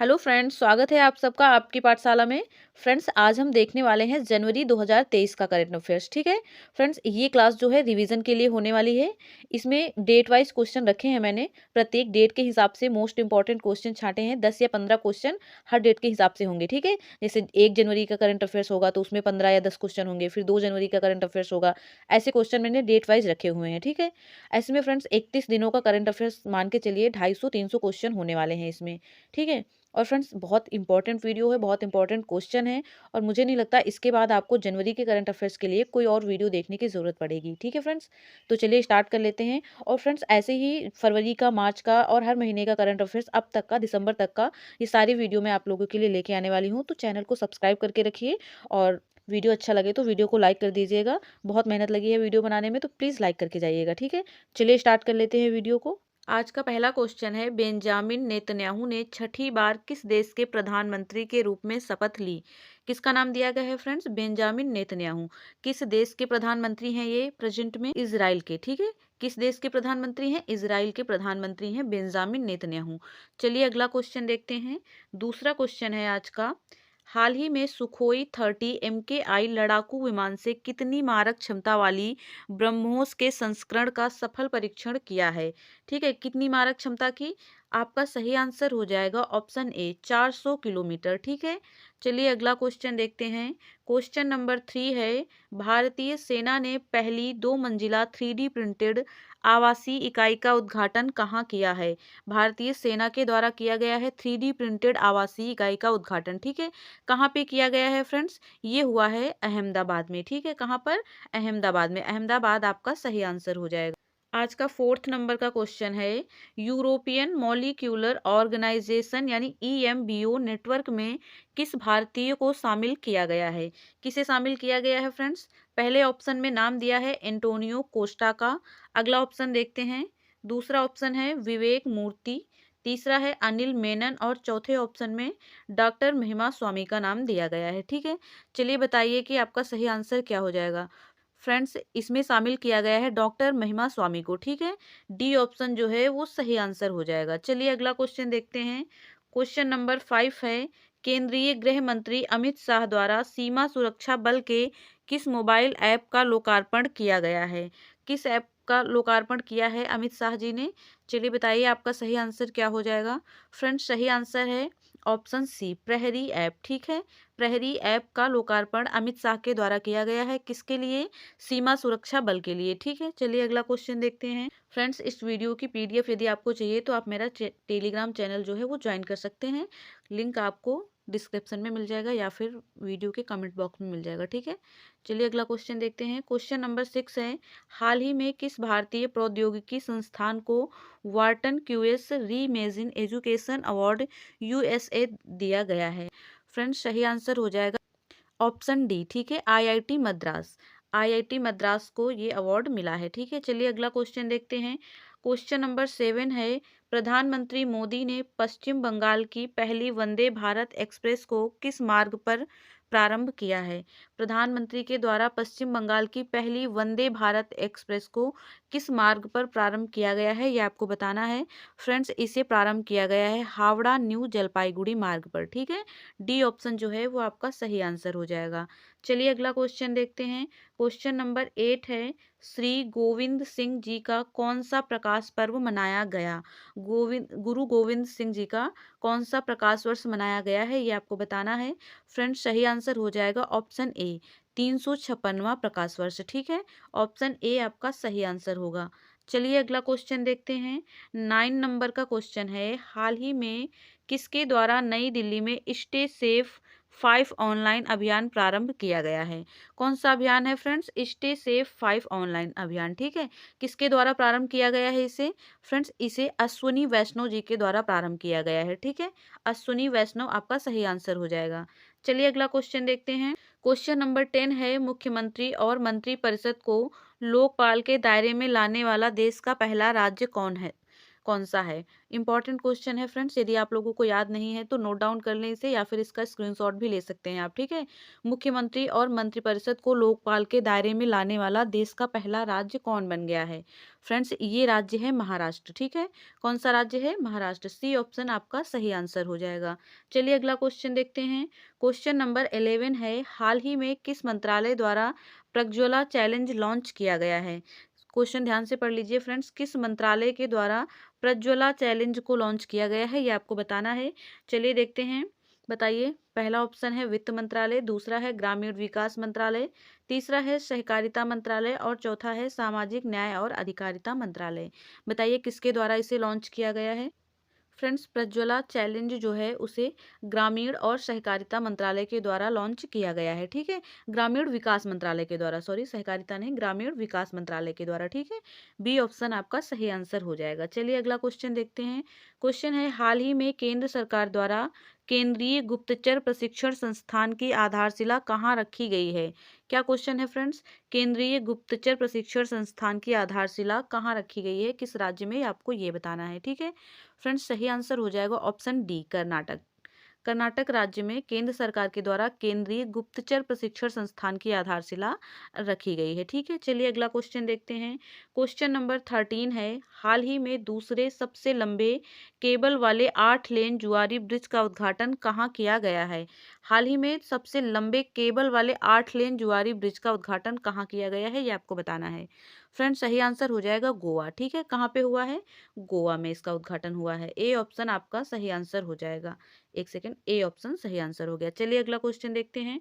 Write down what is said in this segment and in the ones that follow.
Hello friends, स्वागत है आप सबका आपकी पाठशाला में। फ्रेंड्स, आज हम देखने वाले हैं जनवरी 2023 का करंट अफेयर्स। ठीक है फ्रेंड्स, ये क्लास जो है रिवीजन के लिए होने वाली है। इसमें डेट वाइज क्वेश्चन रखे हैं मैंने। प्रत्येक डेट के हिसाब से मोस्ट इंपॉर्टेंट क्वेश्चन छांटे हैं। 10 या 15 क्वेश्चन हर डेट के हिसाब से होंगे। ठीक है, जैसे 1 जनवरी का करंट अफेयर्स होगा तो उसमें 15 या 10 क्वेश्चन होंगे। फिर 2 जनवरी का करंट अफेयर्स होगा। ऐसे क्वेश्चन मैंने डेट वाइज रखे हुए हैं। ठीक है, ऐसे में फ्रेंड्स 31 दिनों का करंट अफेयर्स मान के चलिए 250-300 क्वेश्चन होने वाले हैं इसमें। ठीक है, और फ्रेंड्स बहुत इंपॉर्टेंट वीडियो है, बहुत इंपॉर्टेंट क्वेश्चन है। और मुझे नहीं लगता इसके बाद आपको जनवरी के करंट अफेयर्स के लिए कोई और वीडियो देखने की ज़रूरत पड़ेगी। ठीक है फ्रेंड्स, तो चलिए स्टार्ट कर लेते हैं। और फ्रेंड्स ऐसे ही फरवरी का, मार्च का और हर महीने का करंट अफेयर्स अब तक का, दिसंबर तक का, ये सारी वीडियो मैं आप लोगों के लिए लेके आने वाली हूँ। तो चैनल को सब्सक्राइब करके रखिए और वीडियो अच्छा लगे तो वीडियो को लाइक कर दीजिएगा। बहुत मेहनत लगी है वीडियो बनाने में, तो प्लीज़ लाइक करके जाइएगा। ठीक है, चलिए स्टार्ट कर लेते हैं वीडियो को। आज का पहला क्वेश्चन है, बेंजामिन नेतन्याहू ने छठी बार किस देश के प्रधानमंत्री के रूप में शपथ ली? किसका नाम दिया गया है फ्रेंड्स? Benjamin Netanyahu. किस देश के प्रधानमंत्री हैं ये प्रेजेंट में? इजराइल के। ठीक है, किस देश के प्रधानमंत्री हैं? इजराइल के प्रधानमंत्री हैं बेंजामिन नेतन्याहू। चलिए अगला क्वेश्चन देखते हैं। दूसरा क्वेश्चन है आज का, हाल ही में सुखोई 30 MKI लड़ाकू विमान से कितनी मारक क्षमता वाली ब्रह्मोस के संस्करण का सफल परीक्षण किया है? ठीक है, कितनी मारक क्षमता की? आपका सही आंसर हो जाएगा ऑप्शन ए, 400 किलोमीटर। ठीक है, चलिए अगला क्वेश्चन देखते हैं। क्वेश्चन नंबर 3 है, भारतीय सेना ने पहली 2 मंजिला 3D प्रिंटेड आवासीय इकाई का उद्घाटन कहाँ किया है? भारतीय सेना के द्वारा किया गया है 3D प्रिंटेड आवासीय इकाई का उद्घाटन। ठीक है, कहाँ पे किया गया है फ्रेंड्स? ये हुआ है अहमदाबाद में। ठीक है, कहाँ पर? अहमदाबाद में। अहमदाबाद आपका सही आंसर हो जाएगा। आज का 4th नंबर का क्वेश्चन है, यूरोपियन मॉलिक्यूलर ऑर्गेनाइजेशन यानी EMBO नेटवर्क में किस भारतीय को शामिल किया गया है? किसे शामिल किया गया है फ्रेंड्स? पहले ऑप्शन में नाम दिया है एंटोनियो कोस्टा का। अगला ऑप्शन देखते हैं। दूसरा ऑप्शन है विवेक मूर्ति। तीसरा है अनिल मेनन और चौथे ऑप्शन में डॉक्टर महिमा स्वामी का नाम दिया गया है। ठीक है, चलिए बताइए कि आपका सही आंसर क्या हो जाएगा। फ्रेंड्स, इसमें शामिल किया गया है डॉक्टर महिमा स्वामी को। ठीक है, डी ऑप्शन जो है वो सही आंसर हो जाएगा। चलिए अगला क्वेश्चन देखते हैं। क्वेश्चन नंबर 5 है, केंद्रीय गृह मंत्री अमित शाह द्वारा सीमा सुरक्षा बल के किस मोबाइल ऐप का लोकार्पण किया गया है? किस ऐप का लोकार्पण किया है अमित शाह जी ने? चलिए बताइए आपका सही आंसर क्या हो जाएगा। फ्रेंड्स, सही आंसर है ऑप्शन सी, प्रहरी ऐप। ठीक है, प्रहरी ऐप का लोकार्पण अमित शाह के द्वारा किया गया है। किसके लिए? सीमा सुरक्षा बल के लिए। ठीक है, चलिए अगला क्वेश्चन देखते हैं। फ्रेंड्स, इस वीडियो की PDF यदि आपको चाहिए तो आप मेरा टेलीग्राम चैनल जो है वो ज्वाइन कर सकते हैं। लिंक आपको डिस्क्रिप्शन में मिल जाएगा या फिर वीडियो के कमेंट बॉक्स में मिल जाएगा। ठीक है, चलिए अगला क्वेश्चन देखते हैं। क्वेश्चन नंबर 6 है, हाल ही में किस भारतीय प्रौद्योगिकी संस्थान को Wharton QS reimagine education award USA दिया गया है? फ्रेंड्स, सही आंसर हो जाएगा ऑप्शन डी। ठीक है, IIT मद्रास। IIT मद्रास को ये अवार्ड मिला है। ठीक है, चलिए अगला क्वेश्चन देखते हैं। क्वेश्चन नंबर 7 है, प्रधानमंत्री मोदी ने पश्चिम बंगाल की पहली वंदे भारत एक्सप्रेस को किस मार्ग पर प्रारंभ किया है? प्रधानमंत्री के द्वारा पश्चिम बंगाल की पहली वंदे भारत एक्सप्रेस को किस मार्ग पर प्रारंभ किया गया है, ये आपको बताना है। फ्रेंड्स, इसे प्रारंभ किया गया है हावड़ा न्यू जलपाईगुड़ी मार्ग पर। ठीक है, डी ऑप्शन जो है वो आपका सही आंसर हो जाएगा। चलिए अगला क्वेश्चन देखते हैं। क्वेश्चन नंबर 8 है, श्री गोविंद सिंह जी का कौन सा प्रकाश पर्व मनाया गया? गुरु गोविंद सिंह जी का कौन सा प्रकाश वर्ष मनाया गया है, ये आपको बताना है। फ्रेंड्स, सही आंसर हो जाएगा ऑप्शन ए, 356वां प्रकाश वर्ष। ठीक है, ऑप्शन ए आपका सही आंसर होगा। चलिए अगला क्वेश्चन देखते हैं। 9 नंबर का क्वेश्चन है, हाल ही में किसके द्वारा नई दिल्ली में स्टे सेफ 5 ऑनलाइन अभियान प्रारंभ किया गया है? कौन सा अभियान है फ्रेंड्स? स्टे सेफ 5 ऑनलाइन अभियान। ठीक है, किसके द्वारा प्रारंभ किया गया है इसे? फ्रेंड्स, इसे अश्विनी वैष्णव जी के द्वारा प्रारंभ किया गया है। ठीक है, अश्विनी वैष्णव आपका सही आंसर हो जाएगा। चलिए अगला क्वेश्चन देखते हैं। क्वेश्चन नंबर 10 है, मुख्यमंत्री और मंत्रिपरिषद को लोकपाल के दायरे में लाने वाला देश का पहला राज्य कौन है? कौन सा है। इंपॉर्टेंट क्वेश्चन है फ्रेंड्स, यदि आप लोगों को याद नहीं है तो नोट डाउन कर लें इसे, या फिर इसका स्क्रीनशॉट भी ले सकते हैं आप, ठीक है। मुख्यमंत्री और मंत्रिपरिषद को लोकपाल के दायरे में लाने वाला देश का पहला राज्य कौन बन गया है। फ्रेंड्स ये राज्य है महाराष्ट्र, ठीक है। कौन सा राज्य है? महाराष्ट्र। सी ऑप्शन आपका सही आंसर हो जाएगा। चलिए अगला क्वेश्चन देखते हैं। क्वेश्चन नंबर 11 है, हाल ही में किस मंत्रालय द्वारा प्रज्वला चैलेंज लॉन्च किया गया है। क्वेश्चन ध्यान से पढ़ लीजिए फ्रेंड्स, किस मंत्रालय के द्वारा प्रज्वला चैलेंज को लॉन्च किया गया है, ये आपको बताना है। चलिए देखते हैं, बताइए। पहला ऑप्शन है वित्त मंत्रालय, दूसरा है ग्रामीण विकास मंत्रालय, तीसरा है सहकारिता मंत्रालय और चौथा है सामाजिक न्याय और अधिकारिता मंत्रालय। बताइए किसके द्वारा इसे लॉन्च किया गया है। फ्रेंड्स प्रज्वला चैलेंज जो है उसे ग्रामीण और सहकारिता मंत्रालय के द्वारा लॉन्च किया गया है, ठीक है। ग्रामीण विकास मंत्रालय के द्वारा, सॉरी सहकारिता नहीं, ग्रामीण विकास मंत्रालय के द्वारा, ठीक है। बी ऑप्शन आपका सही आंसर हो जाएगा। चलिए अगला क्वेश्चन देखते हैं। क्वेश्चन है, हाल ही में केंद्र सरकार द्वारा केंद्रीय गुप्तचर प्रशिक्षण संस्थान की आधारशिला कहाँ रखी गई है। क्या क्वेश्चन है फ्रेंड्स, केंद्रीय गुप्तचर प्रशिक्षण संस्थान की आधारशिला कहाँ रखी गई है, किस राज्य में, आपको ये बताना है, ठीक है। फ्रेंड्स सही आंसर हो जाएगा ऑप्शन डी, कर्नाटक। कर्नाटक राज्य में केंद्र सरकार के द्वारा केंद्रीय गुप्तचर प्रशिक्षण संस्थान की आधारशिला रखी गई है, ठीक है। चलिए अगला क्वेश्चन देखते हैं। क्वेश्चन नंबर 13 है, हाल ही में दूसरे सबसे लंबे केबल वाले 8 लेन जुआरी ब्रिज का उद्घाटन कहाँ किया गया है। हाल ही में सबसे लंबे केबल वाले 8 लेन जुआरी ब्रिज का उद्घाटन कहाँ किया गया है, ये आपको बताना है। फ्रेंड्स सही आंसर हो जाएगा गोवा, ठीक है। कहाँ पे हुआ है? गोवा में इसका उद्घाटन हुआ है। ए ऑप्शन आपका सही आंसर हो जाएगा। एक सेकेंड, ए ऑप्शन सही आंसर हो गया। चलिए अगला क्वेश्चन देखते हैं।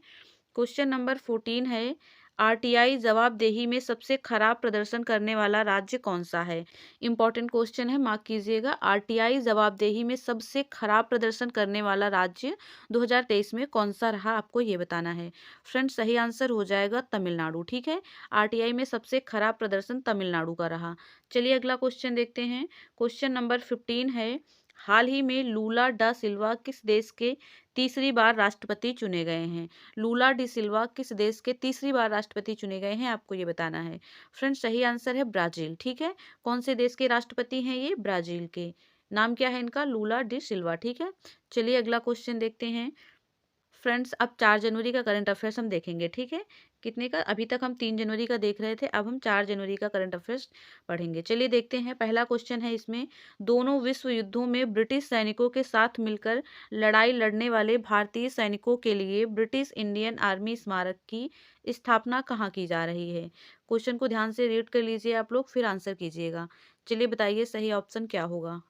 क्वेश्चन नंबर 14 है, आरटीआई जवाबदेही में सबसे खराब प्रदर्शन करने वाला राज्य कौन सा है। इंपॉर्टेंट क्वेश्चन है, मार्क कीजिएगा। आरटीआई जवाबदेही में सबसे खराब प्रदर्शन करने वाला राज्य 2023 में कौन सा रहा, आपको ये बताना है। फ्रेंड्स सही आंसर हो जाएगा तमिलनाडु, ठीक है। आरटीआई में सबसे खराब प्रदर्शन तमिलनाडु का रहा। चलिए अगला क्वेश्चन देखते हैं। क्वेश्चन नंबर 15 है, हाल ही में लूला डा सिल्वा किस देश के तीसरी बार राष्ट्रपति चुने गए हैं। लूला डी सिल्वा किस देश के तीसरी बार राष्ट्रपति चुने गए हैं, आपको ये बताना है। फ्रेंड्स सही आंसर है ब्राजील, ठीक है। कौन से देश के राष्ट्रपति हैं ये? ब्राजील के। नाम क्या है इनका? लूला डी सिल्वा, ठीक है। चलिए अगला क्वेश्चन देखते हैं। फ्रेंड्स अब 4 जनवरी का करंट अफेयर्स हम देखेंगे, ठीक है। कितने का? अभी तक हम 3 जनवरी का देख रहे थे, अब हम 4 जनवरी का करंट अफेयर्स पढ़ेंगे। चलिए देखते हैं। पहला क्वेश्चन है इसमें, दोनों विश्व युद्धों में ब्रिटिश सैनिकों के साथ मिलकर लड़ाई लड़ने वाले भारतीय सैनिकों के लिए ब्रिटिश इंडियन आर्मी स्मारक की स्थापना कहाँ की जा रही है। क्वेश्चन को ध्यान से रीड कर लीजिए आप लोग, फिर आंसर कीजिएगा। चलिए बताइए सही ऑप्शन क्या होगा।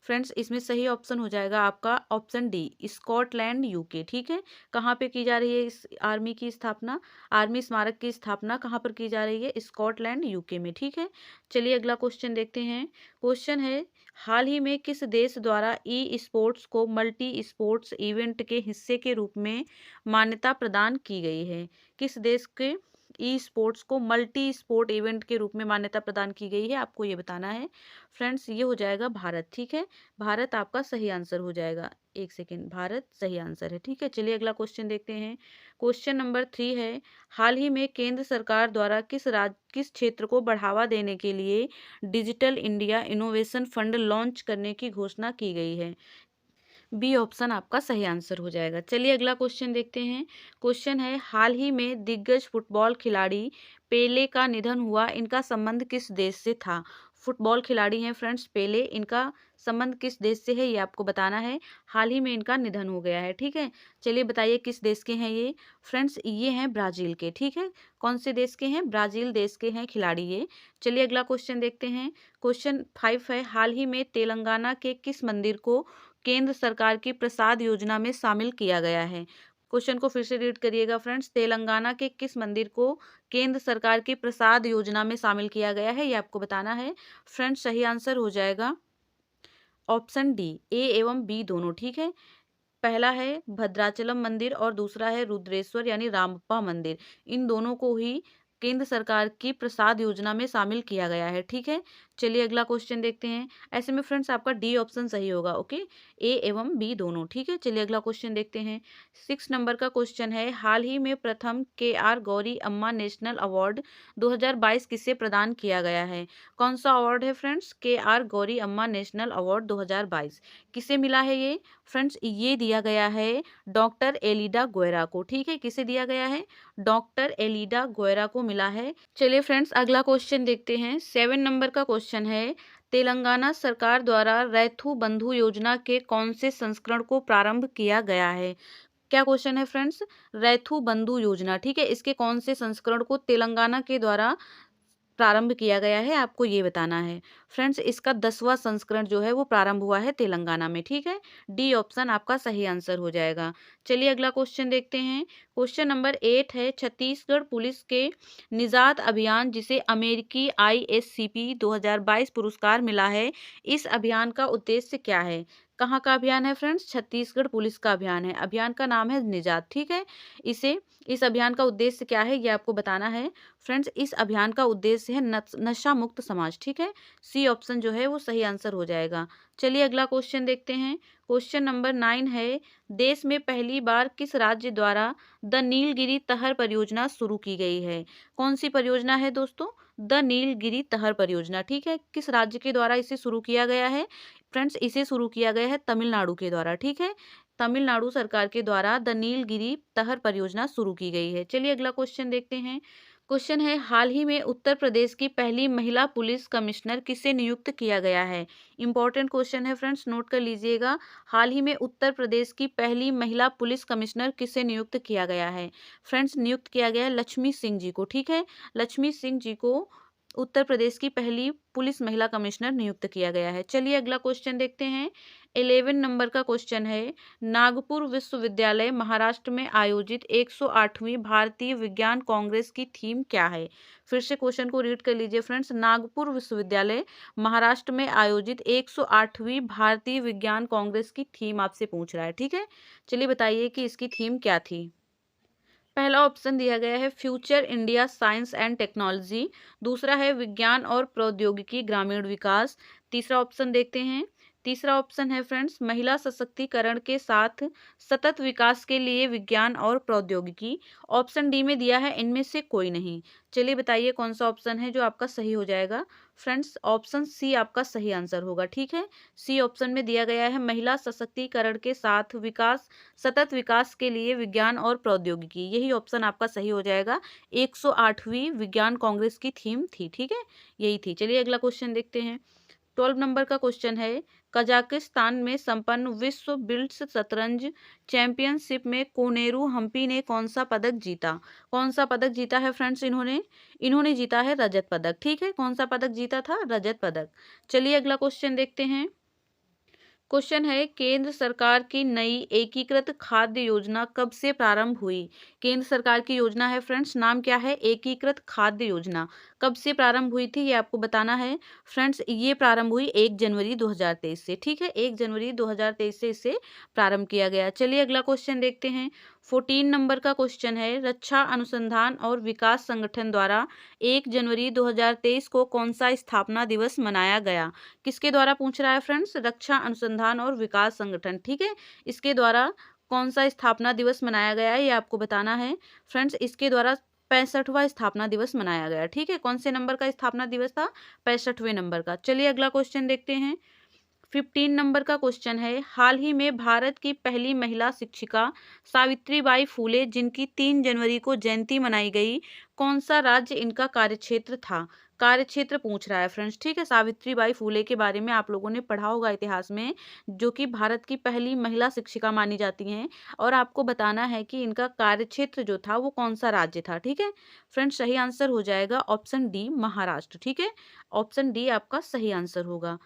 फ्रेंड्स इसमें सही ऑप्शन हो जाएगा आपका ऑप्शन डी, स्कॉटलैंड यूके, ठीक है। कहाँ पे की जा रही है इस आर्मी की स्थापना? आर्मी स्मारक की स्थापना कहाँ पर की जा रही है? स्कॉटलैंड यूके में, ठीक है। चलिए अगला क्वेश्चन देखते हैं। क्वेश्चन है, हाल ही में किस देश द्वारा ई स्पोर्ट्स को मल्टी स्पोर्ट्स इवेंट के हिस्से के रूप में मान्यता प्रदान की गई है। किस देश के ई स्पोर्ट्स को मल्टी स्पोर्ट इवेंट के रूप में मान्यता प्रदान की गई है, आपको ये बताना है। फ्रेंड्स ये हो जाएगा भारत, ठीक है। भारत आपका सही आंसर हो जाएगा। एक सेकेंड, भारत सही आंसर है, ठीक है। चलिए अगला क्वेश्चन देखते हैं। क्वेश्चन नंबर 3 है, हाल ही में केंद्र सरकार द्वारा किस क्षेत्र को बढ़ावा देने के लिए digital India innovation fund launch करने की घोषणा की गई है। बी ऑप्शन आपका सही आंसर हो जाएगा। चलिए अगला क्वेश्चन देखते हैं। क्वेश्चन है, हाल ही में दिग्गज फुटबॉल खिलाड़ी पेले का निधन हुआ, इनका संबंध किस देश से था। फुटबॉल खिलाड़ी हैं फ्रेंड्स पेले, इनका संबंध किस देश से है, ये आपको बताना है। हाल ही में इनका निधन हो गया है, ठीक है। चलिए बताइए किस देश के हैं ये। फ्रेंड्स ये हैं ब्राजील के, ठीक है। कौन से देश के हैं? ब्राजील देश के हैं खिलाड़ी ये। चलिए अगला क्वेश्चन देखते हैं। क्वेश्चन 5 है, हाल ही में तेलंगाना के किस मंदिर को केंद्र सरकार की प्रसाद योजना में शामिल किया गया है। क्वेश्चन को फिर से रीड करिएगा फ्रेंड्स, तेलंगाना के किस मंदिर को केंद्र सरकार की प्रसाद योजना में शामिल किया गया है, ये आपको बताना है। फ्रेंड्स सही आंसर हो जाएगा ऑप्शन डी, ए एवं बी दोनों, ठीक है। पहला है भद्राचलम मंदिर और दूसरा है रुद्रेश्वर यानी रामप्पा मंदिर। इन दोनों को ही केंद्र सरकार की प्रसाद योजना में शामिल किया गया है, ठीक है। चलिए अगला क्वेश्चन देखते हैं। ऐसे में फ्रेंड्स आपका डी ऑप्शन सही होगा। ओके, ए एवं बी दोनों। ठीक है, चलिए अगला क्वेश्चन देखते हैं। 6 नंबर का क्वेश्चन है, हाल ही में प्रथम KR गौरी अम्मा नेशनल अवार्ड 2022 किसे प्रदान किया गया है? कौन सा अवार्ड है फ्रेंड्स? KR गौरी अम्मा नेशनल अवार्ड 2022 किसे मिला है ये? फ्रेंड्स ये दिया गया है डॉक्टर एलिडा गोयरा को। ठीक है, किसे दिया गया है? डॉक्टर एलिडा गोयरा को मिला है। चलिए फ्रेंड्स अगला क्वेश्चन देखते हैं। 7 नंबर का क्वेश्चन है, तेलंगाना सरकार द्वारा रैथू बंधु योजना के कौन से संस्करण को प्रारंभ किया गया है? क्या क्वेश्चन है फ्रेंड्स? रैथू बंधु योजना। ठीक है, इसके कौन से संस्करण को तेलंगाना के द्वारा प्रारंभ किया गया है, आपको ये बताना है। फ्रेंड्स इसका 10वां संस्करण जो है वो प्रारंभ हुआ है तेलंगाना में। ठीक है, डी ऑप्शन आपका सही आंसर हो जाएगा। चलिए अगला क्वेश्चन देखते हैं। क्वेश्चन नंबर 8 है, छत्तीसगढ़ पुलिस के निजात अभियान जिसे अमेरिकी ISCP 2022 पुरस्कार मिला है, इस अभियान का उद्देश्य क्या है? कहाँ का अभियान है फ्रेंड्स? छत्तीसगढ़ पुलिस का अभियान है। अभियान का नाम है निजात। ठीक है, इस अभियान का उद्देश्य क्या है ये आपको बताना है। फ्रेंड्स इस अभियान का उद्देश्य है नशा मुक्त समाज। ठीक है, सी ऑप्शन जो है वो सही आंसर हो जाएगा। चलिए अगला क्वेश्चन देखते हैं। क्वेश्चन नंबर 9 है, देश में पहली बार किस राज्य द्वारा द नीलगिरी तहर परियोजना शुरू की गई है? कौन सी परियोजना है दोस्तों? द नीलगिरी तहर परियोजना। ठीक है, किस राज्य के द्वारा इसे शुरू किया गया है? फ्रेंड्स इसे शुरू किया गया है तमिलनाडु के द्वारा। ठीक है, तमिलनाडु सरकार के द्वारा द नीलगिरी तहर परियोजना शुरू की गई है। चलिए अगला क्वेश्चन देखते हैं। क्वेश्चन है, हाल ही में उत्तर प्रदेश की पहली महिला पुलिस कमिश्नर किसे नियुक्त किया गया है? इंपॉर्टेंट क्वेश्चन है फ्रेंड्स, नोट कर लीजिएगा। हाल ही में उत्तर प्रदेश की पहली महिला पुलिस कमिश्नर किसे नियुक्त किया गया है? फ्रेंड्स नियुक्त किया गया है लक्ष्मी सिंह जी को। ठीक है, लक्ष्मी सिंह जी को उत्तर प्रदेश की पहली पुलिस महिला कमिश्नर नियुक्त किया गया है। चलिए अगला क्वेश्चन देखते हैं। 11 नंबर का क्वेश्चन है, नागपुर विश्वविद्यालय महाराष्ट्र में आयोजित 108वीं भारतीय विज्ञान कांग्रेस की थीम क्या है? फिर से क्वेश्चन को रीड कर लीजिए फ्रेंड्स। नागपुर विश्वविद्यालय महाराष्ट्र में आयोजित 108वीं भारतीय विज्ञान कांग्रेस की थीम आपसे पूछ रहा है। ठीक है, चलिए बताइए कि इसकी थीम क्या थी। पहला ऑप्शन दिया गया है future India science and technology. दूसरा है विज्ञान और प्रौद्योगिकी ग्रामीण विकास। तीसरा ऑप्शन देखते हैं। तीसरा ऑप्शन है फ्रेंड्स महिला सशक्तिकरण के साथ सतत विकास के लिए विज्ञान और प्रौद्योगिकी। ऑप्शन डी में दिया है इनमें से कोई नहीं। चलिए बताइए कौन सा ऑप्शन है जो आपका सही हो जाएगा। फ्रेंड्स ऑप्शन सी आपका सही आंसर होगा। ठीक है, सी ऑप्शन में दिया गया है महिला सशक्तिकरण के साथ सतत विकास के लिए विज्ञान और प्रौद्योगिकी। यही ऑप्शन आपका सही हो जाएगा। 108वीं विज्ञान कांग्रेस की थीम थी। ठीक है, यही थी। चलिए अगला क्वेश्चन देखते हैं। 12 नंबर का क्वेश्चन है, कजाकिस्तान में संपन्न विश्व बिल्ड्स शतरंज चैंपियनशिप में कोनेरू हम्पी ने कौन सा पदक जीता? कौन सा पदक जीता है फ्रेंड्स? इन्होंने जीता है रजत पदक। ठीक है, कौन सा पदक जीता था? रजत पदक। चलिए अगला क्वेश्चन देखते हैं। क्वेश्चन है, केंद्र सरकार की नई एकीकृत खाद्य योजना कब से प्रारंभ हुई? केंद्र सरकार की योजना है फ्रेंड्स, नाम क्या है? एकीकृत खाद्य योजना। कब से प्रारंभ हुई थी ये आपको बताना है। फ्रेंड्स ये प्रारंभ हुई 1 जनवरी 2023 से। ठीक है, 1 जनवरी 2023 से इसे प्रारंभ किया गया। चलिए अगला क्वेश्चन देखते हैं। 14 नंबर का क्वेश्चन है, रक्षा अनुसंधान और विकास संगठन द्वारा 1 जनवरी 2023 को कौन सा स्थापना दिवस मनाया गया? किसके द्वारा पूछ रहा है फ्रेंड्स? रक्षा अनुसंधान और विकास संगठन। ठीक है, इसके द्वारा कौन सा स्थापना दिवस मनाया गया है ये आपको बताना है। फ्रेंड्स इसके द्वारा 65वां स्थापना दिवस मनाया गया। ठीक है, कौन से नंबर का स्थापना दिवस था? 65वें नंबर का। चलिए अगला क्वेश्चन देखते हैं। 15 नंबर का क्वेश्चन है, हाल ही में भारत की पहली महिला शिक्षिका सावित्रीबाई फूले जिनकी 3 जनवरी को जयंती मनाई गई, कौन सा राज्य इनका कार्यक्षेत्र था? कार्यक्षेत्र पूछ रहा है फ्रेंड्स। ठीक है, सावित्रीबाई फूले के बारे में आप लोगों ने पढ़ा होगा इतिहास में, जो कि भारत की पहली महिला शिक्षिका मानी जाती हैं, और आपको बताना है कि इनका कार्यक्षेत्र जो था वो कौन सा राज्य था। ठीक है फ्रेंड्स, सही आंसर हो जाएगा ऑप्शन डी महाराष्ट्र। ठीक है, ऑप्शन डी आपका सही आंसर होगा।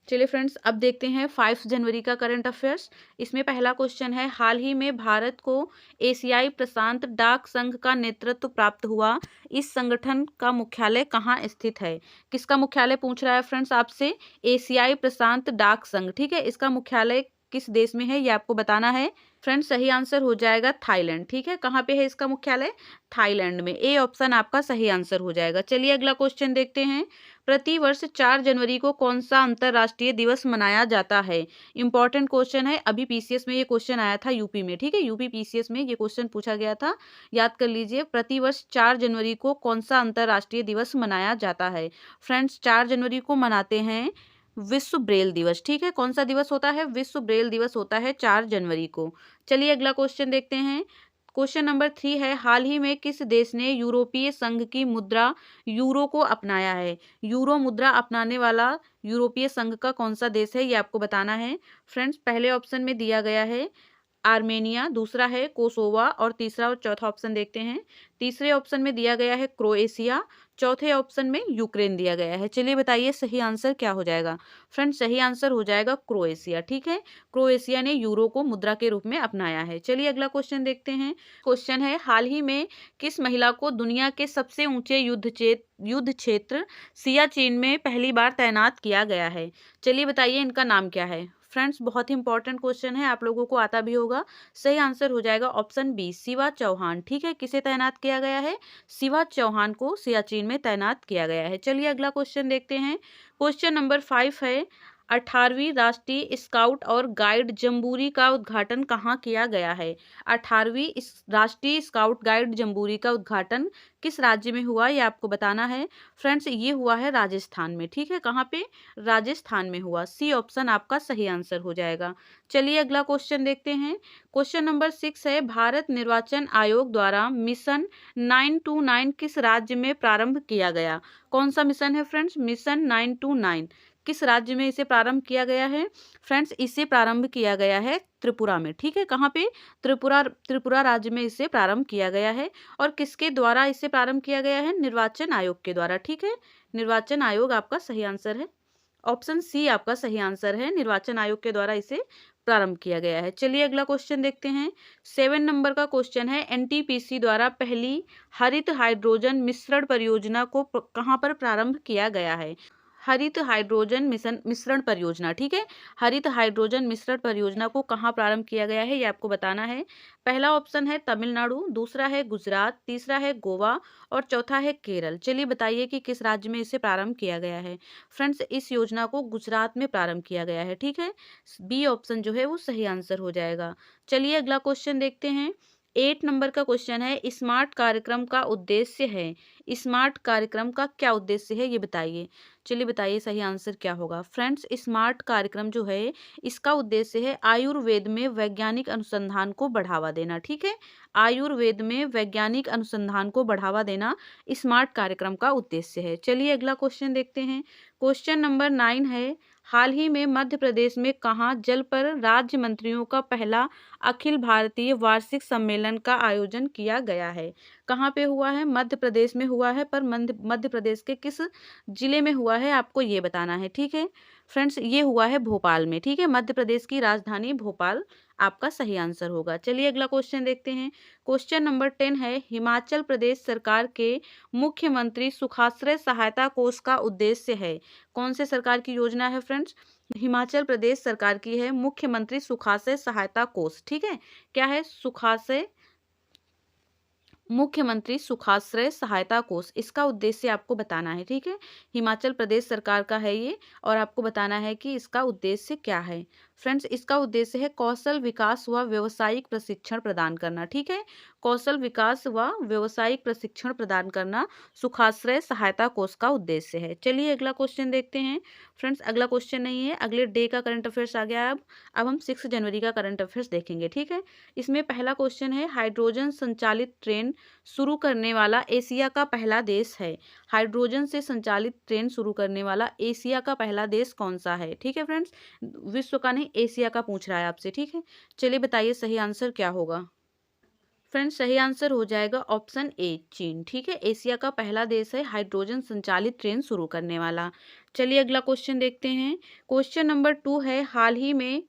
चलिए फ्रेंड्स अब देखते हैं 5 जनवरी का करंट अफेयर्स। इसमें पहला क्वेश्चन है, हाल ही में भारत को एशियाई प्रशांत डाक संघ का नेतृत्व प्राप्त हुआ, इस संगठन का मुख्यालय कहाँ स्थित है? किसका मुख्यालय पूछ रहा है फ्रेंड्स आपसे? एशियाई प्रशांत डाक संघ। ठीक है, इसका मुख्यालय किस देश में है ये आपको बताना है। फ्रेंड्स सही आंसर हो जाएगा थाईलैंड। ठीक है, कहाँ पे है इसका मुख्यालय? थाईलैंड में। ए ऑप्शन आपका सही आंसर हो जाएगा। चलिए अगला क्वेश्चन देखते हैं। प्रति वर्ष 4 जनवरी को कौन सा अंतर्राष्ट्रीय दिवस मनाया जाता है? इंपॉर्टेंट क्वेश्चन है, अभी पीसीएस में ये क्वेश्चन आया था यूपी में। ठीक है, यूपी पीसीएस में ये क्वेश्चन पूछा गया था, याद कर लीजिए। प्रति वर्ष 4 जनवरी को कौन सा अंतर्राष्ट्रीय दिवस मनाया जाता है? फ्रेंड्स 4 जनवरी को मनाते हैं विश्व ब्रेल दिवस। ठीक है, कौन सा दिवस होता है? विश्व ब्रेल दिवस होता है 4 जनवरी को। चलिए अगला क्वेश्चन देखते हैं। क्वेश्चन नंबर 3 है, हाल ही में किस देश ने यूरोपीय संघ की मुद्रा यूरो को अपनाया है? यूरो मुद्रा अपनाने वाला यूरोपीय संघ का कौन सा देश है ये आपको बताना है। फ्रेंड्स पहले ऑप्शन में दिया गया है आर्मेनिया, दूसरा है कोसोवा और तीसरा और चौथा ऑप्शन देखते हैं। तीसरे ऑप्शन में दिया गया है क्रोएशिया, चौथे ऑप्शन में यूक्रेन दिया गया है। चलिए बताइए सही आंसर क्या हो जाएगा? फ्रेंड्स सही आंसर हो जाएगा क्रोएशिया। ठीक है, क्रोएशिया ने यूरो को मुद्रा के रूप में अपनाया है। चलिए अगला क्वेश्चन देखते हैं। क्वेश्चन है, हाल ही में किस महिला को दुनिया के सबसे ऊंचे युद्ध क्षेत्र सियाचिन में पहली बार तैनात किया गया है? चलिए बताइए इनका नाम क्या है? फ्रेंड्स बहुत ही इंपॉर्टेंट क्वेश्चन है, आप लोगों को आता भी होगा। सही आंसर हो जाएगा ऑप्शन बी, शिवा चौहान। ठीक है, किसे तैनात किया गया है? शिवा चौहान को सियाचिन में तैनात किया गया है। चलिए अगला क्वेश्चन देखते हैं। क्वेश्चन नंबर 5 है, 18वीं राष्ट्रीय स्काउट और गाइड जम्बूरी का उद्घाटन कहाँ किया गया है? 18वीं राष्ट्रीय स्काउट गाइड जम्बूरी का उद्घाटन किस राज्य में हुआ ये आपको बताना है। फ्रेंड्स ये हुआ है राजस्थान में। ठीक है, कहाँ पे? राजस्थान में हुआ। सी ऑप्शन आपका सही आंसर हो जाएगा। चलिए अगला क्वेश्चन देखते हैं। क्वेश्चन नंबर 6 है, भारत निर्वाचन आयोग द्वारा मिशन 929 किस राज्य में प्रारंभ किया गया? कौन सा मिशन है फ्रेंड्स? मिशन 929 किस राज्य में इसे प्रारंभ किया गया है? फ्रेंड्स इसे प्रारंभ किया गया है त्रिपुरा में। ठीक है, कहाँ पे? त्रिपुरा राज्य में इसे प्रारंभ किया गया है। और किसके द्वारा इसे प्रारंभ किया गया है? निर्वाचन आयोग के द्वारा। ठीक है, निर्वाचन आयोग आपका सही आंसर है। ऑप्शन सी आपका सही आंसर है, निर्वाचन आयोग के द्वारा इसे प्रारंभ किया गया है। चलिए अगला क्वेश्चन देखते हैं। 7 नंबर का क्वेश्चन है, एनटीपीसी द्वारा पहली हरित हाइड्रोजन मिश्रण परियोजना को कहाँ पर प्रारंभ किया गया है? हरित हाइड्रोजन मिश्रण परियोजना। ठीक है, हरित हाइड्रोजन मिश्रण परियोजना को कहाँ प्रारंभ किया गया है ये आपको बताना है। पहला ऑप्शन है तमिलनाडु, दूसरा है गुजरात, तीसरा है गोवा और चौथा है केरल। चलिए बताइए कि किस राज्य में इसे प्रारंभ किया गया है। फ्रेंड्स इस योजना को गुजरात में प्रारंभ किया गया है। ठीक है, बी ऑप्शन जो है वो सही आंसर हो जाएगा। चलिए अगला क्वेश्चन देखते हैं। 8 नंबर का क्वेश्चन है, स्मार्ट कार्यक्रम का उद्देश्य है। स्मार्ट कार्यक्रम का क्या उद्देश्य है ये बताइए। चलिए बताइए सही आंसर क्या होगा। फ्रेंड्स स्मार्ट कार्यक्रम जो है इसका उद्देश्य है आयुर्वेद में वैज्ञानिक अनुसंधान को बढ़ावा देना। ठीक है, आयुर्वेद में वैज्ञानिक अनुसंधान को बढ़ावा देना स्मार्ट कार्यक्रम का उद्देश्य है। चलिए अगला क्वेश्चन देखते हैं। क्वेश्चन नंबर 9 है, हाल ही में मध्य प्रदेश में कहाँ जल पर राज्य मंत्रियों का पहला अखिल भारतीय वार्षिक सम्मेलन का आयोजन किया गया है? कहाँ पे हुआ है? मध्य प्रदेश में हुआ है, पर मध्य प्रदेश के किस जिले में हुआ है आपको ये बताना है। ठीक है फ्रेंड्स, ये हुआ है भोपाल में। ठीक है, मध्य प्रदेश की राजधानी भोपाल आपका सही आंसर होगा। चलिए अगला क्वेश्चन देखते हैं। क्वेश्चन नंबर 10 है, हिमाचल प्रदेश सरकार के मुख्यमंत्री सुखाश्रय सहायता कोष का उद्देश्य है। कौन से सरकार की योजना है फ्रेंड्स? हिमाचल प्रदेश सरकार की है मुख्यमंत्री सुखाश्रय सहायता कोष। ठीक है, क्या है? मुख्यमंत्री सुखाश्रय सहायता कोष, इसका उद्देश्य आपको बताना है। ठीक है, हिमाचल प्रदेश सरकार का है ये और आपको बताना है कि इसका उद्देश्य क्या है। फ्रेंड्स इसका उद्देश्य है कौशल विकास व व्यावसायिक प्रशिक्षण प्रदान करना। ठीक है, कौशल विकास व व्यावसायिक प्रशिक्षण प्रदान करना सुखाश्रय सहायता कोष का उद्देश्य है। चलिए अगला क्वेश्चन देखते हैं। फ्रेंड्स अगला क्वेश्चन नहीं है, अगले डे का करंट अफेयर्स आ गया। अब हम 6 जनवरी का करंट अफेयर्स देखेंगे। ठीक है, इसमें पहला क्वेश्चन है, हाइड्रोजन संचालित ट्रेन शुरू करने वाला एशिया का पहला देश है। हाइड्रोजन से संचालित ट्रेन शुरू करने वाला एशिया का पहला देश कौन सा है? ठीक है फ्रेंड्स, विश्व का नहीं एशिया का पूछ रहा है आपसे। ठीक है, चलिए बताइए सही आंसर क्या होगा। फ्रेंड्स सही आंसर हो जाएगा ऑप्शन ए, चीन। ठीक है, एशिया का पहला देश है हाइड्रोजन संचालित ट्रेन शुरू करने वाला। चलिए अगला क्वेश्चन देखते हैं। क्वेश्चन नंबर 2 है, हाल ही में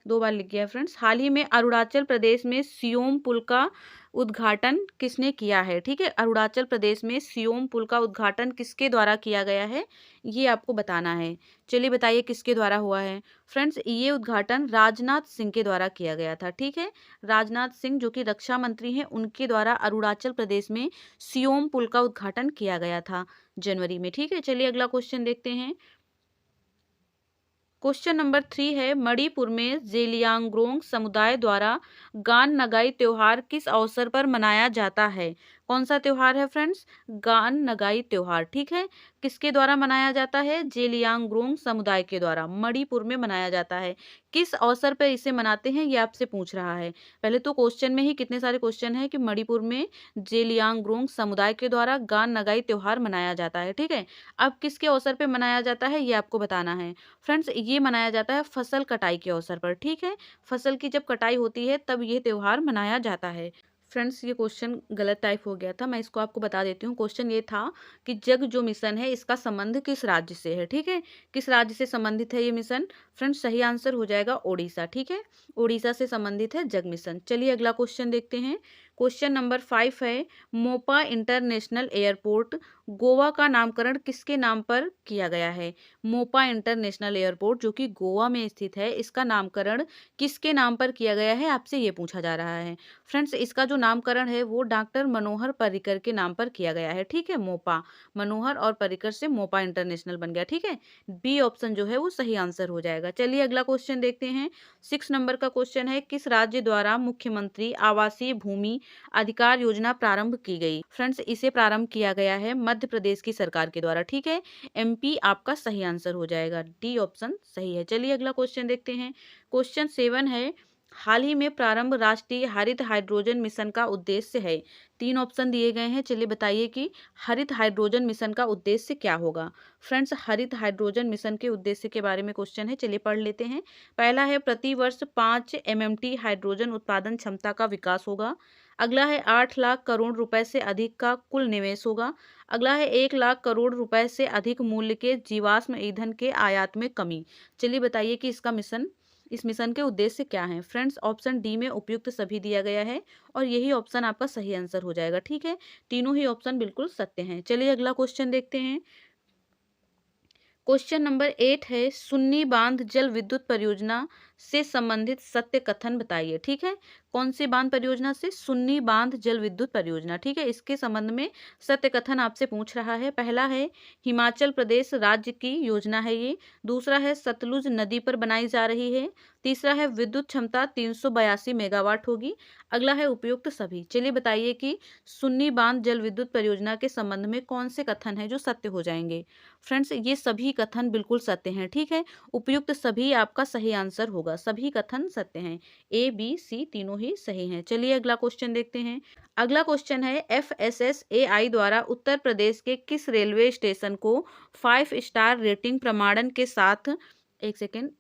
2 बार लिख गया फ्रेंड्स। हाल ही में अरुणाचल प्रदेश में सियोम पुल का उद्घाटन किसने किया है? ठीक है, अरुणाचल प्रदेश में सियोम पुल का उद्घाटन किसके द्वारा किया गया है, ये आपको बताना है। चलिए बताइए किसके द्वारा हुआ है। फ्रेंड्स, ये उद्घाटन राजनाथ सिंह के द्वारा किया गया था। ठीक है, राजनाथ सिंह जो कि रक्षा मंत्री हैं, उनके द्वारा अरुणाचल प्रदेश में सियोम पुल का उद्घाटन किया गया था जनवरी में। ठीक है, चलिए अगला क्वेश्चन देखते हैं। क्वेश्चन नंबर 3 है, मणिपुर में जेलियांगरोंग समुदाय द्वारा गान नगाई त्योहार किस अवसर पर मनाया जाता है? कौन सा त्योहार है फ्रेंड्स? गान नगाई त्योहार। ठीक है, किसके द्वारा मनाया जाता है? जेलियांगरोंग समुदाय के द्वारा मणिपुर में मनाया जाता है। किस अवसर पर इसे मनाते हैं, ये आपसे पूछ रहा है। पहले तो क्वेश्चन में ही कितने सारे क्वेश्चन है कि मणिपुर में जेलियांगरोंग समुदाय के द्वारा गान नगाई त्योहार मनाया जाता है। ठीक है, अब किसके अवसर पर मनाया जाता है, ये आपको बताना है। फ्रेंड्स, ये मनाया जाता है फसल कटाई के अवसर पर। ठीक है, फसल की जब कटाई होती है तब ये त्योहार मनाया जाता है। फ्रेंड्स, ये क्वेश्चन गलत टाइप हो गया था, मैं इसको आपको बता देती हूँ। क्वेश्चन ये था कि जग जो मिशन है इसका संबंध किस राज्य से है। ठीक है, किस राज्य से संबंधित है ये मिशन? फ्रेंड्स, सही आंसर हो जाएगा ओडिशा। ठीक है, ओडिशा से संबंधित है जग मिशन। चलिए अगला क्वेश्चन देखते हैं। क्वेश्चन नंबर 5 है, मोपा इंटरनेशनल एयरपोर्ट गोवा का नामकरण किसके नाम पर किया गया है? मोपा इंटरनेशनल एयरपोर्ट जो कि गोवा में स्थित है, इसका नामकरण किसके नाम पर किया गया है, आपसे ये पूछा जा रहा है। फ्रेंड्स, इसका जो नामकरण है वो डॉक्टर मनोहर पर्रिकर के नाम पर किया गया है। ठीक है, मोपा, मनोहर और पर्रिकर से मोपा इंटरनेशनल बन गया। ठीक है, बी ऑप्शन जो है वो सही आंसर हो जाएगा। चलिए अगला क्वेश्चन देखते हैं। 6 नंबर का क्वेश्चन है, किस राज्य द्वारा मुख्यमंत्री आवासीय भूमि अधिकार योजना प्रारंभ की गई? फ्रेंड्स, इसे प्रारंभ किया गया है मध्य प्रदेश की सरकार के द्वारा। ठीक है, एमपी आपका सही आंसर हो जाएगा, डी ऑप्शन सही है। चलिए अगला क्वेश्चन देखते हैं। क्वेश्चन 7 है, हाल ही में प्रारंभ राष्ट्रीय हरित हाइड्रोजन मिशन का उद्देश्य है। 3 ऑप्शन दिए गए हैं, चलिए बताइए कि हरित हाइड्रोजन मिशन का उद्देश्य क्या होगा। फ्रेंड्स, हरित हाइड्रोजन मिशन के उद्देश्य के बारे में क्वेश्चन है, चलिए पढ़ लेते हैं। पहला है, प्रतिवर्ष 5 MMT हाइड्रोजन उत्पादन क्षमता का विकास होगा। अगला है, 8 लाख करोड़ रुपए से अधिक का कुल निवेश होगा। अगला है, 1 लाख करोड़ रुपए से अधिक मूल्य के जीवाश्म ईंधन के आयात में कमी। चलिए बताइए कि इस मिशन के उद्देश्य क्या हैं। फ्रेंड्स, ऑप्शन डी में उपयुक्त सभी दिया गया है और यही ऑप्शन आपका सही आंसर हो जाएगा। ठीक है, तीनों ही ऑप्शन बिल्कुल सत्य हैं। चलिए अगला क्वेश्चन देखते हैं। क्वेश्चन नंबर 8 है, सुन्नी बांध जल विद्युत परियोजना से संबंधित सत्य कथन बताइए। ठीक है, कौन सी बांध परियोजना से? सुन्नी बांध जल विद्युत परियोजना। ठीक है, इसके संबंध में सत्य कथन आपसे पूछ रहा है। पहला है, हिमाचल प्रदेश राज्य की योजना है ये। दूसरा है, सतलुज नदी पर बनाई जा रही है। तीसरा है, विद्युत क्षमता 382 मेगावाट होगी। अगला है, उपयुक्त सभी। चलिए बताइए कि सुन्नी बांध जल विद्युत परियोजना के संबंध में कौन से कथन है जो सत्य हो जाएंगे। फ्रेंड्स, ये सभी कथन बिल्कुल सत्य हैं। ठीक है, उपयुक्त सभी आपका सही आंसर होगा, सभी कथन सत्य हैं। ए बी सी तीनों ही सही हैं। चलिए अगला क्वेश्चन देखते हैं। अगला क्वेश्चन है, FSSAI द्वारा उत्तर प्रदेश के किस रेलवे स्टेशन को 5 स्टार रेटिंग प्रमाणन के साथ, एक सेकेंड,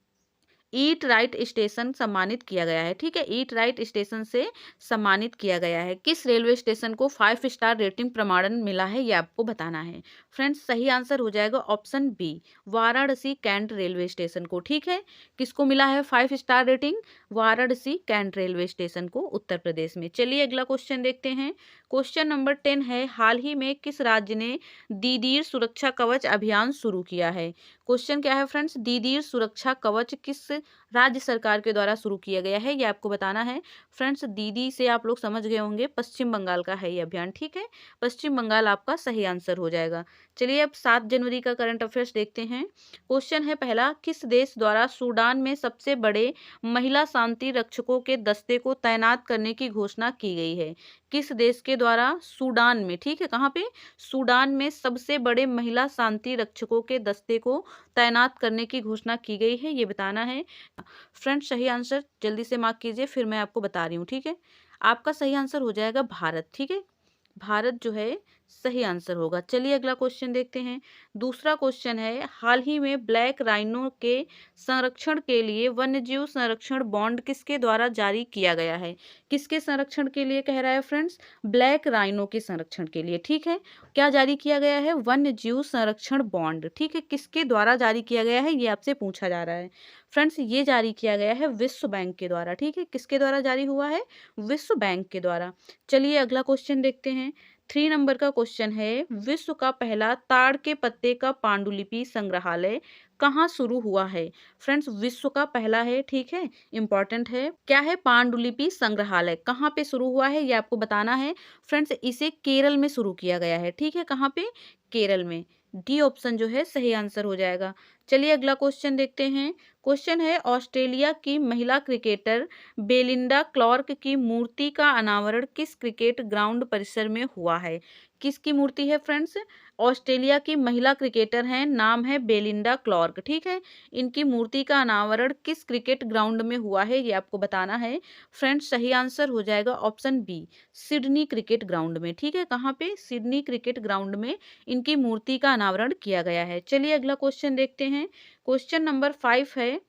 ईट राइट स्टेशन सम्मानित किया गया है। ठीक है, ईट राइट स्टेशन से सम्मानित किया गया है। किस रेलवे स्टेशन को 5 स्टार रेटिंग प्रमाणन मिला है, ये आपको बताना है। फ्रेंड्स, सही आंसर हो जाएगा option B, Varanasi Cantt railway station को। ठीक है, किसको मिला है 5 स्टार रेटिंग? वाराणसी कैंट रेलवे स्टेशन को, उत्तर प्रदेश में। चलिए अगला क्वेश्चन देखते हैं। क्वेश्चन नंबर 10 है, हाल ही में किस राज्य ने दीदीर सुरक्षा कवच अभियान शुरू किया है? क्वेश्चन क्या है फ्रेंड्स, दीदीर सुरक्षा कवच किस राज्य सरकार के द्वारा शुरू किया गया है, ये आपको बताना है। फ्रेंड्स, दीदी से आप लोग समझ गए होंगे, पश्चिम बंगाल का है ये अभियान। ठीक है, पश्चिम बंगाल आपका सही आंसर हो जाएगा। चलिए अब 7 जनवरी का करंट अफेयर्स देखते हैं। क्वेश्चन है पहला, किस देश द्वारा सूडान में सबसे बड़े महिला शांति रक्षकों के दस्ते को तैनात करने की घोषणा की गई है? किस देश के द्वारा सूडान में, ठीक है, कहाँ पे? सूडान में सबसे बड़े महिला शांति रक्षकों के दस्ते को तैनात करने की घोषणा की गई है, ये बताना है। फ्रेंड्स, सही आंसर जल्दी से मार्क कीजिए, फिर मैं आपको बता रही हूँ। ठीक है, आपका सही आंसर हो जाएगा भारत। ठीक है, भारत जो है सही आंसर होगा। चलिए अगला क्वेश्चन देखते हैं। दूसरा क्वेश्चन है, हाल ही में ब्लैक राइनो के संरक्षण के लिए वन्यजीव संरक्षण बॉन्ड किसके द्वारा जारी किया गया है? किसके संरक्षण के लिए कह रहा है फ्रेंड्स? ब्लैक राइनो के संरक्षण के लिए, ठीक है। क्या जारी किया गया है? वन्यजीव संरक्षण बॉन्ड, ठीक है। किसके द्वारा जारी किया गया है, ये आपसे पूछा जा रहा है। फ्रेंड्स ये जारी किया गया है विश्व बैंक के द्वारा, ठीक है। किसके द्वारा जारी हुआ है? विश्व बैंक के द्वारा। चलिए अगला क्वेश्चन देखते हैं। 3 नंबर का क्वेश्चन है, विश्व का पहला ताड़ के पत्ते का पांडुलिपि संग्रहालय कहाँ शुरू हुआ है? फ्रेंड्स विश्व का पहला है, ठीक है, इंपॉर्टेंट है। क्या है? पांडुलिपि संग्रहालय कहाँ पे शुरू हुआ है, ये आपको बताना है। फ्रेंड्स इसे केरल में शुरू किया गया है, ठीक है। कहाँ पे? केरल में। डी ऑप्शन जो है सही आंसर हो जाएगा। चलिए अगला क्वेश्चन देखते हैं। क्वेश्चन है, ऑस्ट्रेलिया की महिला क्रिकेटर बेलिंडा क्लार्क की मूर्ति का अनावरण किस क्रिकेट ग्राउंड परिसर में हुआ है? किसकी मूर्ति है फ्रेंड्स? ऑस्ट्रेलिया की महिला क्रिकेटर हैं, नाम है बेलिंडा क्लार्क, ठीक है। इनकी मूर्ति का अनावरण किस क्रिकेट ग्राउंड में हुआ है, ये आपको बताना है। फ्रेंड्स सही आंसर हो जाएगा option B, Sydney cricket ground में, ठीक है। कहाँ पे? सिडनी क्रिकेट ग्राउंड में इनकी मूर्ति का अनावरण किया गया है। चलिए अगला क्वेश्चन देखते हैं। क्वेश्चन नंबर 5 है,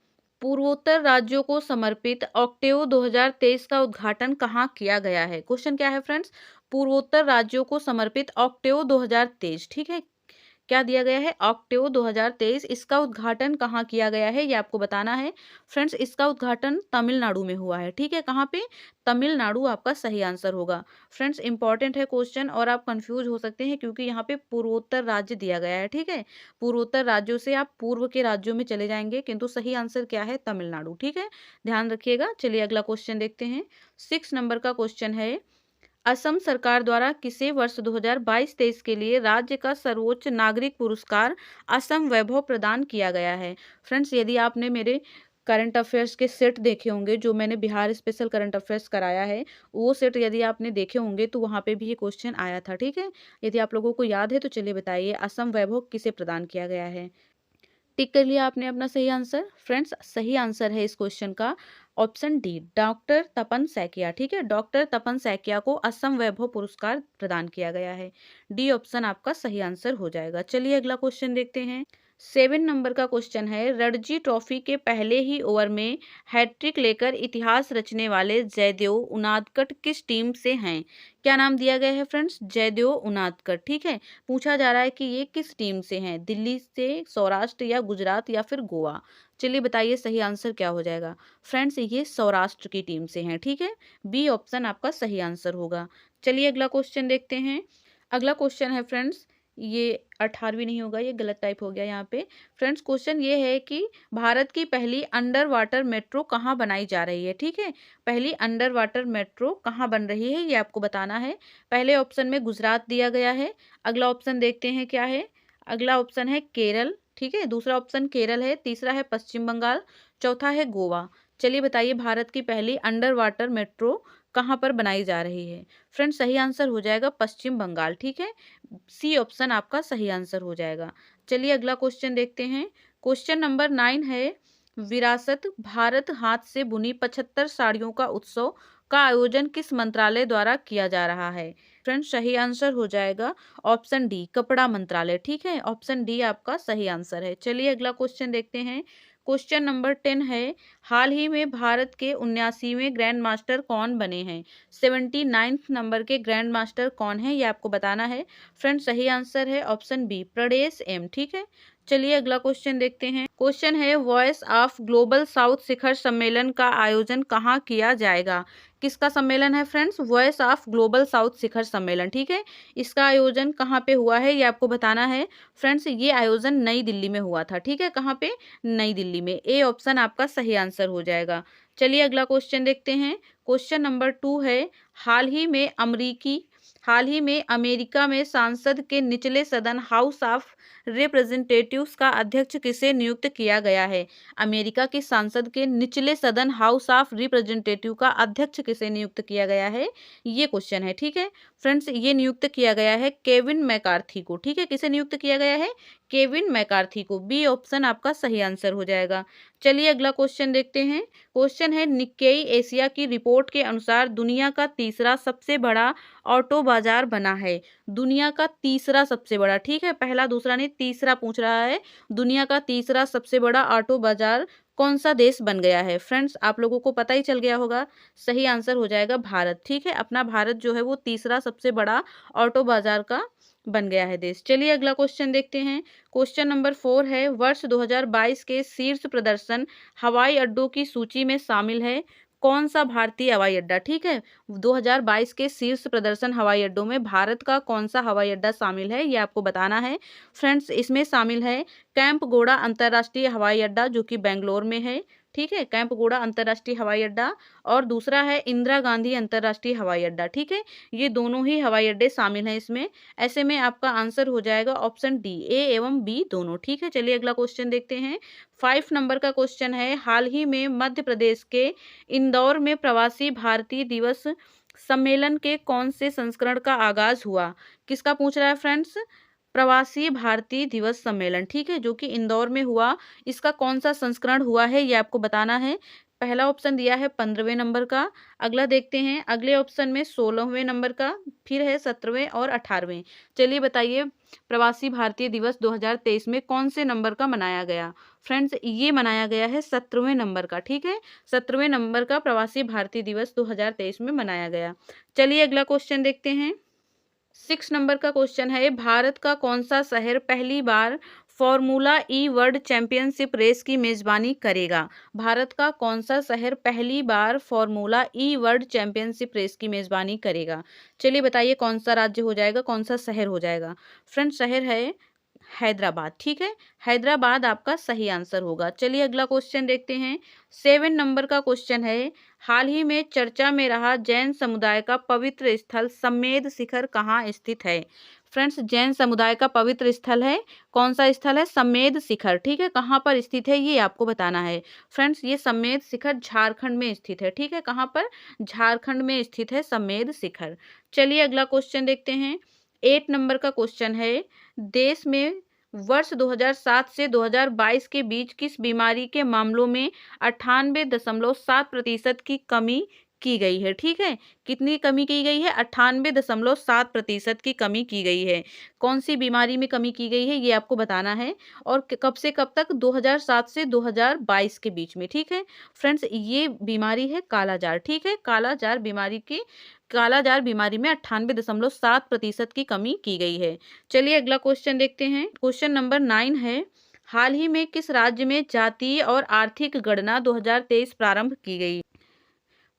पूर्वोत्तर राज्यों को समर्पित ऑक्टेव 2023 का उद्घाटन कहाँ किया गया है? क्वेश्चन क्या है फ्रेंड्स? पूर्वोत्तर राज्यों को समर्पित ऑक्टेव 2023, ठीक है। क्या दिया गया है? ऑक्टेव 2023। इसका उद्घाटन कहाँ किया गया है, ये आपको बताना है। फ्रेंड्स इसका उद्घाटन तमिलनाडु में हुआ है, ठीक है। कहाँ पे? तमिलनाडु आपका सही आंसर होगा। फ्रेंड्स इंपॉर्टेंट है क्वेश्चन, और आप कंफ्यूज हो सकते हैं क्योंकि यहाँ पे पूर्वोत्तर राज्य दिया गया है, ठीक है। पूर्वोत्तर राज्यों से आप पूर्व के राज्यों में चले जाएंगे, किंतु सही आंसर क्या है? तमिलनाडु, ठीक है। ध्यान रखिएगा। चलिए अगला क्वेश्चन देखते हैं। 6 नंबर का क्वेश्चन है, असम सरकार द्वारा किसे वर्ष 2022-23 के लिए राज्य का सर्वोच्च नागरिक पुरस्कार असम वैभव प्रदान किया गया है? फ्रेंड्स यदि आपने मेरे करंट अफेयर्स के सेट देखे होंगे, जो मैंने बिहार स्पेशल करंट अफेयर्स कराया है, वो सेट यदि आपने देखे होंगे तो वहाँ पे भी ये क्वेश्चन आया था, ठीक है। यदि आप लोगों को याद है तो चलिए बताइए, असम वैभव किसे प्रदान किया गया है? टिक कर लिया आपने अपना सही आंसर? फ्रेंड्स सही आंसर है इस क्वेश्चन का ऑप्शन डी, डॉक्टर तपन सैकिया, ठीक है। डॉक्टर तपन सैकिया को असम वैभव पुरस्कार प्रदान किया गया है। डी ऑप्शन आपका सही आंसर हो जाएगा। चलिए अगला क्वेश्चन देखते हैं। 7 नंबर का क्वेश्चन है, रणजी ट्रॉफी के पहले ही ओवर में हैट्रिक लेकर इतिहास रचने वाले जयदेव उनादकट किस टीम से हैं? क्या नाम दिया गया है फ्रेंड्स? जयदेव उनादकट, ठीक है। पूछा जा रहा है कि ये किस टीम से हैं, दिल्ली से, सौराष्ट्र या गुजरात या फिर गोवा? चलिए बताइए सही आंसर क्या हो जाएगा? फ्रेंड्स ये सौराष्ट्र की टीम से हैं, ठीक है। बी ऑप्शन आपका सही आंसर होगा। चलिए अगला क्वेश्चन देखते हैं। अगला क्वेश्चन है फ्रेंड्स, ये 18वीं नहीं होगा, ये गलत टाइप हो गया यहाँ पे। फ्रेंड्स क्वेश्चन ये है कि भारत की पहली अंडर वाटर मेट्रो कहाँ बनाई जा रही है, ठीक है। पहली अंडर वाटर मेट्रो कहाँ बन रही है, ये आपको बताना है। पहले ऑप्शन में गुजरात दिया गया है। अगला ऑप्शन देखते हैं क्या है। अगला ऑप्शन है केरल, ठीक है। दूसरा ऑप्शन केरल है, तीसरा है पश्चिम बंगाल, चौथा है गोवा। चलिए बताइए भारत की पहली अंडर वाटर मेट्रो कहाँ पर बनाई जा रही है? फ्रेंड्स सही आंसर हो जाएगा पश्चिम बंगाल, ठीक है। सी ऑप्शन आपका सही आंसर हो जाएगा। चलिए अगला क्वेश्चन देखते हैं। क्वेश्चन नंबर 9 है, विरासत भारत हाथ से बुनी 75 साड़ियों का उत्सव का आयोजन किस मंत्रालय द्वारा किया जा रहा है? फ्रेंड्स सही आंसर हो जाएगा ऑप्शन डी, कपड़ा मंत्रालय, ठीक है। ऑप्शन डी आपका सही आंसर है। चलिए अगला क्वेश्चन देखते हैं। क्वेश्चन नंबर 10 है, हाल ही में भारत के 79वें ग्रैंड मास्टर कौन बने हैं? 79th नंबर के ग्रैंड मास्टर कौन है, ये आपको बताना है। फ्रेंड सही आंसर है ऑप्शन बी, प्रदेश एम, ठीक है। चलिए अगला क्वेश्चन देखते हैं। क्वेश्चन है, वॉइस ऑफ ग्लोबल साउथ शिखर सम्मेलन का आयोजन कहाँ किया जाएगा? किसका सम्मेलन है friends? Voice of Global South शिखर सम्मेलन, ठीक है। इसका आयोजन कहाँ पे हुआ है, ये आपको बताना है। फ्रेंड्स ये आयोजन नई दिल्ली में हुआ था, ठीक है। कहाँ पे? नई दिल्ली में। ए ऑप्शन आपका सही आंसर हो जाएगा। चलिए अगला क्वेश्चन देखते हैं। क्वेश्चन नंबर 2 है, हाल ही में अमेरिका में सांसद के निचले सदन हाउस ऑफ रिप्रेजेंटेटिव्स का अध्यक्ष किसे नियुक्त किया गया है? अमेरिका की संसद के निचले सदन हाउस ऑफ रिप्रेजेंटेटिव का अध्यक्ष किसे नियुक्त किया गया है? ये क्वेश्चन है, ठीक है फ्रेंड्स। ये नियुक्त किया गया है केविन मैकार्थी को, ठीक है। किसे नियुक्त किया गया है? केविन मैकार्थी को। बी ऑप्शन आपका सही आंसर हो जाएगा। चलिए अगला क्वेश्चन देखते हैं। क्वेश्चन है निक्केई एशिया की रिपोर्ट के अनुसार दुनिया का तीसरा सबसे बड़ा ऑटो बाजार बना है। दुनिया का तीसरा सबसे बड़ा, ठीक है, पहला दूसरा नहीं, तीसरा पूछ रहा है। दुनिया का तीसरा सबसे बड़ा ऑटो बाजार कौन सा देश बन गया है? फ्रेंड्स आप लोगों को पता ही चल गया होगा, सही आंसर हो जाएगा भारत, ठीक है। अपना भारत जो है वो तीसरा सबसे बड़ा ऑटो बाजार का बन गया है देश। चलिए अगला क्वेश्चन देखते हैं। क्वेश्चन नंबर 4 है, वर्ष 2022 के शीर्ष प्रदर्शन हवाई अड्डों की सूची में शामिल है कौन सा भारतीय हवाई अड्डा? ठीक है, 2022 के शीर्ष प्रदर्शन हवाई अड्डों में भारत का कौन सा हवाई अड्डा शामिल है, ये आपको बताना है फ्रेंड्स। इसमें शामिल है कैंपगोड़ा अंतर्राष्ट्रीय हवाई अड्डा जो कि बेंगलोर में है, ठीक है, कैंपगोड़ा अंतर्राष्ट्रीय हवाई अड्डा। और दूसरा है इंदिरा गांधी अंतर्राष्ट्रीय हवाई अड्डा, ठीक है। ये दोनों ही हवाई अड्डे शामिल हैं इसमें। ऐसे में आपका आंसर हो जाएगा ऑप्शन डी, ए एवं बी दोनों, ठीक है। चलिए अगला क्वेश्चन देखते हैं। 5 नंबर का क्वेश्चन है, हाल ही में मध्य प्रदेश के इंदौर में प्रवासी भारतीय दिवस सम्मेलन के कौन से संस्करण का आगाज हुआ? किसका पूछ रहा है फ्रेंड्स? प्रवासी भारतीय दिवस सम्मेलन, ठीक है, जो कि इंदौर में हुआ। इसका कौन सा संस्करण हुआ है ये आपको बताना है। पहला ऑप्शन दिया है 15वें नंबर का, अगला देखते हैं, अगले ऑप्शन में 16वें नंबर का, फिर है 17वें और 18वें। चलिए बताइए प्रवासी भारतीय दिवस 2023 में कौन से नंबर का मनाया गया? फ्रेंड्स ये मनाया गया है 17वें नंबर का, ठीक है, 17वें नंबर का प्रवासी भारतीय दिवस 2023 में मनाया गया। चलिए अगला क्वेश्चन देखते हैं। 6 नंबर का क्वेश्चन है, भारत का कौन सा शहर पहली बार फॉर्मूला ई वर्ल्ड चैंपियनशिप रेस की मेजबानी करेगा? भारत का कौन सा शहर पहली बार फॉर्मूला ई वर्ल्ड चैंपियनशिप रेस की मेजबानी करेगा? चलिए बताइए कौन सा राज्य हो जाएगा, कौन सा शहर हो जाएगा? फ्रेंड शहर है हैदराबाद, ठीक है, हैदराबाद आपका सही आंसर होगा। चलिए अगला क्वेश्चन देखते हैं। 7 नंबर का क्वेश्चन है, हाल ही में चर्चा में रहा जैन समुदाय का पवित्र स्थल समेद शिखर कहाँ स्थित है? फ्रेंड्स जैन समुदाय का पवित्र स्थल है, कौन सा स्थल है? समेद शिखर, ठीक है, कहाँ पर स्थित है ये आपको बताना है। फ्रेंड्स ये समेद शिखर झारखंड में स्थित है, ठीक है, कहाँ पर? झारखंड में स्थित है समेद शिखर। चलिए अगला क्वेश्चन देखते हैं। 8 नंबर का क्वेश्चन है, देश में वर्ष 2007 से 2022 के बीच किस बीमारी के मामलों में 98.7% की कमी की गई है? ठीक है, कितनी कमी की गई है? 98.7% की कमी की गई है। कौन सी बीमारी में कमी की गई है ये आपको बताना है, और कब से कब तक? 2007 से 2022 के बीच में, ठीक है। फ्रेंड्स ये बीमारी है कालाजार, ठीक है, कालाजार बीमारी में 98.7% की कमी की गई है। चलिए अगला क्वेश्चन देखते हैं। क्वेश्चन नंबर 9 है, हाल ही में किस राज्य में जातीय और आर्थिक गणना 2023 प्रारंभ की गई?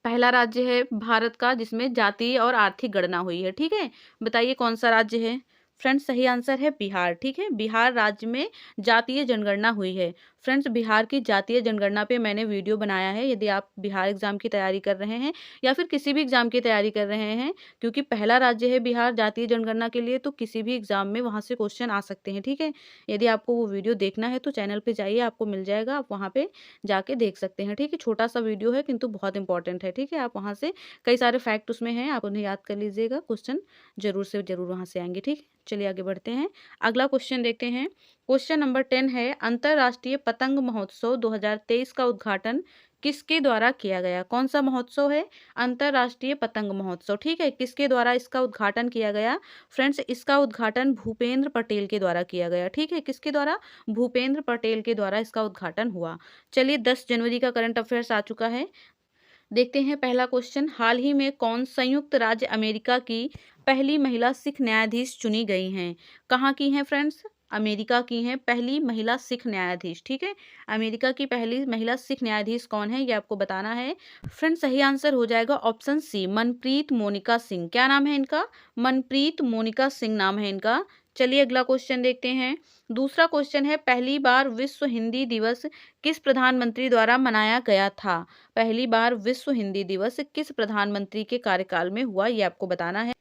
पहला राज्य है भारत का जिसमें जातीय और आर्थिक गणना हुई है, ठीक है, बताइए कौन सा राज्य है? फ्रेंड्स सही आंसर है बिहार, ठीक है, बिहार राज्य में जातीय जनगणना हुई है। फ्रेंड्स बिहार की जातीय जनगणना पे मैंने वीडियो बनाया है, यदि आप बिहार एग्जाम की तैयारी कर रहे हैं या फिर किसी भी एग्जाम की तैयारी कर रहे हैं, क्योंकि पहला राज्य है बिहार जातीय जनगणना के लिए, तो किसी भी एग्जाम में वहाँ से क्वेश्चन आ सकते हैं, ठीक है। यदि आपको वो वीडियो देखना है तो चैनल पर जाइए, आपको मिल जाएगा, आप वहाँ पर जाके देख सकते हैं, ठीक है। छोटा सा वीडियो है किंतु बहुत इंपॉर्टेंट है, ठीक है। आप वहाँ से कई सारे फैक्ट उसमें हैं, आप उन्हें याद कर लीजिएगा, क्वेश्चन जरूर से जरूर वहाँ से आएंगे, ठीक है। चलिए आगे बढ़ते हैं, अगला क्वेश्चन देखते हैं। क्वेश्चन नंबर 10 है, अंतर्राष्ट्रीय पतंग महोत्सव 2023 का उद्घाटन किसके द्वारा किया गया? कौन सा महोत्सव है? अंतर्राष्ट्रीय पतंग महोत्सव, ठीक है, किसके द्वारा इसका उद्घाटन किया गया? फ्रेंड्स इसका उद्घाटन भूपेंद्र पटेल के द्वारा किया गया, ठीक है, किसके द्वारा? भूपेंद्र पटेल के द्वारा इसका उद्घाटन हुआ। चलिए 10 जनवरी का करंट अफेयर्स आ चुका है, देखते हैं पहला क्वेश्चन, हाल ही में कौन संयुक्त राज्य अमेरिका की पहली महिला सिख न्यायाधीश चुनी गई हैं? कहाँ की हैं फ्रेंड्स? अमेरिका की हैं पहली महिला सिख न्यायाधीश, ठीक है, अमेरिका की पहली महिला सिख न्यायाधीश कौन है ये आपको बताना है। फ्रेंड्स सही आंसर हो जाएगा ऑप्शन सी, मनप्रीत मोनिका सिंह। क्या नाम है इनका? मनप्रीत मोनिका सिंह नाम है इनका। चलिए अगला क्वेश्चन देखते हैं। दूसरा क्वेश्चन है, पहली बार विश्व हिंदी दिवस किस प्रधानमंत्री द्वारा मनाया गया था? पहली बार विश्व हिंदी दिवस किस प्रधानमंत्री के कार्यकाल में हुआ ये आपको बताना है।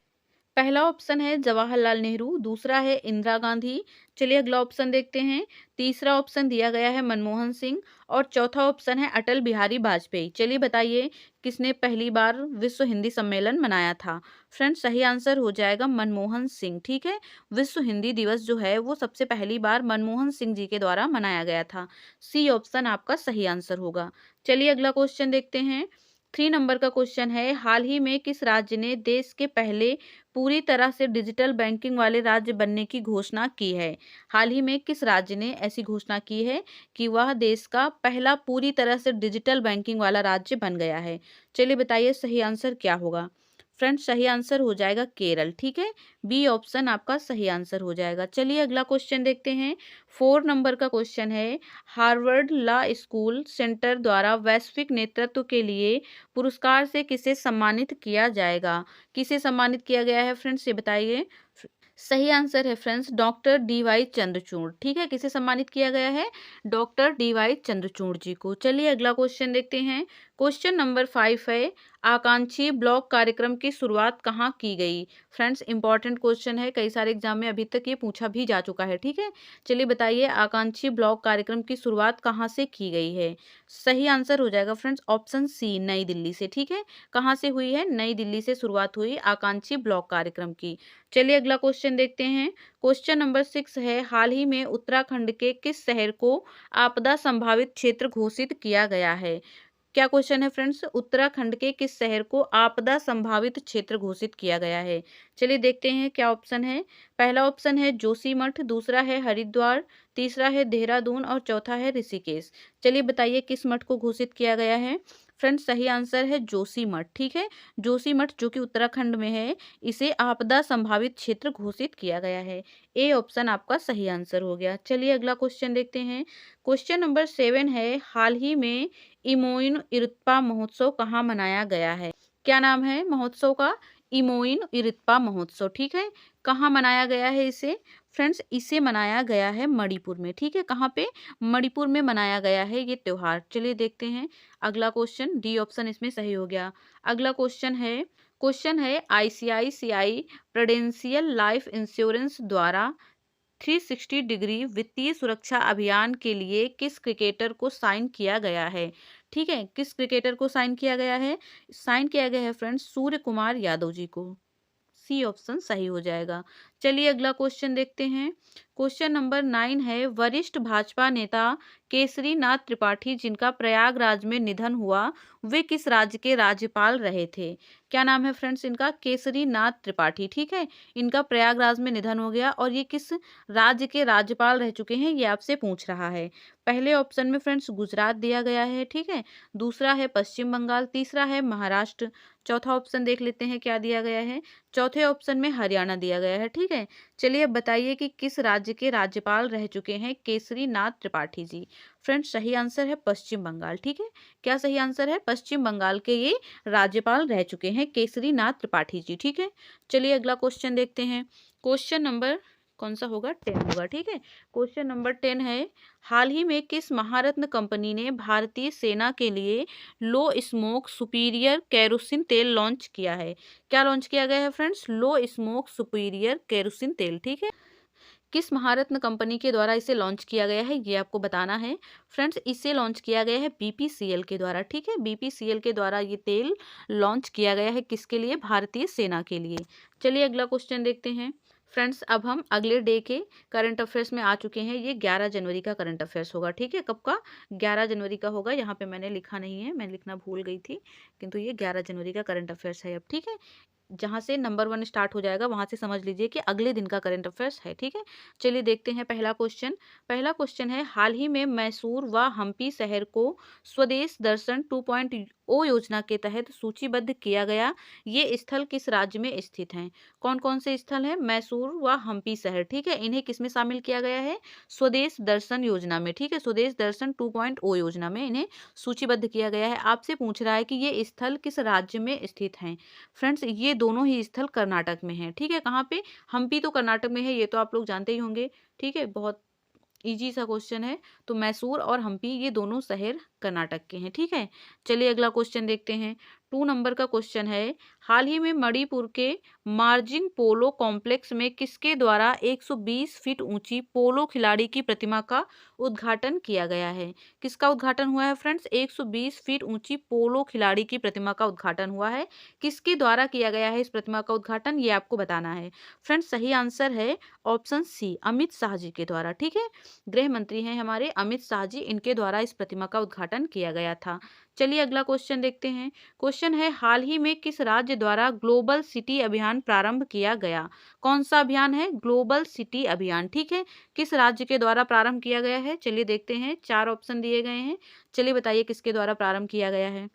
पहला ऑप्शन है जवाहरलाल नेहरू, दूसरा है इंदिरा गांधी। चलिए अगला ऑप्शन देखते हैं। तीसरा ऑप्शन दिया गया है मनमोहन सिंह और चौथा ऑप्शन है अटल बिहारी वाजपेयी। चलिए बताइए किसने पहली बार विश्व हिंदी सम्मेलन मनाया था। फ्रेंड्स सही आंसर हो जाएगा मनमोहन सिंह। ठीक है, विश्व हिंदी दिवस जो है वो सबसे पहली बार मनमोहन सिंह जी के द्वारा मनाया गया था। सी ऑप्शन आपका सही आंसर होगा। चलिए अगला क्वेश्चन देखते हैं। 3 नंबर का क्वेश्चन है, हाल ही में किस राज्य ने देश के पहले पूरी तरह से डिजिटल बैंकिंग वाले राज्य बनने की घोषणा की है। हाल ही में किस राज्य ने ऐसी घोषणा की है कि वह देश का पहला पूरी तरह से डिजिटल बैंकिंग वाला राज्य बन गया है। चलिए बताइए सही आंसर क्या होगा। फ्रेंड्स सही आंसर हो जाएगा केरल। ठीक है, बी ऑप्शन आपका सही आंसर हो जाएगा। चलिए अगला क्वेश्चन देखते हैं। 4 नंबर का क्वेश्चन है, हार्वर्ड लॉ स्कूल सेंटर द्वारा वैश्विक नेतृत्व के लिए पुरस्कार से किसे सम्मानित किया जाएगा। किसे सम्मानित किया गया है फ्रेंड्स, ये बताइए। सही आंसर है friends doctor D Y Chandrachud. ठीक है, किसे सम्मानित किया गया है, doctor D Y Chandrachud ji को। चलिए अगला क्वेश्चन देखते हैं। क्वेश्चन नंबर 5 है, आकांक्षी ब्लॉक कार्यक्रम की शुरुआत कहाँ की गई। फ्रेंड्स इंपॉर्टेंट क्वेश्चन है, कई सारे एग्जाम में अभी तक ये पूछा भी जा चुका है। ठीक है, चलिए बताइए आकांक्षी ब्लॉक कार्यक्रम की शुरुआत कहाँ से की गई है। सही आंसर हो जाएगा फ्रेंड्स ऑप्शन सी नई दिल्ली से। ठीक है, कहाँ से हुई है, नई दिल्ली से शुरुआत हुई आकांक्षी ब्लॉक कार्यक्रम की। चलिए अगला क्वेश्चन देखते हैं। क्वेश्चन नंबर 6 है, हाल ही में उत्तराखंड के किस शहर को आपदा संभावित क्षेत्र घोषित किया गया है। क्या क्वेश्चन है फ्रेंड्स, उत्तराखंड के किस शहर को आपदा संभावित क्षेत्र घोषित किया गया है। चलिए देखते हैं क्या ऑप्शन है। पहला ऑप्शन है जोशीमठ, दूसरा है हरिद्वार, तीसरा है देहरादून और चौथा है ऋषिकेश। चलिए बताइए किस मठ को घोषित किया गया है। फ्रेंड्स सही आंसर है जोशीमठ। ठीक है, जोशीमठ जो कि उत्तराखंड में है, इसे आपदा संभावित क्षेत्र घोषित किया गया है। ए ऑप्शन आपका सही आंसर हो गया। चलिए अगला क्वेश्चन देखते हैं। क्वेश्चन नंबर 7 है, हाल ही में इमोइन इरुत्पा महोत्सव कहाँ मनाया गया है। क्या नाम है महोत्सव का, इमोइन इरुत्पा महोत्सव। ठीक है, कहाँ मनाया गया है इसे। फ्रेंड्स इसे मनाया गया है मणिपुर में। ठीक है, कहाँ पे, मणिपुर में मनाया गया है ये त्योहार। चलिए देखते हैं अगला क्वेश्चन, डी ऑप्शन इसमें सही हो गया। अगला क्वेश्चन है आईसीआईसीआई प्रूडेंशियल लाइफ इंश्योरेंस द्वारा 360 डिग्री वित्तीय सुरक्षा अभियान के लिए किस क्रिकेटर को साइन किया गया है। ठीक है, किस क्रिकेटर को साइन किया गया है, साइन किया गया है फ्रेंड्स सूर्य कुमार यादव जी को। सी ऑप्शन सही हो जाएगा। चलिए अगला क्वेश्चन देखते हैं। क्वेश्चन नंबर 9 है, वरिष्ठ भाजपा नेता केसरी नाथ त्रिपाठी जिनका प्रयागराज में निधन हुआ, वे किस राज्य के राज्यपाल रहे थे। क्या नाम है फ्रेंड्स इनका, केसरी नाथ त्रिपाठी। ठीक है, इनका प्रयागराज में निधन हो गया और ये किस राज्य के राज्यपाल रह चुके हैं, ये आपसे पूछ रहा है। पहले ऑप्शन में फ्रेंड्स गुजरात दिया गया है। ठीक है, दूसरा है पश्चिम बंगाल, तीसरा है महाराष्ट्र, चौथा ऑप्शन देख लेते हैं क्या दिया गया है। चौथे ऑप्शन में हरियाणा दिया गया है। ठीक है, चलिए अब बताइए कि किस राज्य के राज्यपाल रह चुके हैं केसरी नाथ त्रिपाठी जी। फ्रेंड्स सही आंसर है पश्चिम बंगाल। ठीक है, क्या सही आंसर है, पश्चिम बंगाल के ये राज्यपाल रह चुके हैं केसरी नाथ त्रिपाठी जी। ठीक है, चलिए अगला क्वेश्चन देखते हैं। क्वेश्चन नंबर कौन सा होगा, 10 होगा। ठीक है, क्वेश्चन नंबर 10 है, हाल ही में किस महारत्न कंपनी ने भारतीय सेना के लिए लो स्मोक सुपीरियर केरोसिन तेल लॉन्च किया है। क्या लॉन्च किया गया है friends, low smoke superior kerosene तेल। ठीक है, किस महारत्न कंपनी के द्वारा इसे लॉन्च किया गया है, ये आपको बताना है। फ्रेंड्स इसे लॉन्च किया गया है बीपीसीएल के द्वारा। ठीक है, बीपीसीएल के द्वारा ये तेल लॉन्च किया गया है, किसके लिए, भारतीय सेना के लिए। चलिए अगला क्वेश्चन देखते हैं। फ्रेंड्स अब हम अगले डे के करंट अफेयर्स में आ चुके हैं। ये 11 जनवरी का करंट अफेयर्स होगा। ठीक है, कब का, 11 जनवरी का होगा। यहाँ पे मैंने लिखा नहीं है, मैं लिखना भूल गई थी, किंतु ये 11 जनवरी का करंट अफेयर्स है अब। ठीक है, जहाँ से नंबर 1 स्टार्ट हो जाएगा वहाँ से समझ लीजिए कि अगले दिन का करंट अफेयर्स है। ठीक है, चलिए देखते हैं पहला क्वेश्चन है, हाल ही में मैसूर व हम्पी शहर को स्वदेश दर्शन 2.0 योजना के तहत सूचीबद्ध किया गया, ये स्थल किस राज्य में स्थित हैं। कौन कौन से स्थल हैं, मैसूर व हम्पी शहर। ठीक है, इन्हें किसमें शामिल किया गया है, स्वदेश दर्शन योजना में। ठीक है, स्वदेश दर्शन 2.0 योजना में इन्हें सूचीबद्ध किया गया है। आपसे पूछ रहा है कि ये स्थल किस राज्य में स्थित हैं। फ्रेंड्स ये दोनों ही स्थल कर्नाटक में हैं। ठीक है, कहाँ पे, हम्पी तो कर्नाटक में है, ये तो आप लोग जानते ही होंगे। ठीक है, बहुत इजी सा क्वेश्चन है। तो मैसूर और हम्पी ये दोनों शहर कर्नाटक के हैं। ठीक है, चलिए अगला क्वेश्चन देखते हैं। 2 नंबर का क्वेश्चन है, हाल ही में मणिपुर के मार्जिंग पोलो कॉम्प्लेक्स में किसके द्वारा 120 फीट ऊंची पोलो खिलाड़ी की प्रतिमा का उद्घाटन किया गया है? किसका उद्घाटन हुआ है फ्रेंड्स? 120 फीट ऊंची पोलो खिलाड़ी की प्रतिमा का उद्घाटन हुआ है। किसके द्वारा किया गया है इस प्रतिमा का उद्घाटन, ये आपको बताना है। फ्रेंड्स सही आंसर है ऑप्शन सी, अमित शाह जी के द्वारा। ठीक है, गृह मंत्री हैं हमारे अमित शाह जी, इनके द्वारा इस प्रतिमा का उद्घाटन किया गया था। चलिए अगला क्वेश्चन देखते हैं। क्वेश्चन है, हाल ही में किस राज्य द्वारा ग्लोबल सिटी अभियान प्रारंभ किया गया? कौन सा अभियान है? ग्लोबल सिटी अभियान। ठीक है, किस राज्य के द्वारा प्रारंभ किया गया है? चलिए देखते हैं, 4 ऑप्शन दिए गए हैं। चलिए बताइए किसके द्वारा प्रारंभ किया गया है।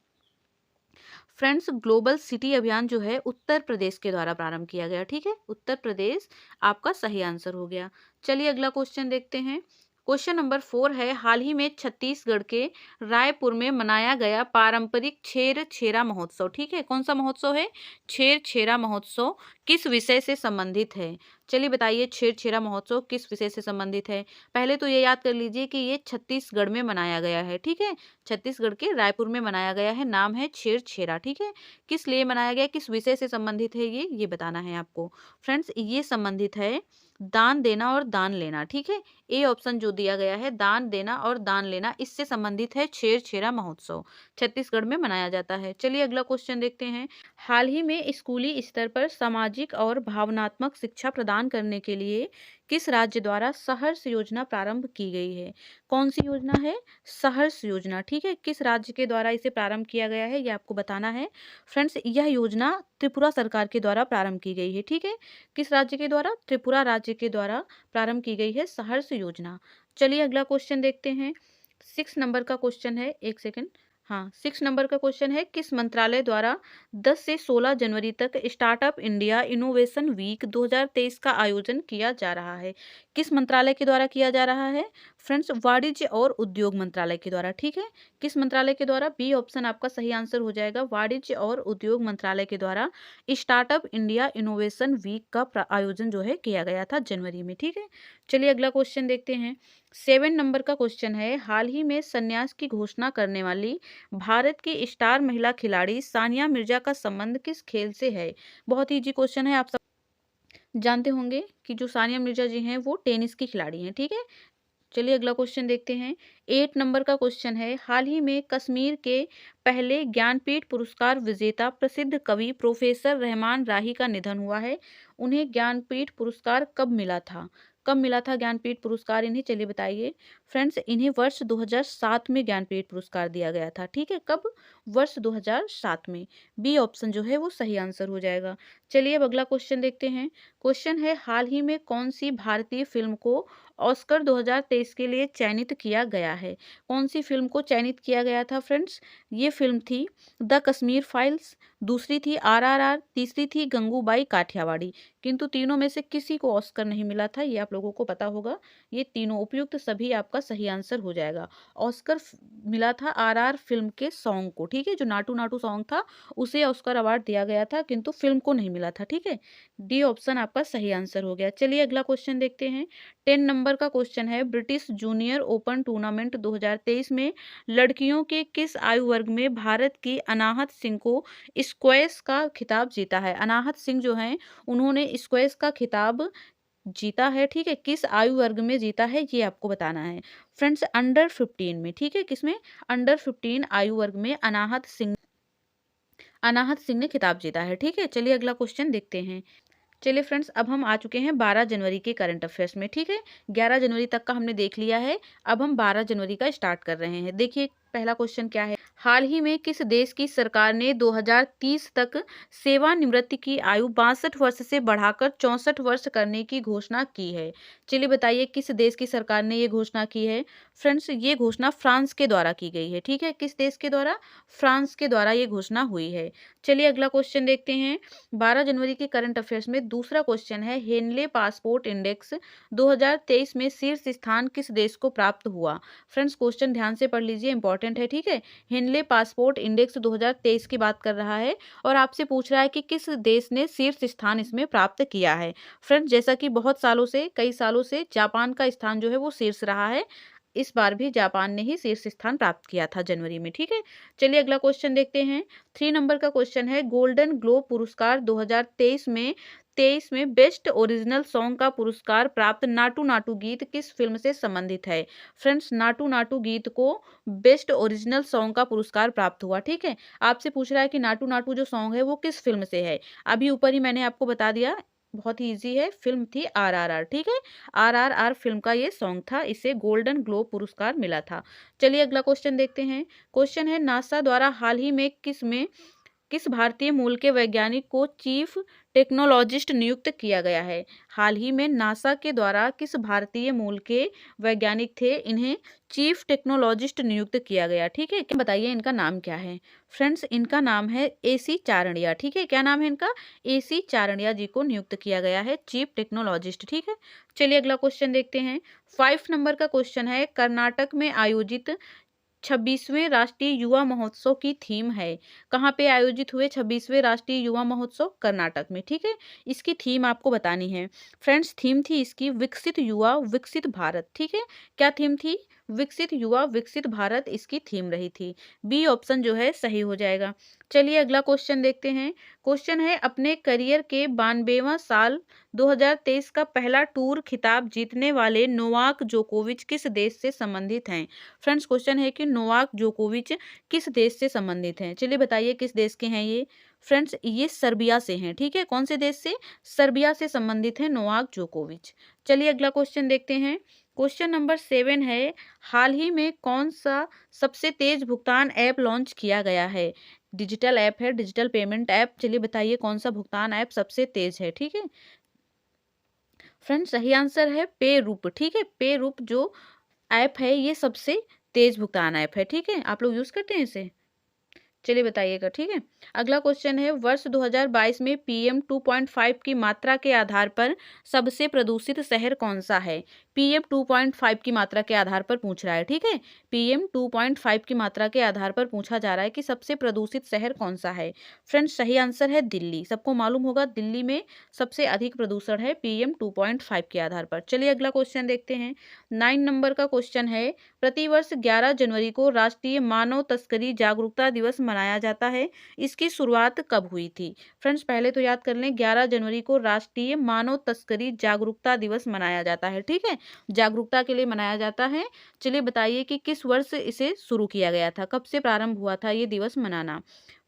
फ्रेंड्स ग्लोबल सिटी अभियान जो है उत्तर प्रदेश के द्वारा प्रारंभ किया गया। ठीक है, उत्तर प्रदेश आपका सही आंसर हो गया। चलिए अगला क्वेश्चन देखते हैं। क्वेश्चन नंबर 4 है, हाल ही में छत्तीसगढ़ के रायपुर में मनाया गया पारंपरिक छेर छेरा महोत्सव। ठीक है, कौन सा महोत्सव है? छेर छेरा महोत्सव किस विषय से संबंधित है? चलिए बताइए, छेर छेरा महोत्सव किस विषय से संबंधित है? पहले तो ये याद कर लीजिए कि ये छत्तीसगढ़ में मनाया गया है। ठीक है, छत्तीसगढ़ के रायपुर में मनाया गया है, नाम है छेर छेरा। ठीक है, किस लिए मनाया गया, किस विषय से संबंधित है ये बताना है आपको। फ्रेंड्स ये संबंधित है दान देना और दान लेना। ठीक है, ए ऑप्शन जो दिया गया है, दान देना और दान लेना, इससे संबंधित है छेर छेरा महोत्सव, छत्तीसगढ़ में मनाया जाता है। चलिए अगला क्वेश्चन देखते हैं। हाल ही में स्कूली स्तर पर सामाजिक और भावनात्मक शिक्षा प्रदान करने के लिए किस राज्य द्वारा सहर्ष योजना प्रारंभ की गई है? कौन सी योजना है? सहर्ष योजना। ठीक है, किस राज्य के द्वारा इसे प्रारंभ किया गया है, ये आपको बताना है। फ्रेंड्स यह योजना त्रिपुरा सरकार के द्वारा प्रारंभ की गई है। ठीक है, किस राज्य के द्वारा? त्रिपुरा राज्य के द्वारा प्रारंभ की गई है सहर्ष योजना। चलिए अगला क्वेश्चन देखते हैं। 6 नंबर का क्वेश्चन है, एक सेकंड, हाँ 6 नंबर का क्वेश्चन है, किस मंत्रालय द्वारा 10 से 16 जनवरी तक स्टार्टअप इंडिया इनोवेशन वीक 2023 का आयोजन किया जा रहा है? किस मंत्रालय के द्वारा किया जा रहा है? फ्रेंड्स वाणिज्य और उद्योग मंत्रालय के द्वारा। ठीक है, किस मंत्रालय के द्वारा? बी ऑप्शन आपका सही आंसर हो जाएगा, वाणिज्य और उद्योग मंत्रालय के द्वारा स्टार्टअप इंडिया इनोवेशन वीक का आयोजन जो है किया गया था जनवरी में। ठीक है, चलिए अगला क्वेश्चन देखते हैं। 7 नंबर का क्वेश्चन है, हाल ही में संन्यास की घोषणा करने वाली भारत की स्टार महिला खिलाड़ी सानिया मिर्जा का संबंध किस खेल से है? बहुत इजी क्वेश्चन है, आप सब जानते होंगे कि जो सानिया मिर्जा जी हैं वो टेनिस की खिलाड़ी हैं। ठीक है, चलिए अगला क्वेश्चन देखते हैं। 8 नंबर का क्वेश्चन है, हाल ही में कश्मीर के पहले ज्ञानपीठ पुरस्कार विजेता प्रसिद्ध कवि प्रोफेसर रहमान राही का निधन हुआ है। उन्हें ज्ञानपीठ पुरस्कार कब मिला था? कब मिला था ज्ञानपीठ पुरस्कार इन्हें? चलिए बताइए। फ्रेंड्स इन्हें वर्ष 2007 में ज्ञानपीठ पुरस्कार दिया गया था। ठीक है, कब? वर्ष 2007 में। बी ऑप्शन जो है वो सही आंसर हो जाएगा। चलिए अब अगला क्वेश्चन देखते हैं। क्वेश्चन है, हाल ही में कौन सी भारतीय फिल्म को ऑस्कर 2023 के लिए चयनित किया गया है? कौन सी फिल्म को चयनित किया गया था फ्रेंड्स? ये फिल्म थी द कश्मीर फाइल्स, दूसरी थी आरआरआर, तीसरी थी गंगूबाई काठियावाड़ी। किंतु तीनों में से किसी को ऑस्कर नहीं मिला था, ये आप लोगों को पता होगा। ये तीनों उपयुक्त सभी आपका सही आंसर हो जाएगा। ऑस्कर मिला था आरआर फिल्म के सॉन्ग को। ठीक है, जो नाटू नाटू सॉन्ग था उसे ऑस्कर अवार्ड दिया गया था, किंतु फिल्म को नहीं मिला था। ठीक है, डी ऑप्शन आपका सही आंसर हो गया। चलिए अगला क्वेश्चन देखते हैं। 10 नंबर का क्वेश्चन है, ब्रिटिश जूनियर ओपन टूर्नामेंट 2023 में लड़कियों के किस आयु वर्ग में भारत की अनाहत सिंह को स्क्वैश का खिताब जीता है? अनाहत सिंह जो हैं उन्होंने स्क्वैश का खिताब जीता है। ठीक है, किस आयु वर्ग में जीता है ये आपको बताना है। फ्रेंड्स अंडर 15 में। ठीक है, किसमें? अंडर 15 आयु वर्ग में अनाहत सिंह ने खिताब जीता है। ठीक है, चलिए अगला क्वेश्चन देखते हैं। चलिए फ्रेंड्स अब हम आ चुके हैं 12 जनवरी के करंट अफेयर्स में। ठीक है, 11 जनवरी तक का हमने देख लिया है, अब हम 12 जनवरी का स्टार्ट कर रहे हैं। देखिए पहला क्वेश्चन क्या है, हाल ही में किस देश की सरकार ने 2030 तक सेवानिवृत्ति की आयु 62 वर्ष से बढ़ाकर 64 वर्ष करने की घोषणा की है? चलिए बताइए किस देश की सरकार ने ये घोषणा की है? फ्रेंड्स ये घोषणा फ्रांस के द्वारा की गई है। ठीक है, किस देश के द्वारा? फ्रांस के द्वारा ये घोषणा हुई है। चलिए अगला क्वेश्चन देखते हैं। 12 जनवरी के करंट अफेयर्स में दूसरा क्वेश्चन है, हेनले पासपोर्ट इंडेक्स 2023 में शीर्ष स्थान किस देश को प्राप्त हुआ? फ्रेंड्स क्वेश्चन ध्यान से पढ़ लीजिए, इंपॉर्टेंट है। ठीक है, हेनले पासपोर्ट इंडेक्स 2023 की बात कर रहा है और आपसे पूछ रहा है कि किस देश ने शीर्ष स्थान इसमें प्राप्त किया है। फ्रेंड्स जैसा कि बहुत सालों से, कई सालों से जापान का स्थान जो है वो शीर्ष रहा है इस बार भी जापान ने ही शीर्ष स्थान प्राप्त किया था जनवरी में। ठीक है, चलिए अगला क्वेश्चन देखते हैं। 3 नंबर का क्वेश्चन है, गोल्डन ग्लोब पुरस्कार 2023 में बेस्ट ओरिजिनल सॉन्ग का पुरस्कार प्राप्त नाटू नाटू गीत किस फिल्म से संबंधित है। फ्रेंड्स, नाटू नाटू गीत को बेस्ट ओरिजिनल सॉन्ग का पुरस्कार प्राप्त हुआ। ठीक है, आपसे पूछ रहा है कि नाटू नाटू जो सॉन्ग है वो किस फिल्म से है। अभी ऊपर ही मैंने आपको बता दिया, बहुत ही इजी है, फिल्म थी RRR। ठीक है, RRR फिल्म का ये सॉन्ग था, इसे गोल्डन ग्लोब पुरस्कार मिला था। चलिए अगला क्वेश्चन देखते हैं। क्वेश्चन है, नासा द्वारा हाल ही में किस भारतीय मूल के वैज्ञानिक को चीफ टेक्नोलॉजिस्ट नियुक्त किया गया है। हाल ही में नासा के द्वारा किस भारतीय मूल के वैज्ञानिक थे, इन्हें चीफ टेक्नोलॉजिस्ट नियुक्त किया गया। ठीक है, क्या बताइए इनका नाम क्या है। फ्रेंड्स, इनका नाम है AC चारणिया। ठीक है, क्या नाम है इनका, AC चारणिया जी को नियुक्त किया गया है चीफ टेक्नोलॉजिस्ट। ठीक है, चलिए अगला क्वेश्चन देखते हैं। 5 नंबर का क्वेश्चन है, कर्नाटक में आयोजित 26वें राष्ट्रीय युवा महोत्सव की थीम है। कहाँ पे आयोजित हुए 26वें राष्ट्रीय युवा महोत्सव, कर्नाटक में। ठीक है, इसकी थीम आपको बतानी है। फ्रेंड्स, थीम थी इसकी विकसित युवा विकसित भारत। ठीक है, क्या थीम थी, विकसित युवा विकसित भारत इसकी थीम रही थी। बी ऑप्शन जो है सही हो जाएगा। चलिए अगला क्वेश्चन देखते हैं। क्वेश्चन है, अपने करियर के 92वां साल 2023 का पहला टूर खिताब जीतने वाले नोवाक जोकोविच किस देश से संबंधित हैं। फ्रेंड्स, क्वेश्चन है कि नोवाक जोकोविच किस देश से संबंधित हैं। चलिए बताइए किस देश के हैं ये। फ्रेंड्स, ये सर्बिया से हैं। ठीक है, कौन से देश से, सर्बिया से संबंधित है नोवाक जोकोविच। चलिए अगला क्वेश्चन देखते हैं। क्वेश्चन नंबर 7 है, हाल ही में कौन सा सबसे तेज भुगतान ऐप लॉन्च किया गया है। डिजिटल ऐप है, डिजिटल पेमेंट ऐप। चलिए बताइए कौन सा भुगतान ऐप सबसे तेज है। ठीक है फ्रेंड्स, सही आंसर है पे रूप। ठीक है, पे रूप जो ऐप है ये सबसे तेज भुगतान ऐप है। ठीक है, आप लोग यूज करते हैं इसे, चलिए बताइएगा। ठीक है, अगला क्वेश्चन है, वर्ष 2022 में PM 2.5 की मात्रा के आधार पर सबसे प्रदूषित शहर कौन सा है। PM 2.5 की मात्रा के आधार पर पूछ रहा है। ठीक है, PM 2.5 की मात्रा के आधार पर पूछा जा रहा है कि सबसे प्रदूषित शहर कौन सा है। फ्रेंड्स, सही आंसर है दिल्ली। सबको मालूम होगा दिल्ली में सबसे अधिक प्रदूषण है PM 2.5 के आधार पर। चलिए अगला क्वेश्चन देखते हैं। 9 नंबर का क्वेश्चन है, प्रतिवर्ष 11 जनवरी को राष्ट्रीय मानव तस्करी जागरूकता दिवस मनाया जाता है, इसकी शुरुआत कब हुई थी। फ्रेंड्स, पहले तो याद कर लें, 11 जनवरी को राष्ट्रीय मानव तस्करी जागरूकता दिवस मनाया जाता है। ठीक है, जागरूकता के लिए मनाया जाता है। चलिए बताइए कि किस वर्ष इसे शुरू किया गया था, कब से प्रारंभ हुआ था ये दिवस मनाना।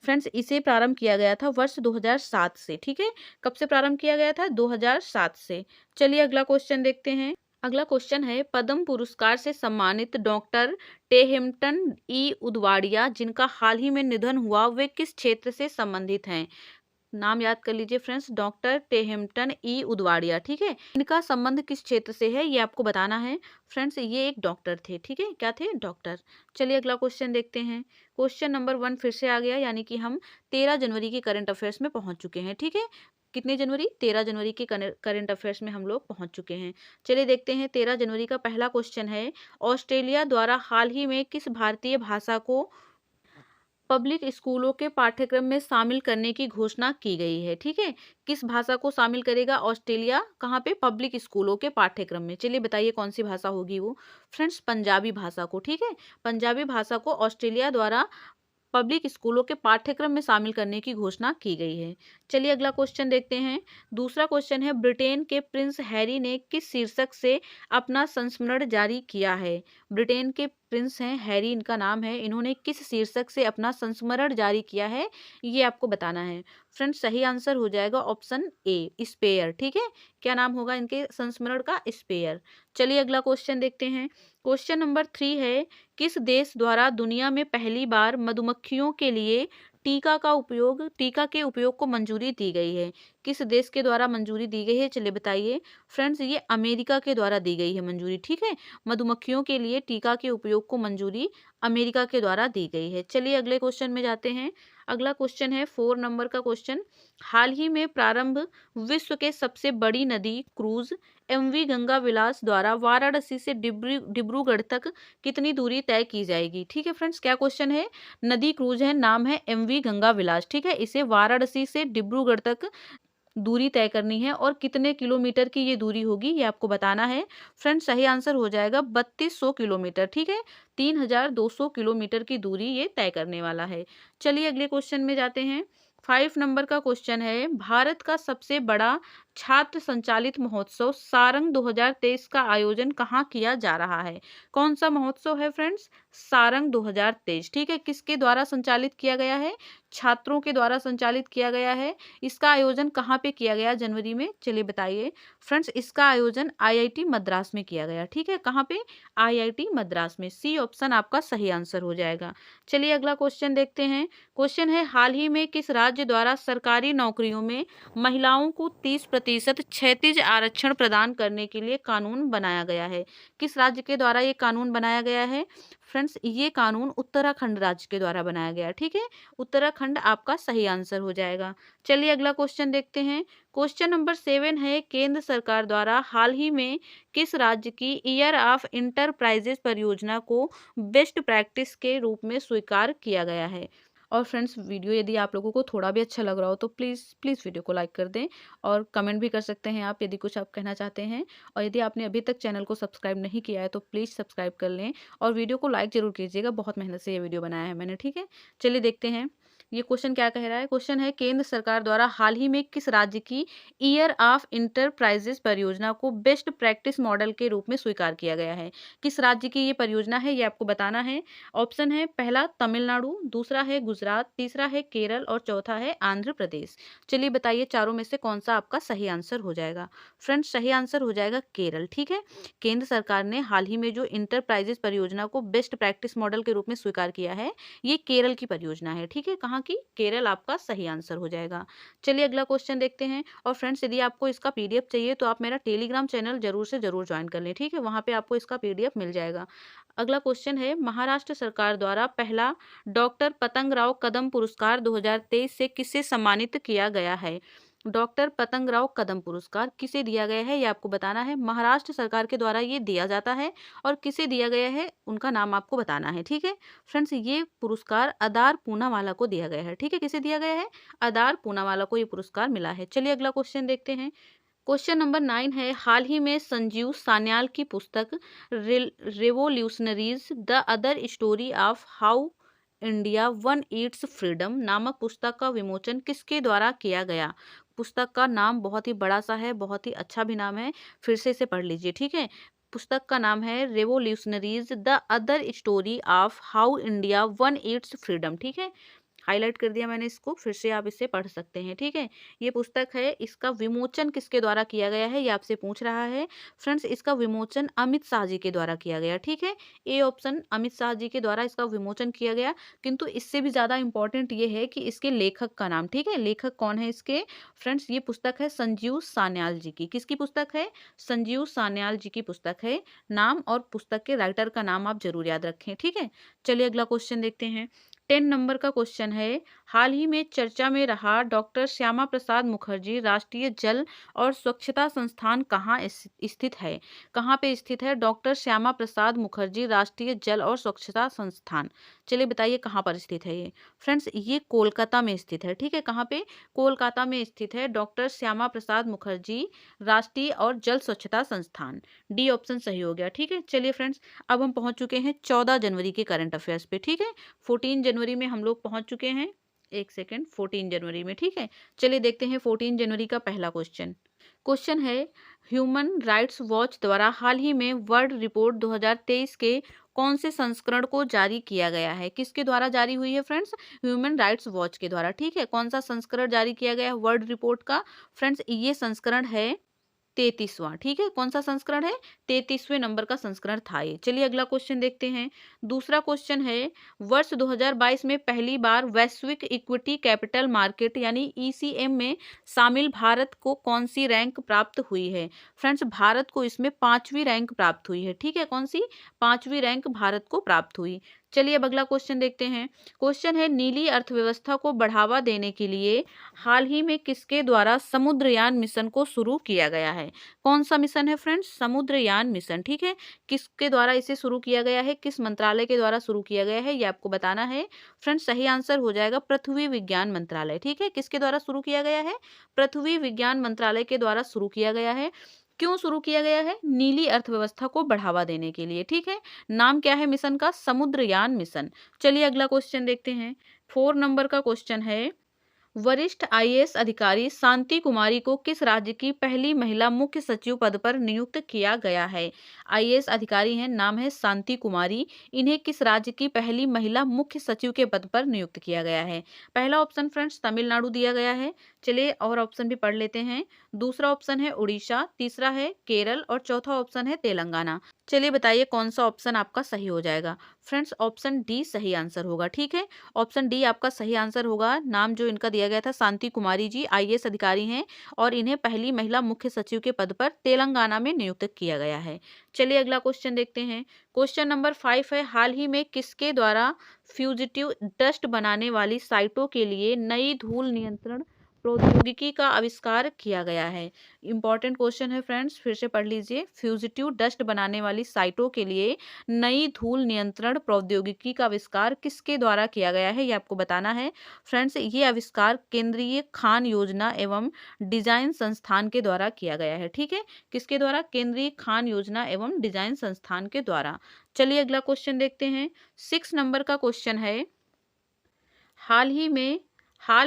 फ्रेंड्स, इसे प्रारंभ किया गया था वर्ष 2007 से। ठीक है, कब से प्रारंभ किया गया था, 2007 से। चलिए अगला क्वेश्चन देखते हैं। अगला क्वेश्चन है, पद्म पुरस्कार से सम्मानित डॉक्टर टेहेमटन ई उदवाड़िया जिनका हाल ही में निधन हुआ, वे किस क्षेत्र से संबंधित हैं। नाम याद कर लीजिए फ्रेंड्स, डॉक्टर टेहेमटन ई उदवाड़िया। ठीक है, इनका संबंध किस क्षेत्र से है ये आपको बताना है। फ्रेंड्स, ये एक डॉक्टर थे। ठीक है, क्या थे, डॉक्टर। चलिए अगला क्वेश्चन देखते हैं। क्वेश्चन नंबर 1 फिर से आ गया, यानी कि हम 13 जनवरी के करंट अफेयर्स में पहुंच चुके हैं। ठीक है, कितने जनवरी, 13 जनवरी के करंट अफेयर्स में हम लोग पहुंच चुके हैं। चलिए देखते हैं 13 जनवरी का पहला क्वेश्चन है, ऑस्ट्रेलिया द्वारा हाल ही में किस भारतीय भाषा को पब्लिक स्कूलों के पाठ्यक्रम में शामिल करने की घोषणा की गई है। ठीक है, किस भाषा को शामिल करेगा ऑस्ट्रेलिया, कहाँ पे, पब्लिक स्कूलों के पाठ्यक्रम में। चलिए बताइए कौन सी भाषा होगी वो। फ्रेंड्स, पंजाबी भाषा को। ठीक है, पंजाबी भाषा को ऑस्ट्रेलिया द्वारा पब्लिक स्कूलों के पाठ्यक्रम में शामिल करने की घोषणा की गई है। चलिए अगला क्वेश्चन देखते हैं। दूसरा क्वेश्चन है, ब्रिटेन के प्रिंस हैरी ने किस शीर्षक से अपना संस्मरण जारी किया है। ब्रिटेन के प्रिंस हैं हैरी, इनका नाम है, इन्होंने किस शीर्षक से अपना संस्मरण जारी किया है ये आपको बताना है। फ्रेंड्स, सही आंसर हो जाएगा ऑप्शन ए, स्पेयर। ठीक है, क्या नाम होगा इनके संस्मरण का, स्पेयर। चलिए अगला क्वेश्चन देखते हैं। क्वेश्चन नंबर 3 है, किस देश द्वारा दुनिया में पहली बार मधुमक्खियों के लिए टीका के उपयोग को मंजूरी दी गई है। किस देश के द्वारा मंजूरी दी गई है, चलिए बताइए। फ्रेंड्स, ये अमेरिका के द्वारा दी गई है मंजूरी। ठीक है, मधुमक्खियों के लिए टीका के उपयोग को मंजूरी अमेरिका के द्वारा दी गई है। चलिए अगले क्वेश्चन में जाते हैं। अगला क्वेश्चन है 4 नंबर का क्वेश्चन, हाल ही में प्रारंभ विश्व के सबसे बड़ी नदी क्रूज MV गंगा विलास द्वारा वाराणसी से डिब्रूगढ़ तक कितनी दूरी तय की जाएगी। ठीक है फ्रेंड्स, क्या क्वेश्चन है, नदी क्रूज है, नाम है MV गंगा विलास। ठीक है, इसे वाराणसी से डिब्रूगढ़ तक दूरी तय करनी है और कितने किलोमीटर की ये दूरी होगी ये आपको बताना है। फ्रेंड्स सही आंसर हो जाएगा 3200 किलोमीटर, ठीक है। 3200 किलोमीटर की दूरी ये तय करने वाला है। चलिए अगले क्वेश्चन में जाते हैं। 5 नंबर का क्वेश्चन है, भारत का सबसे बड़ा छात्र संचालित महोत्सव सारंग 2023 का आयोजन कहाँ किया जा रहा है? कौन सा महोत्सव है फ्रेंड्स? सारंग 2023, ठीक है। किसके द्वारा संचालित किया गया है? छात्रों के द्वारा संचालित किया गया है। इसका आयोजन कहाँ पे किया गया जनवरी में? चलिए बताइए फ्रेंड्स। इसका आयोजन आईआईटी मद्रास में किया गया, ठीक है। कहाँ पे? आईआईटी मद्रास में। सी ऑप्शन आपका सही आंसर हो जाएगा। चलिए अगला क्वेश्चन देखते हैं। क्वेश्चन है, हाल ही में किस राज्य द्वारा सरकारी नौकरियों में महिलाओं को 30% क्षैतिज आरक्षण प्रदान करने के लिए कानून बनाया गया है? किस राज्य के द्वारा ये कानून बनाया गया है? फ्रेंड्स ये कानून उत्तराखंड राज्य के द्वारा बनाया गया, ठीक है। उत्तराखंड आपका सही आंसर हो जाएगा। चलिए अगला क्वेश्चन देखते हैं। क्वेश्चन नंबर 7 है, केंद्र सरकार द्वारा हाल ही में किस राज्य की ईयर ऑफ इंटरप्राइजेस परियोजना को बेस्ट प्रैक्टिस के रूप में स्वीकार किया गया है? और फ्रेंड्स वीडियो यदि आप लोगों को थोड़ा भी अच्छा लग रहा हो तो प्लीज़ प्लीज़ वीडियो को लाइक कर दें और कमेंट भी कर सकते हैं आप यदि कुछ आप कहना चाहते हैं। और यदि आपने अभी तक चैनल को सब्सक्राइब नहीं किया है तो प्लीज़ सब्सक्राइब कर लें और वीडियो को लाइक ज़रूर कीजिएगा। बहुत मेहनत से ये वीडियो बनाया है मैंने, ठीक है। चलिए देखते हैं ये क्वेश्चन क्या कह रहा है। क्वेश्चन है, केंद्र सरकार द्वारा हाल ही में किस राज्य की ईयर ऑफ इंटरप्राइजेस परियोजना को बेस्ट प्रैक्टिस मॉडल के रूप में स्वीकार किया गया है? किस राज्य की ये परियोजना है ये आपको बताना है। ऑप्शन है, पहला तमिलनाडु, दूसरा है गुजरात, तीसरा है केरल और चौथा है आंध्र प्रदेश। चलिए बताइए चारों में से कौन सा आपका सही आंसर हो जाएगा। फ्रेंड्स सही आंसर हो जाएगा केरल, ठीक है। केंद्र सरकार ने हाल ही में जो इंटरप्राइजेस परियोजना को बेस्ट प्रैक्टिस मॉडल के रूप में स्वीकार किया है ये केरल की परियोजना है, ठीक है। कहाँ की? केरल आपका सही आंसर हो जाएगा। चलिए अगला क्वेश्चन देखते हैं। और फ्रेंड्स यदि आपको इसका पीडीएफ चाहिए तो आप मेरा टेलीग्राम चैनल जरूर से जरूर ज्वाइन कर लें, ठीक है। वहाँ पे आपको इसका पीडीएफ मिल जाएगा। अगला क्वेश्चन है, महाराष्ट्र सरकार द्वारा पहला डॉक्टर पतंगराव कदम पुरस्कार 2023 से किसे सम्मानित किया गया है? डॉक्टर पतंगराव कदम पुरस्कार किसे दिया गया है ये आपको बताना है। महाराष्ट्र सरकार के द्वारा ये दिया जाता है और किसे दिया गया है उनका नाम आपको बताना है, ठीक है। फ्रेंड्स ये पुरस्कार अदार पूनावाला को दिया गया है, ठीक है। किसे दिया गया है? अदार पूनावाला को ये पुरस्कार मिला है। चलिए अगला क्वेश्चन देखते हैं। क्वेश्चन नंबर 9 है, हाल ही में संजीव सान्याल की पुस्तक revolutionaries the other story of how India one Yeats freedom नामक पुस्तक का विमोचन किसके द्वारा किया गया? पुस्तक का नाम बहुत ही बड़ा सा है, बहुत ही अच्छा भी नाम है, फिर से इसे पढ़ लीजिए, ठीक है। पुस्तक का नाम है revolutionaries the other story of how India one Yeats freedom, ठीक है। हाईलाइट कर दिया मैंने इसको, फिर से आप इसे पढ़ सकते हैं, ठीक है। ये पुस्तक है, इसका विमोचन किसके द्वारा किया गया है ये आपसे पूछ रहा है। फ्रेंड्स इसका विमोचन अमित शाह जी के द्वारा किया गया, ठीक है। ए ऑप्शन अमित शाह जी के द्वारा इसका विमोचन किया गया। किंतु इससे भी ज़्यादा इंपॉर्टेंट ये है कि इसके लेखक का नाम, ठीक है। लेखक कौन है इसके? फ्रेंड्स ये पुस्तक है संजीव सान्याल जी की। किसकी पुस्तक है? संजीव सान्याल जी की पुस्तक है। नाम और पुस्तक के राइटर का नाम आप जरूर याद रखें, ठीक है। चलिए अगला क्वेश्चन देखते हैं। 10 नंबर का क्वेश्चन है, हाल ही में चर्चा में रहा डॉक्टर श्यामा प्रसाद मुखर्जी राष्ट्रीय जल और स्वच्छता संस्थान कहाँ स्थित है? कहाँ पे स्थित है डॉक्टर श्यामा प्रसाद मुखर्जी राष्ट्रीय जल और स्वच्छता संस्थान? चलिए बताइए कहाँ पर स्थित है ये। फ्रेंड्स ये कोलकाता में स्थित है, ठीक है। कहाँ पे? कोलकाता में स्थित है डॉक्टर श्यामा प्रसाद मुखर्जी राष्ट्रीय और जल स्वच्छता संस्थान। डी ऑप्शन सही हो गया, ठीक है। चलिए फ्रेंड्स अब हम पहुंच चुके हैं 14 जनवरी के करंट अफेयर्स पे, ठीक है। 14 जनवरी में हम लोग पहुंच चुके हैं। एक सेकेंड, 14 जनवरी में, ठीक है। चलिए देखते हैं 14 जनवरी का पहला क्वेश्चन। क्वेश्चन है, ह्यूमन राइट्स वॉच द्वारा हाल ही में वर्ल्ड रिपोर्ट 2023 के कौन से संस्करण को जारी किया गया है? किसके द्वारा जारी हुई है फ्रेंड्स? ह्यूमन राइट्स वॉच के द्वारा, ठीक है। कौन सा संस्करण जारी किया गया है वर्ल्ड रिपोर्ट का? फ्रेंड्स ये संस्करण है 33वां, ठीक है। कौन सा संस्करण है? 33वें नंबर का संस्करण था ये। चलिए अगला क्वेश्चन देखते हैं। दूसरा क्वेश्चन है, वर्ष 2022 में पहली बार वैश्विक इक्विटी कैपिटल मार्केट यानी ईसीएम में शामिल भारत को कौन सी रैंक प्राप्त हुई है? फ्रेंड्स भारत को इसमें 5वीं रैंक प्राप्त हुई है, ठीक है। कौन सी? 5वीं रैंक भारत को प्राप्त हुई। चलिए अब अगला क्वेश्चन देखते हैं। क्वेश्चन है, नीली अर्थव्यवस्था को बढ़ावा देने के लिए हाल ही में किसके द्वारा समुद्रयान मिशन को शुरू किया गया है? कौन सा मिशन है फ्रेंड्स? समुद्रयान मिशन, ठीक है। किसके द्वारा इसे शुरू किया गया है, किस मंत्रालय के द्वारा शुरू किया गया है, ये आपको बताना है। फ्रेंड्स सही आंसर हो जाएगा पृथ्वी विज्ञान मंत्रालय, ठीक है। किसके द्वारा शुरू किया गया है? पृथ्वी विज्ञान मंत्रालय के द्वारा शुरू किया गया है। क्यों शुरू किया गया है? नीली अर्थव्यवस्था को बढ़ावा देने के लिए, ठीक है। नाम क्या है मिशन का? समुद्रयान मिशन। चलिए अगला क्वेश्चन देखते हैं। 4 नंबर का क्वेश्चन है, वरिष्ठ आईएएस अधिकारी शांति कुमारी को किस राज्य की पहली महिला मुख्य सचिव पद पर नियुक्त किया गया है? आईएएस अधिकारी हैं, नाम है शांति कुमारी। इन्हें किस राज्य की पहली महिला मुख्य सचिव के पद पर नियुक्त किया गया है? पहला ऑप्शन फ्रेंड्स तमिलनाडु दिया गया है। चलिए और ऑप्शन भी पढ़ लेते हैं। दूसरा ऑप्शन है उड़ीसा, तीसरा है केरल और चौथा ऑप्शन है तेलंगाना। चलिए बताइए कौन सा ऑप्शन आपका सही हो जाएगा? फ्रेंड्स ऑप्शन डी सही आंसर होगा, ठीक है। ऑप्शन डी आपका सही आंसर होगा। नाम जो इनका दिया गया था शांति कुमारी जी आईएएस अधिकारी हैं और इन्हें पहली महिला मुख्य सचिव के पद पर तेलंगाना में नियुक्त किया गया है। चलिए अगला क्वेश्चन देखते हैं। क्वेश्चन नंबर 5 है, हाल ही में किसके द्वारा फ्यूजिटिव डस्ट बनाने वाली साइटों के लिए नई धूल नियंत्रण प्रौद्योगिकी का आविष्कार किया गया है? इंपॉर्टेंट क्वेश्चन है फ्रेंड्स, फिर से पढ़ लीजिए। फ्यूजिटिव डस्ट बनाने वाली साइटों के लिए नई धूल नियंत्रण प्रौद्योगिकी का आविष्कार किसके द्वारा किया गया है, ये आपको बताना है। फ्रेंड्स ये आविष्कार केंद्रीय खान योजना एवं डिजाइन संस्थान के द्वारा किया गया है, ठीक है। किसके द्वारा? केंद्रीय खान योजना एवं डिजाइन संस्थान के द्वारा। चलिए अगला क्वेश्चन देखते हैं। 6 नंबर का क्वेश्चन है, हाल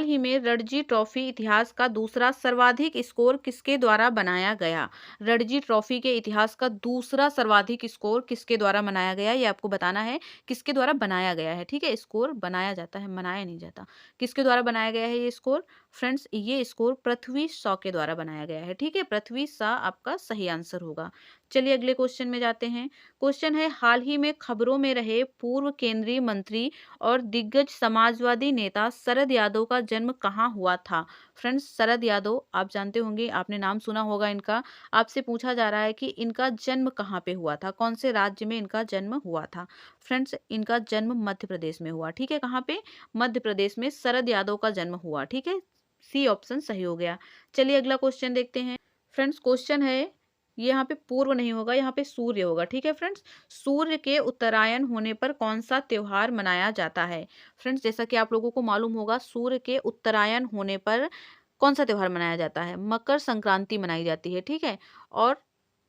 ही में रणजी ट्रॉफी इतिहास का दूसरा सर्वाधिक स्कोर किसके द्वारा बनाया गया? रणजी ट्रॉफी के इतिहास का दूसरा सर्वाधिक स्कोर किसके द्वारा बनाया गया, ये आपको बताना है। किसके द्वारा बनाया गया है, ठीक है। स्कोर बनाया जाता है, मनाया नहीं जाता। किसके द्वारा बनाया गया है ये स्कोर? फ्रेंड्स ये स्कोर पृथ्वी शॉ के द्वारा बनाया गया है, ठीक है। पृथ्वी शॉ आपका सही आंसर होगा। चलिए अगले क्वेश्चन में जाते हैं। क्वेश्चन है, हाल ही में खबरों में रहे पूर्व केंद्रीय मंत्री और दिग्गज समाजवादी नेता शरद यादव का जन्म कहाँ हुआ था? फ्रेंड्स शरद यादव आप जानते होंगे, आपने नाम सुना होगा इनका। आपसे पूछा जा रहा है कि इनका जन्म कहाँ पे हुआ था, कौन से राज्य में इनका जन्म हुआ था? फ्रेंड्स इनका जन्म मध्य प्रदेश में हुआ, ठीक है। कहाँ पे? मध्य प्रदेश में शरद यादव का जन्म हुआ, ठीक है। सी ऑप्शन सही हो गया। चलिए अगला क्वेश्चन देखते हैं। फ्रेंड्स क्वेश्चन है, ये यहाँ पे पूर्व नहीं होगा, यहाँ पे सूर्य होगा, ठीक है फ्रेंड्स। सूर्य के उत्तरायण होने पर कौन सा त्योहार मनाया जाता है? फ्रेंड्स जैसा कि आप लोगों को मालूम होगा, सूर्य के उत्तरायण होने पर कौन सा त्योहार मनाया जाता है? मकर संक्रांति मनाई जाती है, ठीक है। और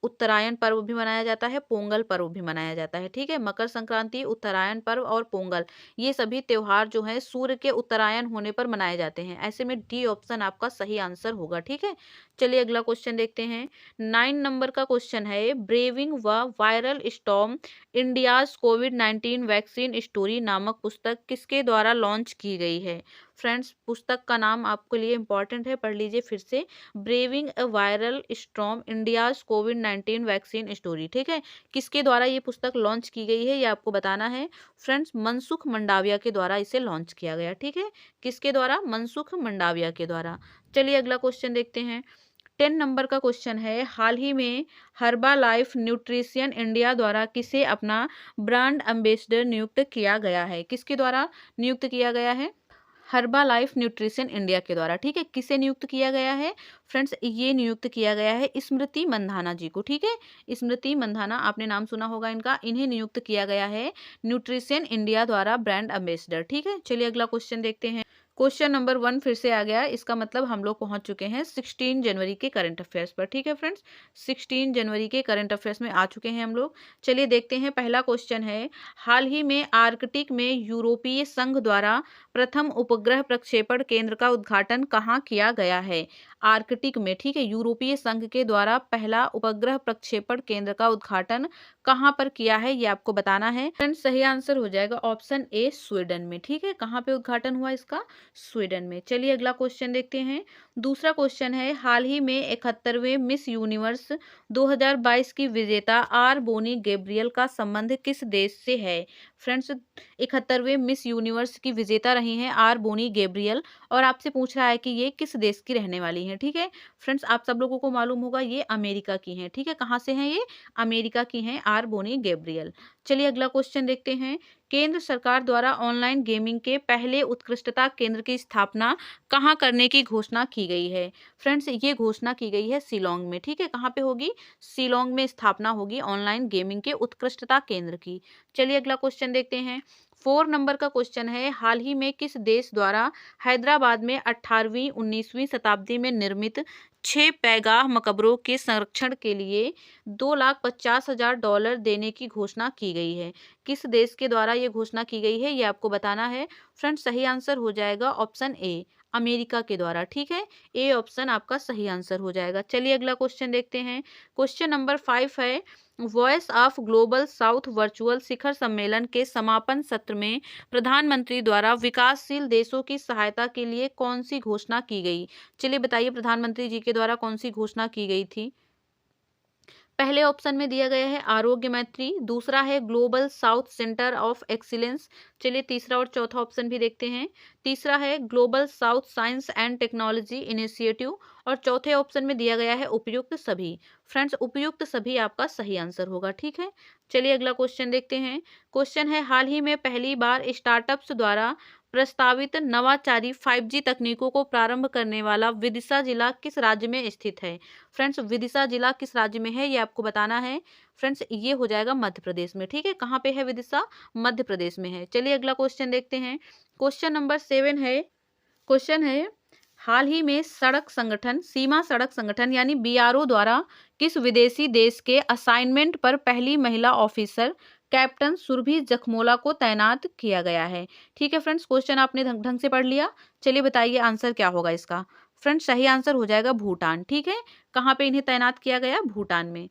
उत्तरायण पर्व भी मनाया जाता है, पोंगल पर्व भी मनाया जाता है, ठीक है। मकर संक्रांति, उत्तरायण पर्व और पोंगल, ये सभी त्योहार जो है सूर्य के उत्तरायण होने पर मनाए जाते हैं। ऐसे में डी ऑप्शन आपका सही आंसर होगा, ठीक है। चलिए अगला क्वेश्चन देखते हैं। 9 नंबर का क्वेश्चन है, ब्रेविंग व वायरल स्टॉर्म इंडियाज कोविड-19 वैक्सीन स्टोरी नामक पुस्तक किसके द्वारा लॉन्च की गई है? फ्रेंड्स पुस्तक का नाम आपके लिए इंपॉर्टेंट है, पढ़ लीजिए फिर से। Braving a viral storm India's covid vaccine story, ठीक है। किसके द्वारा ये पुस्तक लॉन्च की गई है, ये आपको बताना है। फ्रेंड्स मनसुख मंडाविया के द्वारा इसे लॉन्च किया गया, ठीक है। किसके द्वारा? मनसुख मंडाविया के द्वारा। चलिए अगला क्वेश्चन देखते हैं। 10 नंबर का क्वेश्चन है, हाल ही में हर्बा लाइफ न्यूट्रिशन इंडिया द्वारा किसे अपना ब्रांड एम्बेसडर नियुक्त किया गया है? किसके द्वारा नियुक्त किया गया है? हर्बा लाइफ न्यूट्रिशन इंडिया के द्वारा, ठीक है। किसे नियुक्त किया गया है? फ्रेंड्स ये नियुक्त किया गया है स्मृति मंधाना जी को, ठीक है। स्मृति मंधाना आपने नाम सुना होगा इनका, इन्हें नियुक्त किया गया है न्यूट्रिशन इंडिया द्वारा ब्रांड एम्बेसडर, ठीक है। चलिए अगला क्वेश्चन देखते हैं। क्वेश्चन नंबर 1 फिर से आ गया, इसका मतलब हम लोग पहुंच चुके हैं 16 जनवरी के करंट अफेयर्स पर, ठीक है फ्रेंड्स। 16 जनवरी के करंट अफेयर्स में आ चुके हैं हम लोग। चलिए देखते हैं, पहला क्वेश्चन है, हाल ही में आर्कटिक में यूरोपीय संघ द्वारा प्रथम उपग्रह प्रक्षेपण केंद्र का उद्घाटन कहाँ किया गया है? आर्कटिक में, ठीक है, यूरोपीय संघ के द्वारा पहला उपग्रह प्रक्षेपण केंद्र का उद्घाटन कहाँ पर किया है, ये आपको बताना है। फ्रेंड्स सही आंसर हो जाएगा ऑप्शन ए स्वीडन में, ठीक है। कहाँ पे उद्घाटन हुआ इसका? स्वीडन में। चलिए अगला क्वेश्चन देखते हैं। दूसरा क्वेश्चन है, हाल ही में 71वें मिस यूनिवर्स 2022 की विजेता आर बोनी गैब्रियल का संबंध किस देश से है? फ्रेंड्स 71वें मिस यूनिवर्स की विजेता रही हैं आर बोनी गैब्रियल और आपसे पूछ रहा है कि ये किस देश की रहने वाली हैं, ठीक है। फ्रेंड्स आप सब लोगों को मालूम होगा ये अमेरिका की हैं, ठीक है। कहाँ से हैं ये? अमेरिका की हैं, आर बोनी गैब्रियल। चलिए अगला क्वेश्चन देखते हैं। केंद्र सरकार द्वारा ऑनलाइन गेमिंग के पहले उत्कृष्टता केंद्र की स्थापना कहाँ करने की घोषणा की गई है? फ्रेंड्स ये घोषणा की गई है शिलोंग में, ठीक है। कहाँ पे होगी? शिलोंग में स्थापना होगी ऑनलाइन गेमिंग के उत्कृष्टता केंद्र की। चलिए अगला क्वेश्चन देखते हैं। 4 नंबर का क्वेश्चन है, हाल ही में किस देश द्वारा हैदराबाद में 18वीं 19वीं शताब्दी में निर्मित 6 पैगाह मकबरों के संरक्षण के लिए $2,50,000 देने की घोषणा की गई है? किस देश के द्वारा ये घोषणा की गई है, ये आपको बताना है। फ्रेंड्स सही आंसर हो जाएगा ऑप्शन ए, अमेरिका के द्वारा, ठीक है। ए ऑप्शन आपका सही आंसर हो जाएगा। चलिए अगला क्वेश्चन देखते हैं। क्वेश्चन नंबर 5 है, Voice of Global South virtual शिखर सम्मेलन के समापन सत्र में प्रधानमंत्री द्वारा विकासशील देशों की सहायता के लिए कौन सी घोषणा की गई? चलिए बताइए प्रधानमंत्री जी के द्वारा कौन सी घोषणा की गई थी? पहले ऑप्शन में दिया गया है आरोग्य मैत्री, दूसरा है global south centre of excellence. चलिए तीसरा और चौथा ऑप्शन भी देखते हैं। तीसरा है global south science and technology initiative और चौथे ऑप्शन में दिया गया है उपयुक्त सभी। फ्रेंड्स उपयुक्त सभी आपका सही आंसर होगा, ठीक है। चलिए अगला क्वेश्चन देखते हैं। क्वेश्चन है, हाल ही में पहली बार स्टार्टअप्स द्वारा प्रस्तावित नवाचारी 5G तकनीकों को प्रारंभ करने वाला विदिशा जिला किस राज्य में स्थित है? फ्रेंड्स विदिशा जिला किस राज्य में है ये आपको बताना है। फ्रेंड्स ये हो जाएगा मध्य प्रदेश में, ठीक है। कहाँ पे है विदिशा? मध्य प्रदेश में है। चलिए अगला क्वेश्चन देखते हैं। क्वेश्चन नंबर 7 है, क्वेश्चन है, हाल ही में सड़क संगठन सीमा सड़क संगठन यानी बीआरओ द्वारा किस विदेशी देश के असाइनमेंट पर पहली महिला ऑफिसर कैप्टन सुरभि जखमोला को तैनात किया गया है? ठीक है फ्रेंड्स, क्वेश्चन आपने ढंग से पढ़ लिया। चलिए बताइए आंसर क्या होगा इसका। फ्रेंड्स सही आंसर हो जाएगा भूटान, ठीक है। कहाँ पे इन्हें तैनात किया गया? भूटान में।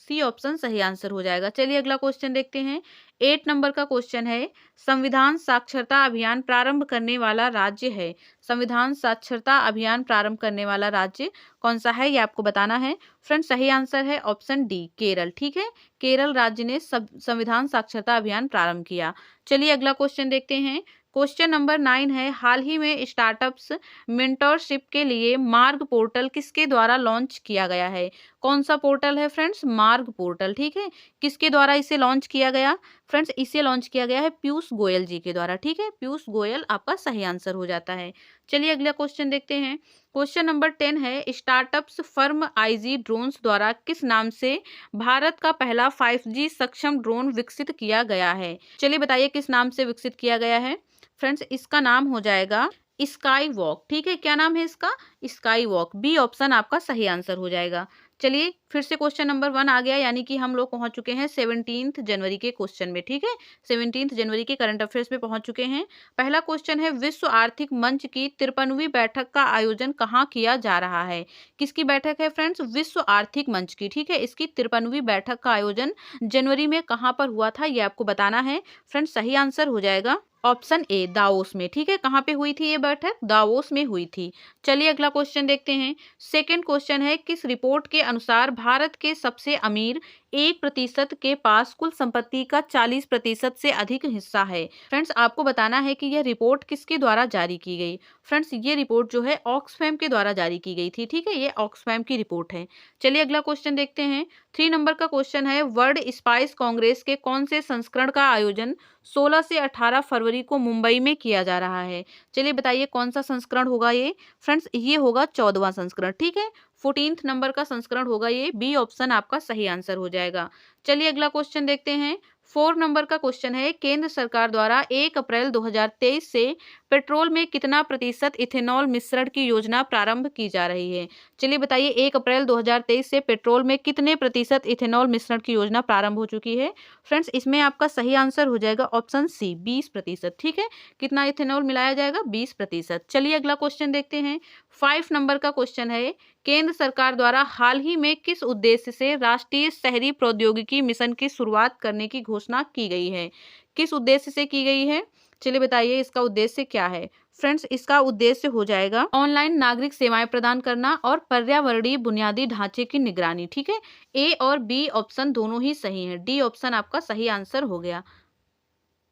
सी ऑप्शन सही आंसर हो जाएगा। चलिए अगला क्वेश्चन देखते हैं। 8 नंबर का क्वेश्चन है, संविधान साक्षरता अभियान प्रारंभ करने वाला राज्य है। संविधान साक्षरता अभियान प्रारंभ करने वाला राज्य कौन सा है ये आपको बताना है। फ्रेंड्स सही आंसर है ऑप्शन डी, केरल, ठीक है। केरल राज्य ने संविधान साक्षरता अभियान प्रारंभ किया। चलिए अगला क्वेश्चन देखते हैं। क्वेश्चन नंबर 9 है, हाल ही में स्टार्टअप्स मेंटरशिप के लिए मार्ग पोर्टल किसके द्वारा लॉन्च किया गया है? कौन सा पोर्टल है फ्रेंड्स? मार्ग पोर्टल, ठीक है। किसके द्वारा इसे लॉन्च किया गया? फ्रेंड्स इसे लॉन्च किया गया है पीयूष गोयल जी के द्वारा, ठीक है। पीयूष गोयल आपका सही आंसर हो जाता है। चलिए अगला क्वेश्चन देखते हैं। क्वेश्चन नंबर 10 है, स्टार्टअप्स फर्म आईजी ड्रोन्स द्वारा किस नाम से भारत का पहला 5G सक्षम ड्रोन विकसित किया गया है? चलिए बताइए किस नाम से विकसित किया गया है। फ्रेंड्स इसका नाम हो जाएगा स्काई वॉक, ठीक है। क्या नाम है इसका? Sky walk. बी ऑप्शन आपका सही आंसर हो जाएगा। चलिए फिर से क्वेश्चन नंबर 1 आ गया, यानी कि हम लोग पहुंच चुके हैं 17 जनवरी के क्वेश्चन में, ठीक है। 17 जनवरी के करंट अफेयर्स में पहुंच चुके हैं। पहला क्वेश्चन है, विश्व आर्थिक मंच की 53वीं बैठक का आयोजन कहाँ किया जा रहा है? किसकी बैठक है फ्रेंड्स? विश्व आर्थिक मंच की, ठीक है। इसकी 53वीं बैठक का आयोजन जनवरी में कहाँ पर हुआ था ये आपको बताना है। फ्रेंड्स सही आंसर हो जाएगा ऑप्शन ए, दावोस में, ठीक है। कहाँ पे हुई थी ये बैठक? दावोस में हुई थी। चलिए अगला क्वेश्चन देखते हैं। सेकंड क्वेश्चन है, किस रिपोर्ट के अनुसार भारत के सबसे अमीर 1% के पास कुल संपत्ति का 40% से अधिक हिस्सा है? फ्रेंड्स आपको बताना है कि यह रिपोर्ट किसके द्वारा जारी की गई। फ्रेंड्स ये रिपोर्ट जो है ऑक्सफैम के द्वारा जारी की गई थी, ठीक है। ये ऑक्सफैम की रिपोर्ट है। चलिए अगला क्वेश्चन देखते हैं। 3 नंबर का क्वेश्चन है, वर्ल्ड स्पाइस कांग्रेस के कौन से संस्करण का आयोजन 16 से 18 फरवरी को मुंबई में किया जा रहा है? चलिए बताइए कौन सा संस्करण होगा ये। फ्रेंड्स ये होगा 14वां संस्करण, ठीक है। 14th नंबर का संस्करण होगा ये। बी ऑप्शन आपका सही आंसर हो जाएगा। चलिए अगला क्वेश्चन देखते हैं। 4 नंबर का क्वेश्चन है, केंद्र सरकार द्वारा 1 अप्रैल 2023 से पेट्रोल में कितना प्रतिशत इथेनॉल मिश्रण की योजना प्रारंभ की जा रही है? चलिए बताइए 1 अप्रैल 2023 से पेट्रोल में कितने प्रतिशत इथेनॉल मिश्रण की योजना प्रारंभ हो चुकी है? फ्रेंड्स इसमें आपका सही आंसर हो जाएगा ऑप्शन सी, 20%, ठीक है। कितना इथेनॉल मिलाया जाएगा? 20%। चलिए अगला क्वेश्चन देखते हैं। 5 नंबर का क्वेश्चन है, केंद्र सरकार द्वारा हाल ही में किस उद्देश्य से राष्ट्रीय शहरी प्रौद्योगिकी मिशन की शुरुआत करने की घोषणा की गई है? किस उद्देश्य से की गई है? चलिए बताइए इसका उद्देश्य क्या है। फ्रेंड्स इसका उद्देश्य हो जाएगा ऑनलाइन नागरिक सेवाएं प्रदान करना और पर्यावरणीय बुनियादी ढांचे की निगरानी, ठीक है। ए और बी ऑप्शन दोनों ही सही हैं। डी ऑप्शन आपका सही आंसर हो गया।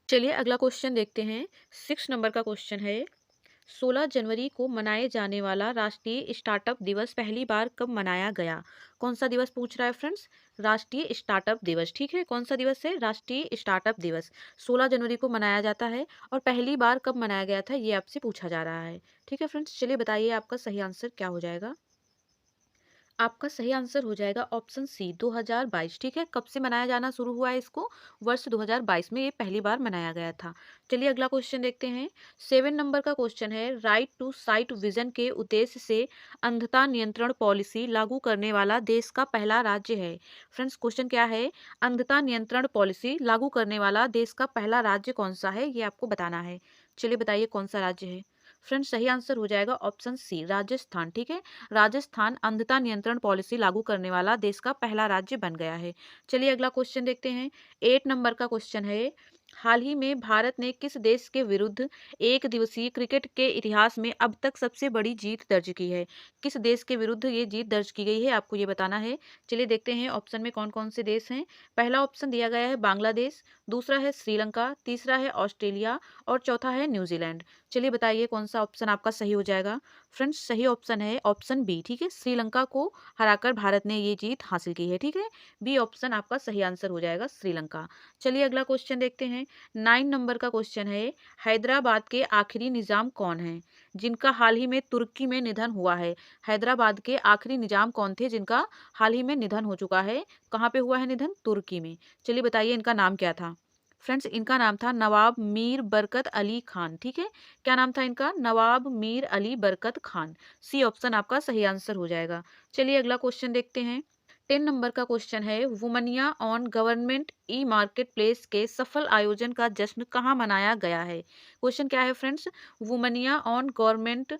चलिए अगला क्वेश्चन देखते हैं। 6 नंबर का क्वेश्चन है, 16 जनवरी को मनाए जाने वाला राष्ट्रीय स्टार्टअप दिवस पहली बार कब मनाया गया? कौन सा दिवस पूछ रहा है फ्रेंड्स? राष्ट्रीय स्टार्टअप दिवस, ठीक है। कौन सा दिवस है? राष्ट्रीय स्टार्टअप दिवस 16 जनवरी को मनाया जाता है और पहली बार कब मनाया गया था ये आपसे पूछा जा रहा है, ठीक है फ्रेंड्स। चलिए बताइए आपका सही आंसर क्या हो जाएगा। आपका सही आंसर हो जाएगा ऑप्शन सी 2022, ठीक है। कब से मनाया जाना शुरू हुआ है इसको? वर्ष 2022 में ये पहली बार मनाया गया था। चलिए अगला क्वेश्चन देखते हैं। 7 नंबर का क्वेश्चन है, राइट टू साइट विजन के उद्देश्य से अंधता नियंत्रण पॉलिसी लागू करने वाला देश का पहला राज्य है। फ्रेंड्स क्वेश्चन क्या है? अंधता नियंत्रण पॉलिसी लागू करने वाला देश का पहला राज्य कौन सा है, ये आपको बताना है। चलिए बताइए कौन सा राज्य है। फ्रेंड्स सही आंसर हो जाएगा ऑप्शन सी राजस्थान, ठीक है। राजस्थान अंधता नियंत्रण पॉलिसी लागू करने वाला देश का पहला राज्य बन गया है। चलिए अगला क्वेश्चन देखते हैं। 8 नंबर का क्वेश्चन है, हाल ही में भारत ने किस देश के विरुद्ध एक दिवसीय क्रिकेट के इतिहास में अब तक सबसे बड़ी जीत दर्ज की है? किस देश के विरुद्ध ये जीत दर्ज की गई है, आपको ये बताना है। चलिए देखते हैं ऑप्शन में कौन कौन से देश हैं। पहला ऑप्शन दिया गया है बांग्लादेश, दूसरा है श्रीलंका, तीसरा है ऑस्ट्रेलिया और चौथा है न्यूजीलैंड। चलिए बताइए कौन सा ऑप्शन आपका सही हो जाएगा। फ्रेंड्स सही ऑप्शन है ऑप्शन बी, ठीक है। श्रीलंका को हराकर भारत ने ये जीत हासिल की है, ठीक है। बी ऑप्शन आपका सही आंसर हो जाएगा, श्रीलंका। चलिए अगला क्वेश्चन देखते हैं। 9 नंबर का क्वेश्चन है, हैदराबाद के आखिरी निजाम कौन है जिनका हाल ही में तुर्की में निधन हुआ है? हैदराबाद के आखिरी निजाम कौन थे जिनका हाल ही में निधन हो चुका है? कहाँ पे हुआ है निधन? तुर्की में। चलिए बताइए इनका नाम क्या था। फ्रेंड्स इनका नाम था नवाब मीर बरकत अली खान, ठीक है। क्या नाम था इनका? नवाब मीर अली बरकत खान। सी ऑप्शन आपका सही आंसर हो जाएगा। चलिए अगला क्वेश्चन देखते हैं। 10 नंबर का क्वेश्चन है, Womaniya on Government e Marketplace के सफल आयोजन का जश्न कहाँ मनाया गया है? क्वेश्चन क्या है friends? Womaniya on Government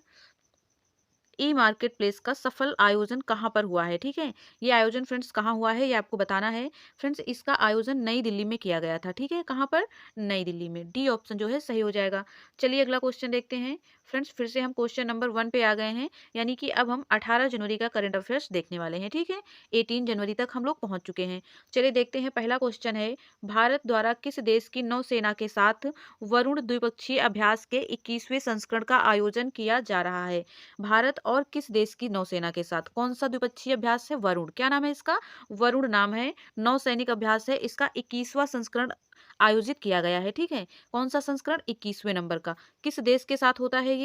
e Marketplace का सफल आयोजन कहाँ पर हुआ है, ठीक है। ये आयोजन फ्रेंड्स कहाँ हुआ है ये आपको बताना है। फ्रेंड्स इसका आयोजन नई दिल्ली में किया गया था, ठीक है। कहाँ पर? नई दिल्ली में। डी ऑप्शन जो है सही हो जाएगा। चलिए अगला क्वेश्चन देखते हैं। फ्रेंड्स फिर से हम क्वेश्चन नंबर 1 पे आ गए हैं, यानी कि अब हम 18 जनवरी का करंट अफेयर्स देखने वाले हैं, ठीक है। 18 जनवरी तक हम लोग पहुंच चुके हैं। चलिए देखते हैं। पहला क्वेश्चन है, भारत द्वारा किस देश की नौसेना के साथ वरुण द्विपक्षीय अभ्यास के 21वें संस्करण का आयोजन किया जा रहा है? भारत और किस देश की नौसेना के साथ कौन सा द्विपक्षीय अभ्यास है? वरुण। क्या नाम है इसका? वरुण नाम है। नौसैनिक अभ्यास है। इसका 21वां संस्करण आयोजित किया गया है, ठीक है। कौन सा संस्करण? 21वें नंबर का। किस देश के साथ होता है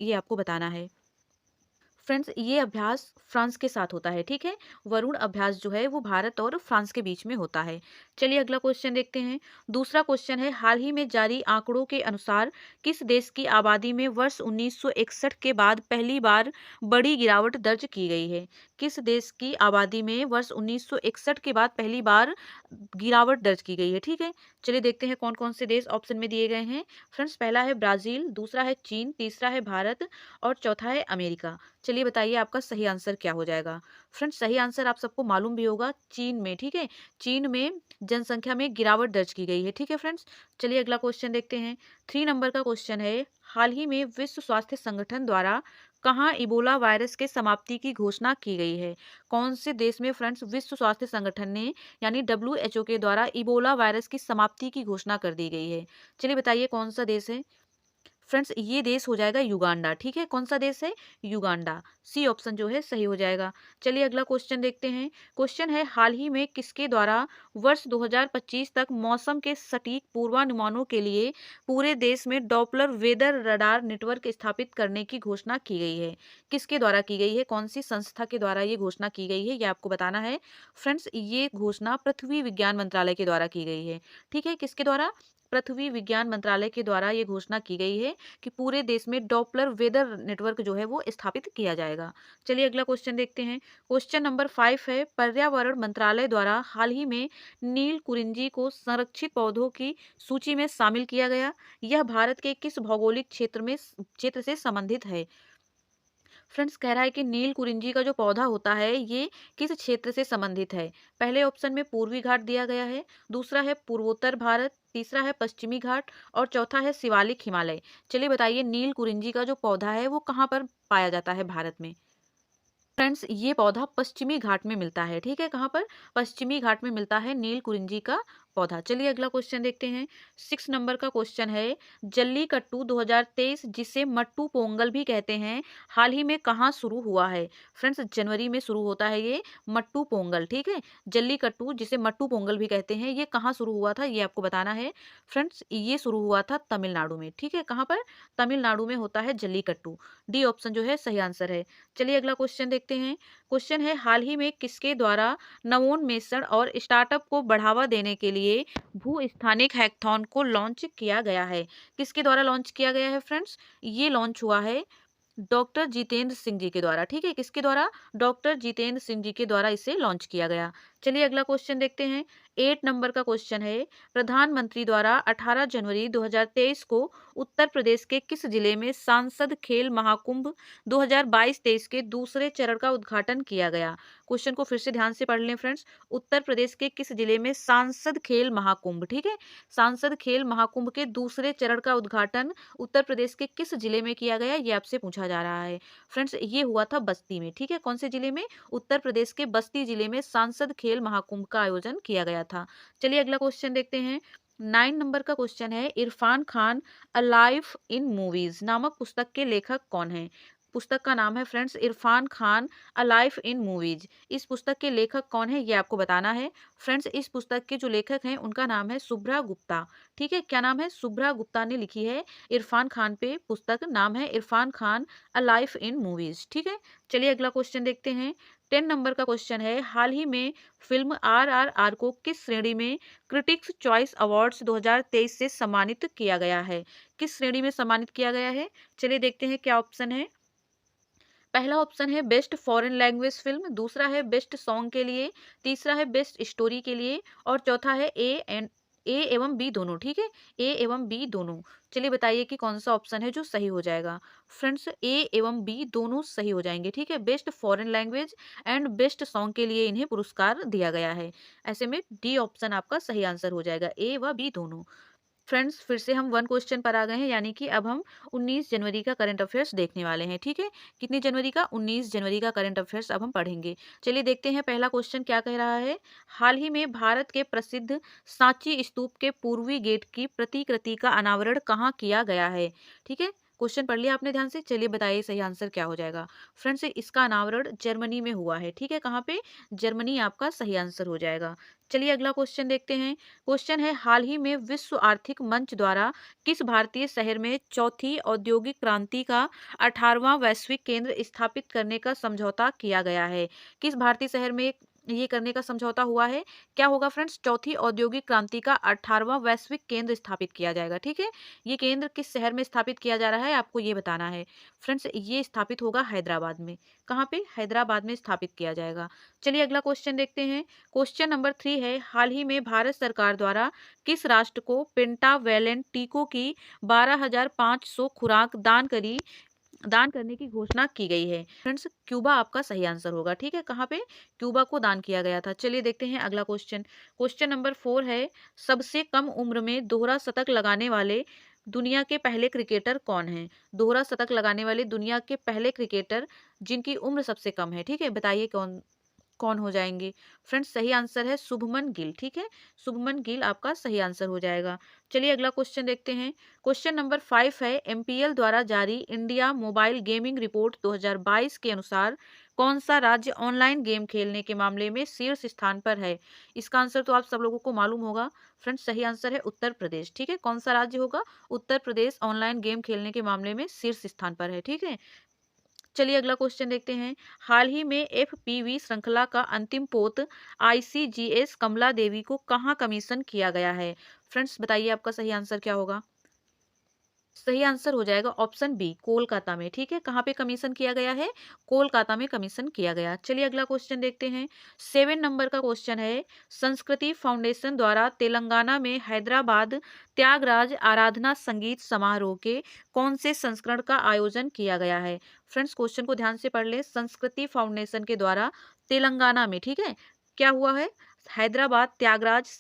ये आपको बताना है। फ्रेंड्स ये अभ्यास फ्रांस के साथ होता है, ठीक है। वरुण अभ्यास जो है वो भारत और फ्रांस के बीच में होता है। चलिए अगला क्वेश्चन देखते हैं। दूसरा क्वेश्चन है, हाल ही में जारी आंकड़ों के अनुसार किस देश की आबादी में वर्ष 1961 के बाद पहली बार बड़ी गिरावट दर्ज की गई है? किस देश की आबादी में वर्ष 1961 के बाद पहली बार गिरावट दर्ज की गई है, ठीक है। चलिए देखते हैं कौन कौन से देश ऑप्शन में दिए गए हैं। फ्रेंड्स पहला है ब्राजील, दूसरा है चीन, तीसरा है भारत और चौथा है अमेरिका। चलिए बताइए आपका सही आंसर क्या हो जाएगा। फ्रेंड्स सही आंसर आप सबको मालूम भी होगा, चीन में, ठीक है। चीन में जनसंख्या में गिरावट दर्ज की गई है, ठीक है फ्रेंड्स। चलिए अगला क्वेश्चन देखते हैं। 3 नंबर का क्वेश्चन है, हाल ही में विश्व स्वास्थ्य संगठन द्वारा कहाँ इबोला वायरस के समाप्ति की घोषणा की गई है? कौन से देश में फ्रेंड्स विश्व स्वास्थ्य संगठन ने यानी WHO के द्वारा इबोला वायरस की समाप्ति की घोषणा कर दी गई है? चलिए बताइए कौन सा देश है। फ्रेंड्स ये देश हो जाएगा युगांडा, ठीक है। कौन सा देश है? युगांडा। सी ऑप्शन जो है सही हो जाएगा। चलिए अगला क्वेश्चन देखते हैं। क्वेश्चन है, हाल ही में किसके द्वारा वर्ष 2025 तक मौसम के सटीक पूर्वानुमानों के लिए पूरे देश में डॉपलर वेदर रडार नेटवर्क स्थापित करने की घोषणा की गई है? किसके द्वारा की गई है? कौन सी संस्था के द्वारा ये घोषणा की गई है, ये आपको बताना है। फ्रेंड्स ये घोषणा पृथ्वी विज्ञान मंत्रालय के द्वारा की गई है, ठीक है। किसके द्वारा? पृथ्वी विज्ञान मंत्रालय के द्वारा ये घोषणा की गई है कि पूरे देश में डॉपलर वेदर नेटवर्क जो है वो स्थापित किया जाएगा। चलिए अगला क्वेश्चन देखते हैं। क्वेश्चन नंबर 5 है, पर्यावरण मंत्रालय द्वारा हाल ही में नील कुरिंजी को संरक्षित पौधों की सूची में शामिल किया गया। यह भारत के किस भौगोलिक क्षेत्र से संबंधित है? फ्रेंड्स कह रहा है कि नील कुरिंजी का जो पौधा होता है ये किस क्षेत्र से संबंधित है? पहले ऑप्शन में पूर्वी घाट दिया गया है, दूसरा है पूर्वोत्तर भारत, तीसरा है पश्चिमी घाट और चौथा है शिवालिक हिमालय। चलिए बताइए नील कुरिंजी का जो पौधा है वो कहाँ पर पाया जाता है भारत में? फ्रेंड्स ये पौधा पश्चिमी घाट में मिलता है, ठीक है। कहाँ पर? पश्चिमी घाट में मिलता है नील कुरिंजी का पौधा। चलिए अगला क्वेश्चन देखते हैं। 6 नंबर का क्वेश्चन है, जल्लीकट्टू 2023 जिसे मट्टू पोंगल भी कहते हैं, हाल ही में कहाँ शुरू हुआ है? फ्रेंड्स जनवरी में शुरू होता है ये मट्टू पोंगल, ठीक है। जल्लीकट्टू जिसे मट्टू पोंगल भी कहते हैं, ये कहाँ शुरू हुआ था ये आपको बताना है। फ्रेंड्स ये शुरू हुआ था तमिलनाडु में, ठीक है। कहाँ पर? तमिलनाडु में होता है जल्लीकट्टू। डी ऑप्शन जो है सही आंसर है। चलिए अगला क्वेश्चन देखते हैं। क्वेश्चन है, हाल ही में किसके द्वारा नवोन्मेषण और स्टार्टअप को बढ़ावा देने के लिए भू स्थानिक हैकथॉन को लॉन्च किया गया है? किसके द्वारा लॉन्च किया गया है फ्रेंड्स? ये लॉन्च हुआ है डॉक्टर जितेंद्र सिंह जी के द्वारा, ठीक है। किसके द्वारा? डॉक्टर जितेंद्र सिंह जी के द्वारा इसे लॉन्च किया गया। चलिए अगला क्वेश्चन देखते हैं। 8 नंबर का क्वेश्चन है, प्रधानमंत्री द्वारा 18 जनवरी 2023 को उत्तर प्रदेश के किस जिले में सांसद खेल महाकुंभ 2022-23 के दूसरे चरण का उद्घाटन किया गया? क्वेश्चन को फिर से ध्यान से पढ़ लें फ्रेंड्स। उत्तर प्रदेश के किस जिले में सांसद खेल महाकुंभ, ठीक है। सांसद खेल महाकुंभ के दूसरे चरण का उद्घाटन उत्तर प्रदेश के किस जिले में किया गया, ये आपसे पूछा जा रहा है। फ्रेंड्स ये हुआ था बस्ती में, ठीक है। कौन से जिले में? उत्तर प्रदेश के बस्ती जिले में सांसद खेल महाकुंभ का आयोजन किया गया था। चलिए अगला क्वेश्चन देखते हैं। 9 नंबर का क्वेश्चन है, Irfan Khan a life in movies नामक पुस्तक के लेखक कौन है? पुस्तक का नाम है friends Irfan Khan a life in movies. इस पुस्तक के लेखक कौन है ये आपको बताना है। फ्रेंड्स इस पुस्तक के जो लेखक हैं उनका नाम है शुभ्रा गुप्ता, ठीक है। क्या नाम है? शुभ्रा गुप्ता ने लिखी है इरफान खान पे पुस्तक, नाम है Irfan Khan a life in movies, ठीक है। चलिए अगला क्वेश्चन देखते हैं। 10 नंबर का क्वेश्चन है, हाल ही में फिल्म RRR को किस श्रेणी में क्रिटिक्स चॉइस अवार्ड्स 2023 से सम्मानित किया गया है? किस श्रेणी में सम्मानित किया गया है? चलिए देखते हैं क्या ऑप्शन है। पहला ऑप्शन है बेस्ट फॉरेन लैंग्वेज फिल्म, दूसरा है बेस्ट सॉन्ग के लिए, तीसरा है बेस्ट स्टोरी के लिए और चौथा है ए एवं बी दोनों, ठीक है। ए एवं बी दोनों। चलिए बताइए कि कौन सा ऑप्शन है जो सही हो जाएगा। फ्रेंड्स ए एवं बी दोनों सही हो जाएंगे, ठीक है। Best foreign language and best song के लिए इन्हें पुरस्कार दिया गया है। ऐसे में डी ऑप्शन आपका सही आंसर हो जाएगा, ए व बी दोनों। फ्रेंड्स फिर से हम 1 क्वेश्चन पर आ गए हैं, यानी कि अब हम 19 जनवरी का करंट अफेयर्स देखने वाले हैं, ठीक है। कितनी जनवरी का? 19 जनवरी का करंट अफेयर्स अब हम पढ़ेंगे। चलिए देखते हैं पहला क्वेश्चन क्या कह रहा है। हाल ही में भारत के प्रसिद्ध सांची स्तूप के पूर्वी गेट की प्रतिकृति का अनावरण कहाँ किया गया है? ठीक है, क्वेश्चन पढ़ लिया आपने ध्यान से। चलिए बताइए सही आंसर क्या हो जाएगा। फ्रेंड्स इसका अनावरण जर्मनी में हुआ है, ठीक है। कहाँ पे? जर्मनी आपका सही आंसर हो जाएगा। चलिए अगला क्वेश्चन देखते हैं। क्वेश्चन है, हाल ही में विश्व आर्थिक मंच द्वारा किस भारतीय शहर में चौथी औद्योगिक क्रांति का 18वां वैश्विक केंद्र स्थापित करने का समझौता किया गया है? किस भारतीय शहर में ये करने का समझौता हुआ है? क्या होगा फ्रेंड्स? चौथी औद्योगिक क्रांति का 18वां वैश्विक केंद्र स्थापित किया जाएगा, ठीक है। ये केंद्र किस शहर में स्थापित किया जा रहा है आपको ये बताना है। फ्रेंड्स ये स्थापित होगा हैदराबाद में। कहाँ पे? हैदराबाद में स्थापित किया जाएगा। चलिए अगला क्वेश्चन देखते हैं। क्वेश्चन नंबर 3 है, हाल ही में भारत सरकार द्वारा किस राष्ट्र को पेंटावेलेंट टीकों की 12,500 खुराक दान करने की घोषणा की गई है? फ्रेंड्स क्यूबा आपका सही आंसर होगा, ठीक है। कहाँ पे? क्यूबा को दान किया गया था। चलिए देखते हैं अगला क्वेश्चन। क्वेश्चन नंबर 4 है, सबसे कम उम्र में दोहरा शतक लगाने वाले दुनिया के पहले क्रिकेटर कौन हैं? दोहरा शतक लगाने वाले दुनिया के पहले क्रिकेटर जिनकी उम्र सबसे कम है, ठीक है। बताइए कौन कौन हो जाएंगे। फ्रेंड्स सही आंसर है शुभमन गिल, ठीक है। शुभमन गिल आपका सही आंसर हो जाएगा। चलिए अगला क्वेश्चन देखते हैं। क्वेश्चन नंबर 5 है, एमपीएल द्वारा जारी इंडिया मोबाइल गेमिंग रिपोर्ट 2022 के अनुसार कौन सा राज्य ऑनलाइन गेम खेलने के मामले में शीर्ष स्थान पर है? इसका आंसर तो आप सब लोगों को मालूम होगा। फ्रेंड्स सही आंसर है उत्तर प्रदेश, ठीक है। कौन सा राज्य होगा? उत्तर प्रदेश ऑनलाइन गेम खेलने के मामले में शीर्ष स्थान पर है, ठीक है। चलिए अगला क्वेश्चन देखते हैं। हाल ही में एफपीवी श्रृंखला का अंतिम पोत आईसीजीएस कमला देवी को कहाँ कमीशन किया गया है? फ्रेंड्स बताइए आपका सही आंसर क्या होगा। सही आंसर हो जाएगा ऑप्शन बी, कोलकाता में, ठीक है। कहाँ पे कमीशन किया गया है? कोलकाता में कमीशन किया गया। चलिए अगला क्वेश्चन देखते हैं। 7 नंबर का क्वेश्चन है, संस्कृति फाउंडेशन द्वारा तेलंगाना में हैदराबाद त्यागराज आराधना संगीत समारोह के कौन से संस्करण का आयोजन किया गया है? फ्रेंड्स क्वेश्चन को ध्यान से पढ़ लें। संस्कृति फाउंडेशन के द्वारा तेलंगाना में, ठीक है, क्या हुआ है? हैदराबाद त्यागराज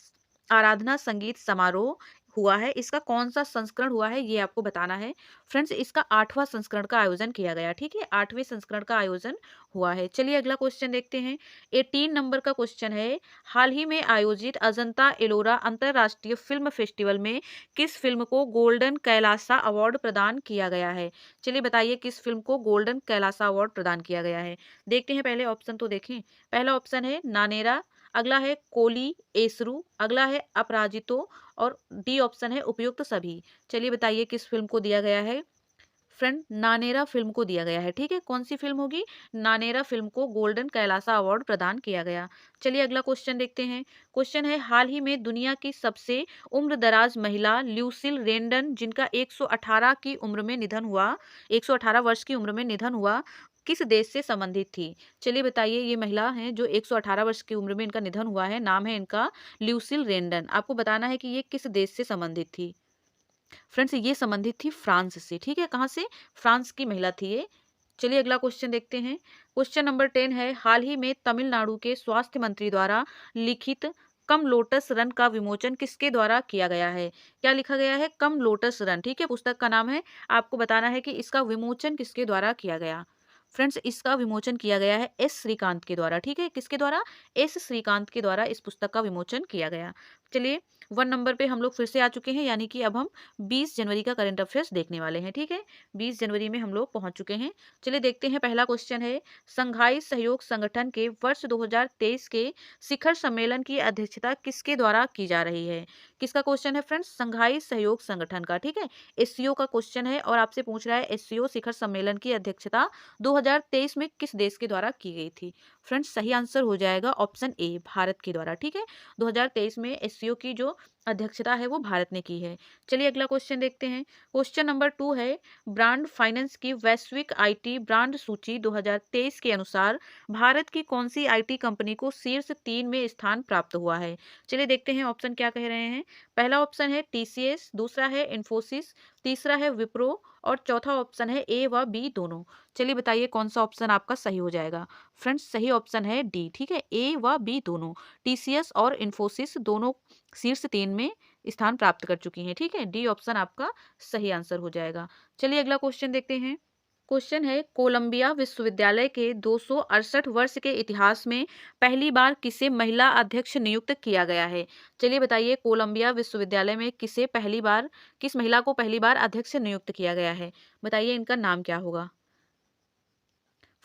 आराधना संगीत समारोह हुआ है, इसका कौन सा संस्करण हुआ है ये आपको बताना है। फ्रेंड्स इसका 8वां संस्करण का आयोजन किया गया, ठीक है, 8वें संस्करण का आयोजन हुआ है। चलिए अगला क्वेश्चन देखते हैं। 18 नंबर का क्वेश्चन है, हाल ही में आयोजित अजंता एलोरा अंतरराष्ट्रीय फिल्म फेस्टिवल में किस फिल्म को गोल्डन कैलासा अवार्ड प्रदान किया गया है। चलिए बताइए किस फिल्म को गोल्डन कैलासा अवार्ड प्रदान किया गया है। देखते हैं पहले ऑप्शन तो देखें। पहला ऑप्शन है नानेरा, अगला है कोली एसरू, अगला है अपराजितो और डी ऑप्शन है उपयुक्त सभी। चलिए बताइए किस फिल्म को दिया गया है। फ्रेंड नानेरा फिल्म को दिया गया है, ठीक है, कौन सी फिल्म होगी, नानेरा फिल्म को गोल्डन कैलासा अवार्ड प्रदान किया गया। चलिए अगला क्वेश्चन देखते हैं। क्वेश्चन है, हाल ही में दुनिया की सबसे उम्रदराज महिला ल्यूसिल रेंडन जिनका 118 की उम्र में निधन हुआ, 118 वर्ष की उम्र में निधन हुआ, किस देश से संबंधित थी। चलिए बताइए, ये महिला हैं जो 118 वर्ष की उम्र में इनका निधन हुआ है, नाम है इनका ल्यूसिल रेंडन। आपको बताना है कि ये किस देश से संबंधित थी। फ्रेंड्स ये संबंधित थी फ्रांस से, ठीक है, कहाँ से, फ्रांस की महिला थी ये। चलिए अगला क्वेश्चन देखते हैं। क्वेश्चन नंबर 10 है, हाल ही में तमिलनाडु के स्वास्थ्य मंत्री द्वारा लिखित कम लोटस रन का विमोचन किसके द्वारा किया गया है। क्या लिखा गया है, कम लोटस रन, ठीक है, पुस्तक का नाम है। आपको बताना है कि इसका विमोचन किसके द्वारा किया गया। फ्रेंड्स इसका विमोचन किया गया है एस श्रीकांत के द्वारा, ठीक है, किसके द्वारा, एस श्रीकांत के द्वारा इस पुस्तक का विमोचन किया गया। चलिए 1 नंबर पे हम लोग फिर से आ चुके हैं, यानी कि अब हम 20 जनवरी का करंट अफेयर्स देखने वाले हैं, ठीक है, 20 जनवरी में हम लोग पहुंच चुके हैं। चलिए देखते हैं, पहला क्वेश्चन है, संघाई सहयोग संगठन के वर्ष 2023 के शिखर सम्मेलन की अध्यक्षता किसके द्वारा की जा रही है। किसका क्वेश्चन है फ्रेंड्स, संघाई सहयोग संगठन का, ठीक है, एससीओ का क्वेश्चन है और आपसे पूछ रहा है एससीओ शिखर सम्मेलन की अध्यक्षता 2023 में किस देश के द्वारा की गई थी। फ्रेंड्स सही आंसर हो जाएगा ऑप्शन ए, भारत के द्वारा, ठीक है, 2023 में एससीओ की जो अध्यक्षता है वो भारत ने की है। चलिए अगला क्वेश्चन देखते हैं। क्वेश्चन नंबर 2 है, ब्रांड फाइनेंस की वैश्विक आईटी ब्रांड सूची 2023 के अनुसार भारत की कौन सी आईटी कंपनी को शीर्ष 3 में स्थान प्राप्त हुआ है। चलिए देखते हैं ऑप्शन क्या कह रहे हैं। पहला ऑप्शन है टीसीएस, दूसरा है इन्फोसिस, तीसरा है विप्रो और चौथा ऑप्शन है ए व बी दोनों। चलिए बताइए कौन सा ऑप्शन आपका सही हो जाएगा। फ्रेंड्स सही ऑप्शन है डी, ठीक है, ए व बी दोनों, टीसीएस और इन्फोसिस दोनों शीर्ष 3 में स्थान प्राप्त कर चुकी हैं, ठीक है, डी ऑप्शन आपका सही आंसर हो जाएगा। चलिए अगला क्वेश्चन देखते हैं। क्वेश्चन है, कोलंबिया विश्वविद्यालय के 268 वर्ष के इतिहास में पहली बार किसे महिला अध्यक्ष नियुक्त किया गया है। चलिए बताइए कोलंबिया विश्वविद्यालय में किसे पहली बार, किस महिला को पहली बार अध्यक्ष नियुक्त किया गया है। बताइए इनका नाम क्या होगा।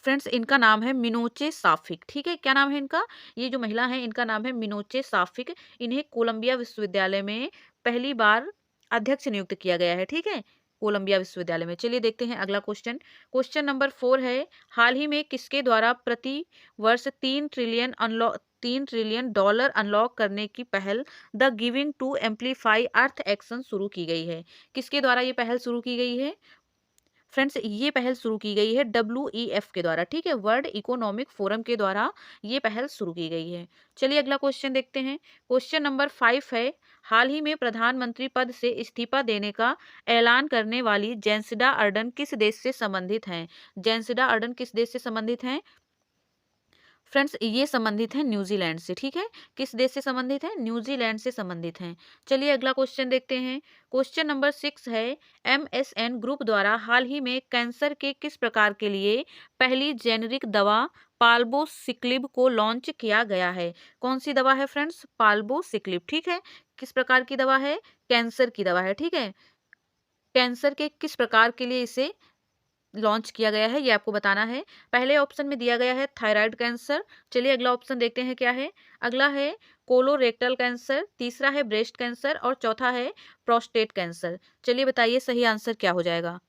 फ्रेंड्स इनका नाम है मिनोचे साफिक, ठीक है, क्या नाम है इनका, ये जो महिला है इनका नाम है मिनोचे साफिक। इन्हें कोलंबिया विश्वविद्यालय में पहली बार अध्यक्ष नियुक्त किया गया है, ठीक है, कोलंबिया विश्वविद्यालय में। चलिए देखते हैं अगला क्वेश्चन। क्वेश्चन नंबर 4 है, हाल ही में किसके द्वारा प्रति वर्ष 3 ट्रिलियन डॉलर अनलॉक करने की पहल the giving to amplify earth action शुरू की गई है। किसके द्वारा ये पहल शुरू की गई है। फ्रेंड्स ये पहल शुरू की गई है WEF के द्वारा, ठीक है, वर्ल्ड इकोनॉमिक फोरम के द्वारा ये पहल शुरू की गई है। चलिए अगला क्वेश्चन देखते हैं। क्वेश्चन नंबर 5 है, हाल ही में प्रधानमंत्री पद से इस्तीफा देने का ऐलान करने वाली जेसिंडा अर्डन किस देश से संबंधित हैं। जेसिंडा अर्डन किस देश से संबंधित हैं। फ्रेंड्स ये संबंधित है न्यूजीलैंड से, ठीक है, किस देश से संबंधित है, न्यूजीलैंड से संबंधित हैं। चलिए अगला क्वेश्चन देखते हैं। क्वेश्चन नंबर 6 है, MSN ग्रुप द्वारा हाल ही में कैंसर के किस प्रकार के लिए पहली जेनेरिक दवा पाल्बोसिक्लिब को लॉन्च किया गया है। कौन सी दवा है फ्रेंड्स, पाल्बोसिक्लिब, ठीक है, किस प्रकार की दवा है, कैंसर की दवा है, ठीक है, कैंसर के किस प्रकार के लिए इसे लॉन्च किया गया है ये आपको बताना है। पहले ऑप्शन में दिया गया है थायराइड कैंसर। चलिए अगला ऑप्शन देखते हैं क्या है। अगला है कोलोरेक्टल कैंसर, तीसरा है ब्रेस्ट कैंसर और चौथा है प्रोस्टेट कैंसर। चलिए बताइए सही आंसर क्या हो जाएगा।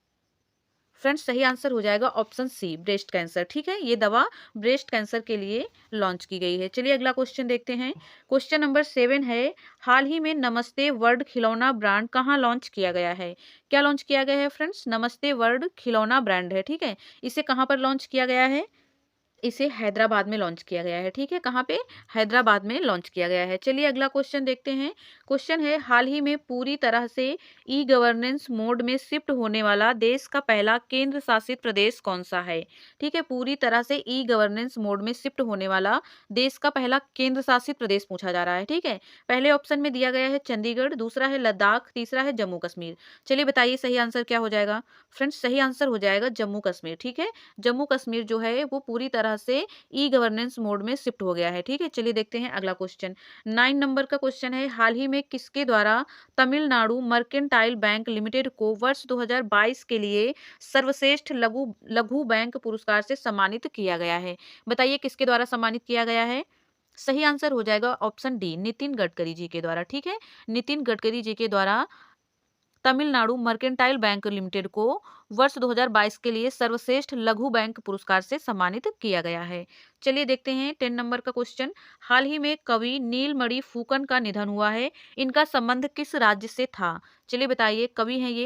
फ्रेंड्स सही आंसर हो जाएगा ऑप्शन सी, ब्रेस्ट कैंसर, ठीक है, ये दवा ब्रेस्ट कैंसर के लिए लॉन्च की गई है। चलिए अगला क्वेश्चन देखते हैं। क्वेश्चन नंबर 7 है, हाल ही में नमस्ते वर्ल्ड खिलौना ब्रांड कहाँ लॉन्च किया गया है। क्या लॉन्च किया गया है फ्रेंड्स, नमस्ते वर्ल्ड खिलौना ब्रांड है, ठीक है, इसे कहाँ पर लॉन्च किया गया है, इसे हैदराबाद में लॉन्च किया गया है। ठीक है, कहाँ पे? हैदराबाद में लॉन्च किया गया है। चलिए अगला क्वेश्चन देखते हैं। क्वेश्चन है, हाल ही में पूरी तरह से ई गवर्नेंस मोड में शिफ्ट होने वाला देश का पहला केंद्र शासित प्रदेश कौन सा है? ठीक है, पूरी तरह से ई गवर्नेंस मोड में शिफ्ट होने वाला देश का पहला केंद्र शासित प्रदेश पूछा जा रहा है। ठीक है, पहले ऑप्शन में दिया गया है चंडीगढ़, दूसरा है लद्दाख, तीसरा है जम्मू कश्मीर। चलिए बताइए सही आंसर क्या हो जाएगा? फ्रेंड्स सही आंसर हो जाएगा जम्मू कश्मीर। ठीक है, जम्मू कश्मीर जो है वो पूरी तरह से ई गवर्नेंस मोड में शिफ्ट हो गया है। ठीक है, चलिए देखते हैं अगला क्वेश्चन। 9 नंबर का क्वेश्चन है, हाल ही में किसके द्वारा तमिलनाडु मर्केंटाइल बैंक लिमिटेड को वर्ष 2022 के लिए सर्वश्रेष्ठ लघु लघु बैंक पुरस्कार से सम्मानित किया गया है? बताइए किसके द्वारा सम्मानित किया गया है? सही आंसर हो जाएगा ऑप्शन डी, नितिन गडकरी जी के द्वारा। ठीक है, नितिन गडकरी जी के द्वारा तमिलनाडु मर्केंटाइल बैंक लिमिटेड को वर्ष 2022 के लिए सर्वश्रेष्ठ लघु बैंक पुरस्कार से सम्मानित किया गया है। चलिए देखते हैं 10 नंबर का क्वेश्चन। हाल ही में कवि नीलमणि फूकन का निधन हुआ है, इनका संबंध किस राज्य से था? चलिए बताइए, कवि हैं ये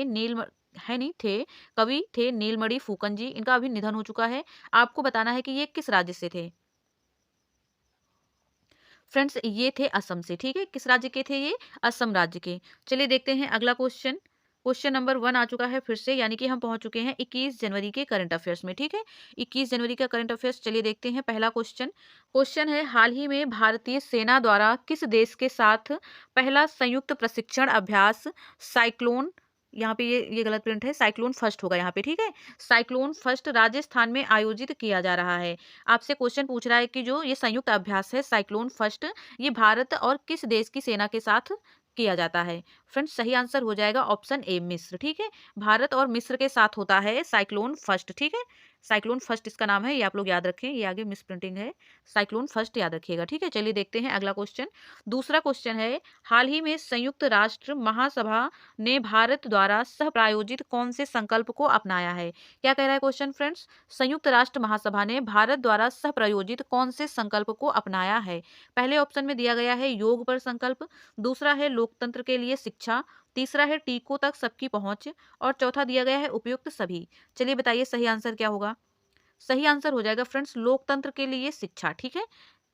है नहीं थे, कवि थे नीलमणि फूकन जी, इनका अभी निधन हो चुका है। आपको बताना है कि ये किस राज्य से थे। फ्रेंड्स ये थे असम से। ठीक है, किस राज्य के थे ये? असम राज्य के। चलिए देखते हैं अगला क्वेश्चन। क्वेश्चन नंबर 1 आ चुका है फिर से, यानी कि हम पहुंच चुके हैं 21 जनवरी के करंट अफेयर्स में। ठीक है, 21 जनवरी का करंट अफेयर्स। चलिए देखते हैं पहला क्वेश्चन। क्वेश्चन है, हाल ही में भारतीय सेना द्वारा किस देश के साथ पहला संयुक्त प्रशिक्षण अभ्यास साइक्लोन, यहाँ पे ये गलत प्रिंट है, साइक्लोन फर्स्ट होगा यहाँ पे। ठीक है, साइक्लोन फर्स्ट राजस्थान में आयोजित किया जा रहा है। आपसे क्वेश्चन पूछ रहा है कि जो ये संयुक्त अभ्यास है साइक्लोन फर्स्ट, ये भारत और किस देश की सेना के साथ किया जाता है? फ्रेंड्स सही आंसर हो जाएगा ऑप्शन ए, मिस्र। ठीक है, भारत और मिस्र के साथ होता है साइक्लोन फर्स्ट। ठीक है, साइक्लोन फर्स्ट इसका नाम है, ये आप लोग याद रखें, ये आगे मिस प्रिंटिंग है, साइक्लोन फर्स्ट याद रखिएगा। ठीक है, चलिए देखते हैं अगला क्वेश्चन। दूसरा क्वेश्चन है, हाल ही में संयुक्त राष्ट्र महासभा ने भारत द्वारा सह प्रायोजित कौन से संकल्प को अपनाया है? क्या कह रहा है क्वेश्चन फ्रेंड्स? संयुक्त राष्ट्र महासभा ने भारत द्वारा सह प्रायोजित कौन से संकल्प को अपनाया है? पहले ऑप्शन में दिया गया है योग पर संकल्प, दूसरा है लोकतंत्र के लिए शिक्षा, तीसरा है टीकों तक सबकी पहुंच और चौथा दिया गया है उपयुक्त सभी। चलिए बताइए सही आंसर क्या होगा? सही आंसर हो जाएगा फ्रेंड्स लोकतंत्र के लिए शिक्षा। ठीक है,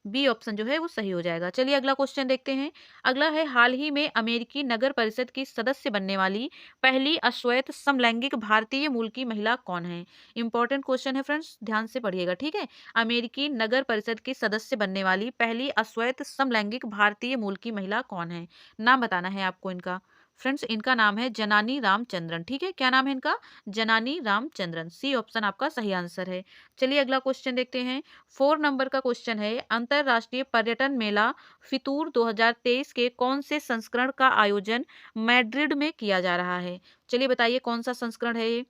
बी ऑप्शन जो है वो सही हो जाएगा। चलिए अगला क्वेश्चन देखते हैं। अगला है, हाल ही में अमेरिकी नगर परिषद की सदस्य बनने वाली पहली अश्वेत समलैंगिक भारतीय मूल की महिला कौन है? इंपॉर्टेंट क्वेश्चन है फ्रेंड्स, ध्यान से पढ़िएगा। ठीक है, अमेरिकी नगर परिषद की सदस्य बनने वाली पहली अश्वेत समलैंगिक भारतीय मूल की महिला कौन है? नाम बताना है आपको इनका। फ्रेंड्स इनका नाम है जनानी रामचंद्रन। ठीक है, क्या नाम है इनका? जनानी रामचंद्रन। सी ऑप्शन आपका सही आंसर है। चलिए अगला क्वेश्चन देखते हैं। 4 नंबर का क्वेश्चन है, अंतरराष्ट्रीय पर्यटन मेला फितूर 2023 के कौन से संस्करण का आयोजन मैड्रिड में किया जा रहा है? चलिए बताइए कौन सा संस्करण है ये?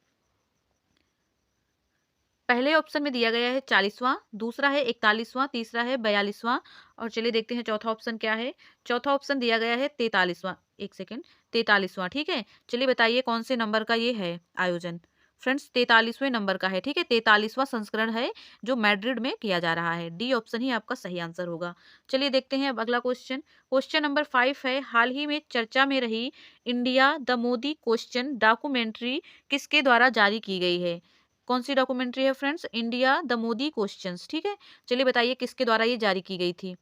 पहले ऑप्शन में दिया गया है 40वां, दूसरा है 41वां, तीसरा है 42वां और चलिए देखते हैं चौथा ऑप्शन क्या है। चौथा ऑप्शन दिया गया है 43वां। एक सेकेंड, 43वां। ठीक है, चलिए बताइए कौन से नंबर का ये है आयोजन? फ्रेंड्स 43वें नंबर का है। ठीक है, 43वां संस्करण है जो मैड्रिड में किया जा रहा है। डी ऑप्शन ही आपका सही आंसर होगा। चलिए देखते हैं अब अगला क्वेश्चन। क्वेश्चन नंबर 5 है, हाल ही में चर्चा में रही India the Modi question documentary किसके द्वारा जारी की गई है? कौन सी डॉक्यूमेंट्री है friends? India the Modi questions. ठीक है, चलिए बताइए किसके द्वारा ये जारी की गई थी?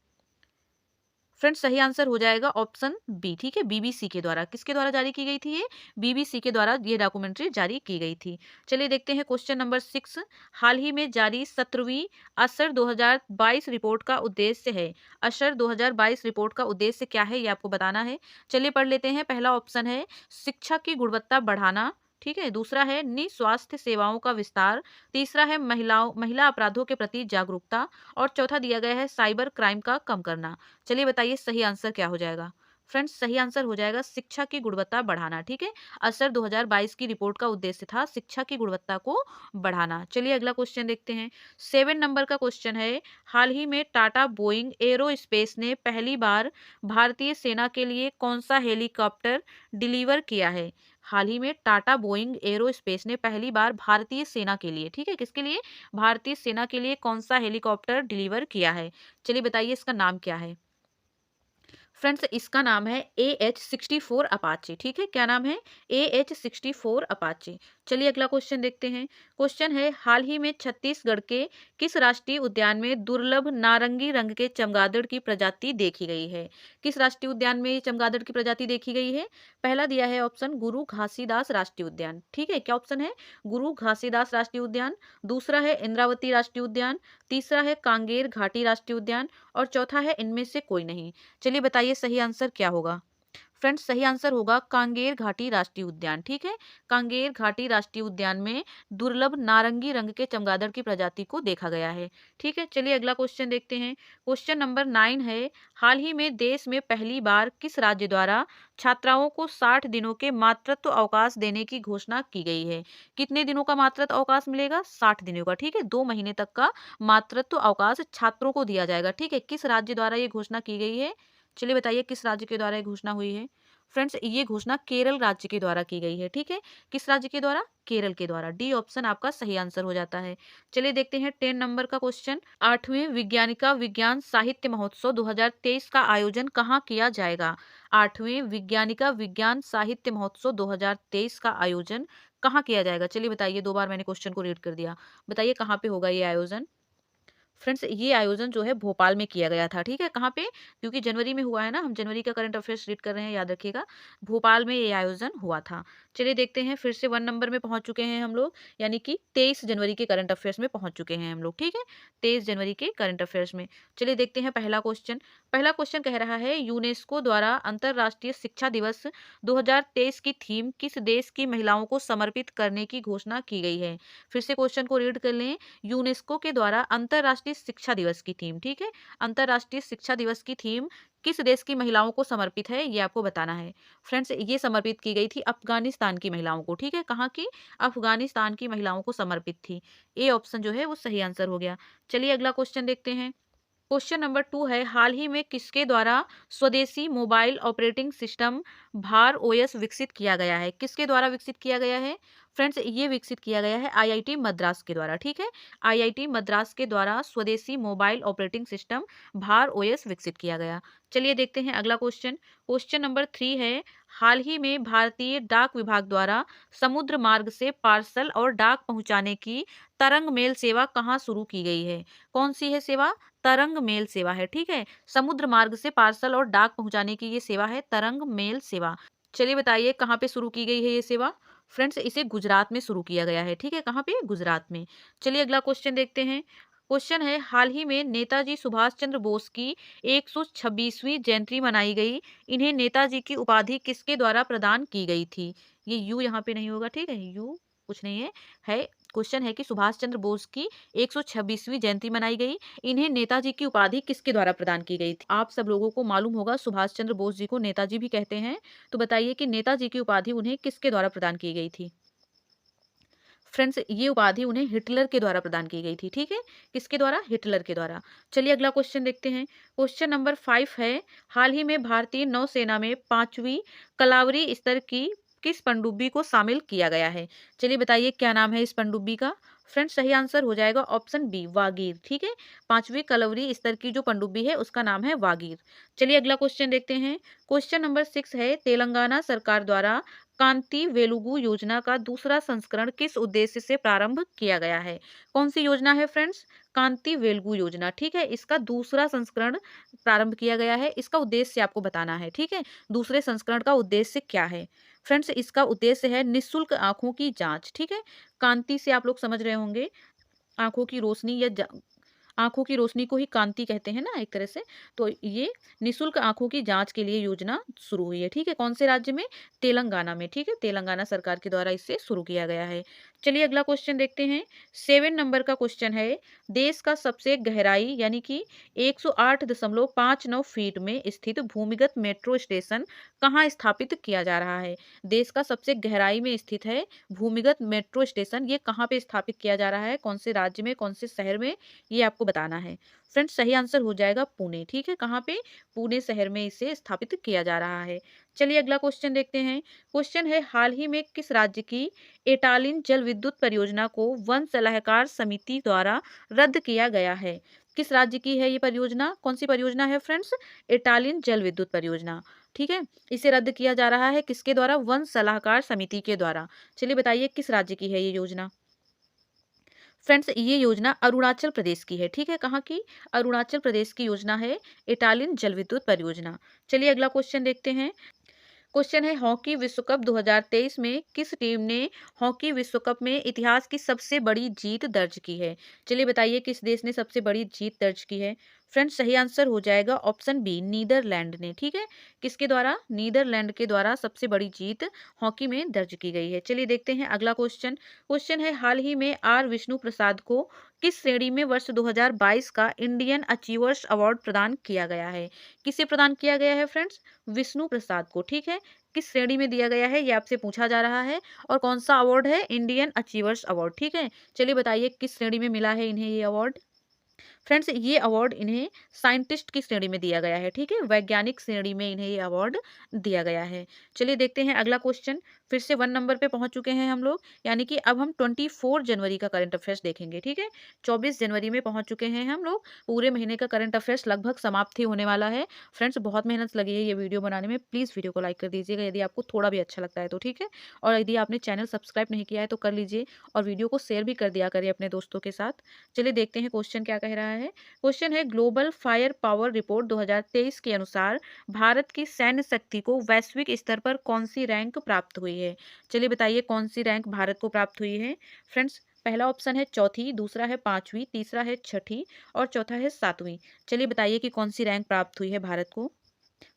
फ्रेंड्स सही आंसर हो जाएगा ऑप्शन बी। ठीक है, बीबीसी के द्वारा। किसके द्वारा जारी की गई थी ये? बीबीसी के द्वारा ये डॉक्यूमेंट्री जारी की गई थी। चलिए देखते हैं क्वेश्चन नंबर 6। हाल ही में जारी 17वीं असर 2022 रिपोर्ट का उद्देश्य है। असर 2022 रिपोर्ट का उद्देश्य क्या है ये आपको बताना है। चलिए पढ़ लेते हैं। पहला ऑप्शन है शिक्षा की गुणवत्ता बढ़ाना। ठीक है, दूसरा है निस्वास्थ्य सेवाओं का विस्तार, तीसरा है महिला अपराधों के प्रति जागरूकता और चौथा दिया गया है साइबर क्राइम का कम करना। चलिए बताइए सही आंसर क्या हो जाएगा? फ्रेंड्स सही आंसर हो जाएगा शिक्षा की गुणवत्ता बढ़ाना। ठीक है, असर 2022 की रिपोर्ट का उद्देश्य था शिक्षा की गुणवत्ता को बढ़ाना। चलिए अगला क्वेश्चन देखते हैं। 7 नंबर का क्वेश्चन है, हाल ही में टाटा बोइंग एरोस्पेस ने पहली बार भारतीय सेना के लिए कौन सा हेलीकॉप्टर डिलीवर किया है? हाल ही में टाटा बोइंग एरोस्पेस ने पहली बार भारतीय सेना के लिए, ठीक है, किसके लिए? भारतीय सेना के लिए कौन सा हेलीकॉप्टर डिलीवर किया है? चलिए बताइए इसका नाम क्या है? फ्रेंड्स इसका नाम है AH-64 अपाचे। ठीक है, क्या नाम है? AH-64 Apache. चलिए अगला क्वेश्चन देखते हैं। क्वेश्चन है, हाल ही में छत्तीसगढ़ के किस राष्ट्रीय उद्यान में दुर्लभ नारंगी रंग के चमगादड़ की प्रजाति देखी गई है? किस राष्ट्रीय उद्यान में चमगादड़ की प्रजाति देखी गई है? पहला दिया है ऑप्शन गुरु घासीदास राष्ट्रीय उद्यान। ठीक है, क्या ऑप्शन है? गुरु घासीदास राष्ट्रीय उद्यान। दूसरा है इंद्रावती राष्ट्रीय उद्यान। तीसरा है कांगेर घाटी राष्ट्रीय उद्यान और चौथा है इनमें से कोई नहीं। चलिए बताइए सही आंसर क्या होगा? फ्रेंड्स सही आंसर होगा कांगेर घाटी राष्ट्रीय उद्यान। ठीक है, कांगेर घाटी राष्ट्रीय उद्यान में दुर्लभ नारंगी रंग के चमगादड़ की प्रजाति को देखा गया है। ठीक है, चलिए अगला क्वेश्चन देखते हैं। क्वेश्चन नंबर 9 है, हाल ही में देश में पहली बार किस राज्य द्वारा छात्राओं को 60 दिनों के मातृत्व अवकाश देने की घोषणा की गई है? कितने दिनों का मातृत्व अवकाश मिलेगा? 60 दिनों का। ठीक है, 2 महीने तक का मातृत्व अवकाश छात्रों को दिया जाएगा। ठीक है, किस राज्य द्वारा ये घोषणा की गई है? चलिए बताइए किस राज्य के द्वारा ये घोषणा हुई है? फ्रेंड्स ये घोषणा केरल राज्य के द्वारा की गई है। ठीक है, किस राज्य के द्वारा? केरल के द्वारा। डी ऑप्शन आपका सही आंसर हो जाता है। चलिए देखते हैं 10 नंबर का क्वेश्चन। 8वें विज्ञानिका विज्ञान साहित्य महोत्सव 2023 का आयोजन कहाँ किया जाएगा? 8वें विज्ञानिका विज्ञान साहित्य महोत्सव 2023 का आयोजन कहाँ किया जाएगा? चलिए बताइए, 2 बार मैंने क्वेश्चन को रीड कर दिया। बताइए कहाँ पे होगा ये आयोजन? फ्रेंड्स ये आयोजन जो है भोपाल में किया गया था। ठीक है, कहाँ पे? क्योंकि जनवरी में हुआ है ना, हम जनवरी का करंट अफेयर्स रीड कर रहे हैं, याद रखिएगा। भोपाल में ये आयोजन हुआ था। चलिए देखते हैं, फिर से 1 नंबर में पहुंच चुके हैं हम लोग, यानी कि 23 जनवरी के करंट अफेयर्स में पहुंच चुके हैं हम लोग। ठीक है, 23 जनवरी के करंट अफेयर्स में। चलिए देखते हैं पहला क्वेश्चन। पहला क्वेश्चन कह रहा है, यूनेस्को द्वारा अंतर्राष्ट्रीय शिक्षा दिवस 2023 की थीम किस देश की महिलाओं को समर्पित करने की घोषणा की गई है? फिर से क्वेश्चन को रीड कर लें। यूनेस्को के द्वारा अंतर्राष्ट्रीय शिक्षा दिवस की थीम, ठीक है, अंतर्राष्ट्रीय शिक्षा दिवस की थीम किस देश की महिलाओं को समर्पित है, ये आपको बताना है। फ्रेंड्स ये समर्पित की गई थी अफगानिस्तान की महिलाओं को। ठीक है, कहाँ की? अफगानिस्तान की महिलाओं को समर्पित थी। ए ऑप्शन जो है वो सही आंसर हो गया। चलिए अगला क्वेश्चन देखते हैं। क्वेश्चन नंबर 2 है, हाल ही में किसके द्वारा स्वदेशी मोबाइल ऑपरेटिंग सिस्टम भार ओएस विकसित किया गया है? किसके द्वारा विकसित किया गया है? फ्रेंड्स ये विकसित किया गया है आईआईटी मद्रास के द्वारा। ठीक है, आईआईटी मद्रास के द्वारा स्वदेशी मोबाइल ऑपरेटिंग सिस्टम भार ओएस विकसित किया गया। चलिए देखते हैं अगला क्वेश्चन। क्वेश्चन नंबर 3 है, हाल ही में भारतीय डाक विभाग द्वारा समुद्र मार्ग से पार्सल और डाक पहुंचाने की तरंग मेल सेवा कहाँ शुरू की गई है? कौन सी है सेवा? तरंग मेल सेवा है। ठीक है, समुद्र मार्ग से पार्सल और डाक पहुंचाने की ये सेवा है तरंग मेल सेवा। चलिए बताइए कहाँ पे शुरू की गई है ये सेवा? फ्रेंड्स इसे गुजरात में शुरू किया गया है। ठीक है, कहाँ पे? गुजरात में। चलिए अगला क्वेश्चन देखते हैं। क्वेश्चन है, हाल ही में नेताजी सुभाष चंद्र बोस की 126वीं जयंती मनाई गई। इन्हें नेताजी की उपाधि किसके द्वारा प्रदान की गई थी? ये यू यहाँ पे नहीं होगा। ठीक है, यू कुछ नहीं है। क्वेश्चन है कि सुभाष चंद्र बोस की 126वीं जयंती मनाई गई। इन्हें नेताजी की उपाधि किसके द्वारा प्रदान की गई थी? आप सब लोगों को मालूम होगा सुभाष चंद्र बोस जी को नेताजी भी कहते हैं। तो बताइए कि नेताजी की उपाधि उन्हें किसके द्वारा प्रदान की गई थी? फ्रेंड्स ये उपाधि उन्हें हिटलर के द्वारा प्रदान की गई थी। ठीक है, किसके द्वारा? हिटलर के द्वारा। चलिए अगला क्वेश्चन देखते हैं। क्वेश्चन नंबर 5 है, हाल ही में भारतीय नौसेना में 5वीं कलावरी स्तर की किस पनडुब्बी को शामिल किया गया है? चलिए बताइए क्या नाम है इस पनडुब्बी का? फ्रेंड्स सही आंसर हो जाएगा ऑप्शन बी, वागीर। ठीक है, 5वीं कलावरी स्तर की जो पनडुब्बी है उसका नाम है वागीर। चलिए अगला क्वेश्चन देखते हैं। क्वेश्चन नंबर 6 है, तेलंगाना सरकार द्वारा कांति वेलुगु योजना का दूसरा संस्करण किस उद्देश्य से प्रारंभ किया गया है? कौन सी योजना है फ्रेंड्स? कांति वेलुगु योजना। ठीक है, इसका दूसरा संस्करण प्रारंभ किया गया है। इसका उद्देश्य आपको बताना है। ठीक है, दूसरे संस्करण का उद्देश्य क्या है? फ्रेंड्स इसका उद्देश्य है निःशुल्क आंखों की जांच। ठीक है, कांति से आप लोग समझ रहे होंगे आंखों की रोशनी या आंखों की रोशनी को ही कांति कहते हैं ना एक तरह से। तो ये निःशुल्क आंखों की जांच के लिए योजना शुरू हुई है। ठीक है, कौन से राज्य में? तेलंगाना में। ठीक है, तेलंगाना सरकार के द्वारा इसे शुरू किया गया है। चलिए अगला क्वेश्चन देखते हैं। 7 नंबर का क्वेश्चन है, देश का सबसे गहराई यानी कि 108.59 फीट में स्थित भूमिगत मेट्रो स्टेशन कहाँ स्थापित किया जा रहा है? देश का सबसे गहराई में स्थित है भूमिगत मेट्रो स्टेशन, ये कहाँ पे स्थापित किया जा रहा है? कौन से राज्य में, कौन से शहर में, ये आपको बताना है। फ्रेंड्स सही आंसर हो जाएगा पुणे। ठीक है, कहाँ पे? पुणे शहर में इसे स्थापित किया जा रहा है। चलिए अगला क्वेश्चन देखते हैं। क्वेश्चन है, हाल ही में किस राज्य की एटालिन जल विद्युत परियोजना को वन सलाहकार समिति द्वारा रद्द किया गया है? किस राज्य की है ये परियोजना? कौन सी परियोजना है फ्रेंड्स? इटालियन जल विद्युत परियोजना। ठीक है, इसे रद्द किया जा रहा है किसके द्वारा? वन सलाहकार समिति के द्वारा। चलिए बताइए किस राज्य की है ये योजना? फ्रेंड्स ये योजना अरुणाचल प्रदेश की है। ठीक है, कहाँ की? अरुणाचल प्रदेश की योजना है इटालियन जल विद्युत परियोजना। चलिए अगला क्वेश्चन देखते हैं। क्वेश्चन है हॉकी विश्व कप 2023 में किस टीम ने हॉकी विश्व कप में इतिहास की सबसे बड़ी जीत दर्ज की है? चलिए बताइए किस देश ने सबसे बड़ी जीत दर्ज की है? फ्रेंड्स सही आंसर हो जाएगा ऑप्शन बी, नीदरलैंड ने। ठीक है, किसके द्वारा? नीदरलैंड के द्वारा सबसे बड़ी जीत हॉकी में दर्ज की गई है। चलिए देखते हैं अगला क्वेश्चन। क्वेश्चन है हाल ही में आर विष्णु प्रसाद को किस श्रेणी में वर्ष 2022 का इंडियन अचीवर्स अवार्ड प्रदान किया गया है? किसे प्रदान किया गया है फ्रेंड्स? विष्णु प्रसाद को। ठीक है, किस श्रेणी में दिया गया है ये आपसे पूछा जा रहा है, और कौन सा अवार्ड है? Indian achievers award. ठीक है, चलिए बताइए किस श्रेणी में मिला है इन्हें ये अवार्ड? फ्रेंड्स ये अवार्ड इन्हें साइंटिस्ट की श्रेणी में दिया गया है। ठीक है, वैज्ञानिक श्रेणी में इन्हें ये अवार्ड दिया गया है। चलिए देखते हैं अगला क्वेश्चन। फिर से 1 नंबर पे पहुंच चुके हैं हम लोग, यानी कि अब हम 24 जनवरी का करंट अफेयर्स देखेंगे। ठीक है, 24 जनवरी में पहुंच चुके हैं हम लोग। पूरे महीने का करंट अफेयर्स लगभग समाप्त ही होने वाला है। फ्रेंड्स बहुत मेहनत लगी है ये वीडियो बनाने में। प्लीज़ वीडियो को लाइक कर दीजिएगा यदि आपको थोड़ा भी अच्छा लगता है तो। ठीक है, और यदि आपने चैनल सब्सक्राइब नहीं किया है तो कर लीजिए, और वीडियो को शेयर भी कर दिया करिए अपने दोस्तों के साथ। चलिए देखते हैं क्वेश्चन क्या कह रहा है। क्वेश्चन है ग्लोबल फायर पावर रिपोर्ट 2023 के अनुसार भारत की सैन्य शक्ति को वैश्विक स्तर पर कौन सी रैंक प्राप्त हुई है? चलिए बताइए कौन सी रैंक भारत को प्राप्त हुई है? फ्रेंड्स पहला ऑप्शन है चौथी, दूसरा है पांचवी, तीसरा है छठी और चौथा है सातवीं। चलिए बताइए कि कौन सी रैंक प्राप्त हुई है भारत को?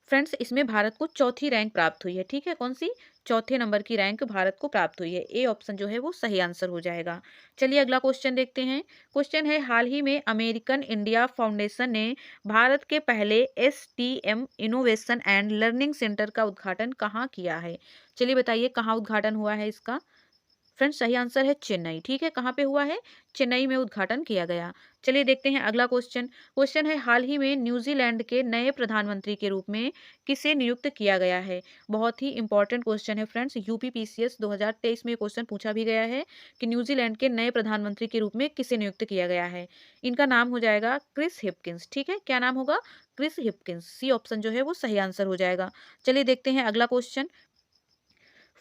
फ्रेंड्स इसमें भारत को चौथी रैंक प्राप्त हुई है। ठीक है, कौन सी? चौथे नंबर की रैंक भारत को प्राप्त हुई है। ए ऑप्शन जो है वो सही आंसर हो जाएगा। चलिए अगला क्वेश्चन देखते हैं। क्वेश्चन है हाल ही में अमेरिकन इंडिया फाउंडेशन ने भारत के पहले STM innovation and learning centre का उद्घाटन कहाँ किया है? चलिए बताइए कहाँ उद्घाटन हुआ है इसका? फ्रेंड्स सही आंसर है चेन्नई। ठीक है, कहाँ पे हुआ है? चेन्नई में उद्घाटन किया गया। चलिए देखते हैं अगला क्वेश्चन। क्वेश्चन है हाल ही में न्यूजीलैंड के नए प्रधानमंत्री के रूप में किसे नियुक्त किया गया है? बहुत ही इंपॉर्टेंट क्वेश्चन है फ्रेंड्स। UPPCS 2023 में क्वेश्चन पूछा भी गया है कि न्यूजीलैंड के नए प्रधानमंत्री के रूप में किसे नियुक्त किया गया है? इनका नाम हो जाएगा क्रिस हिपकिंस। ठीक है, क्या नाम होगा? Chris Hipkins. सी ऑप्शन जो है वो सही आंसर हो जाएगा। चलिए देखते हैं अगला क्वेश्चन।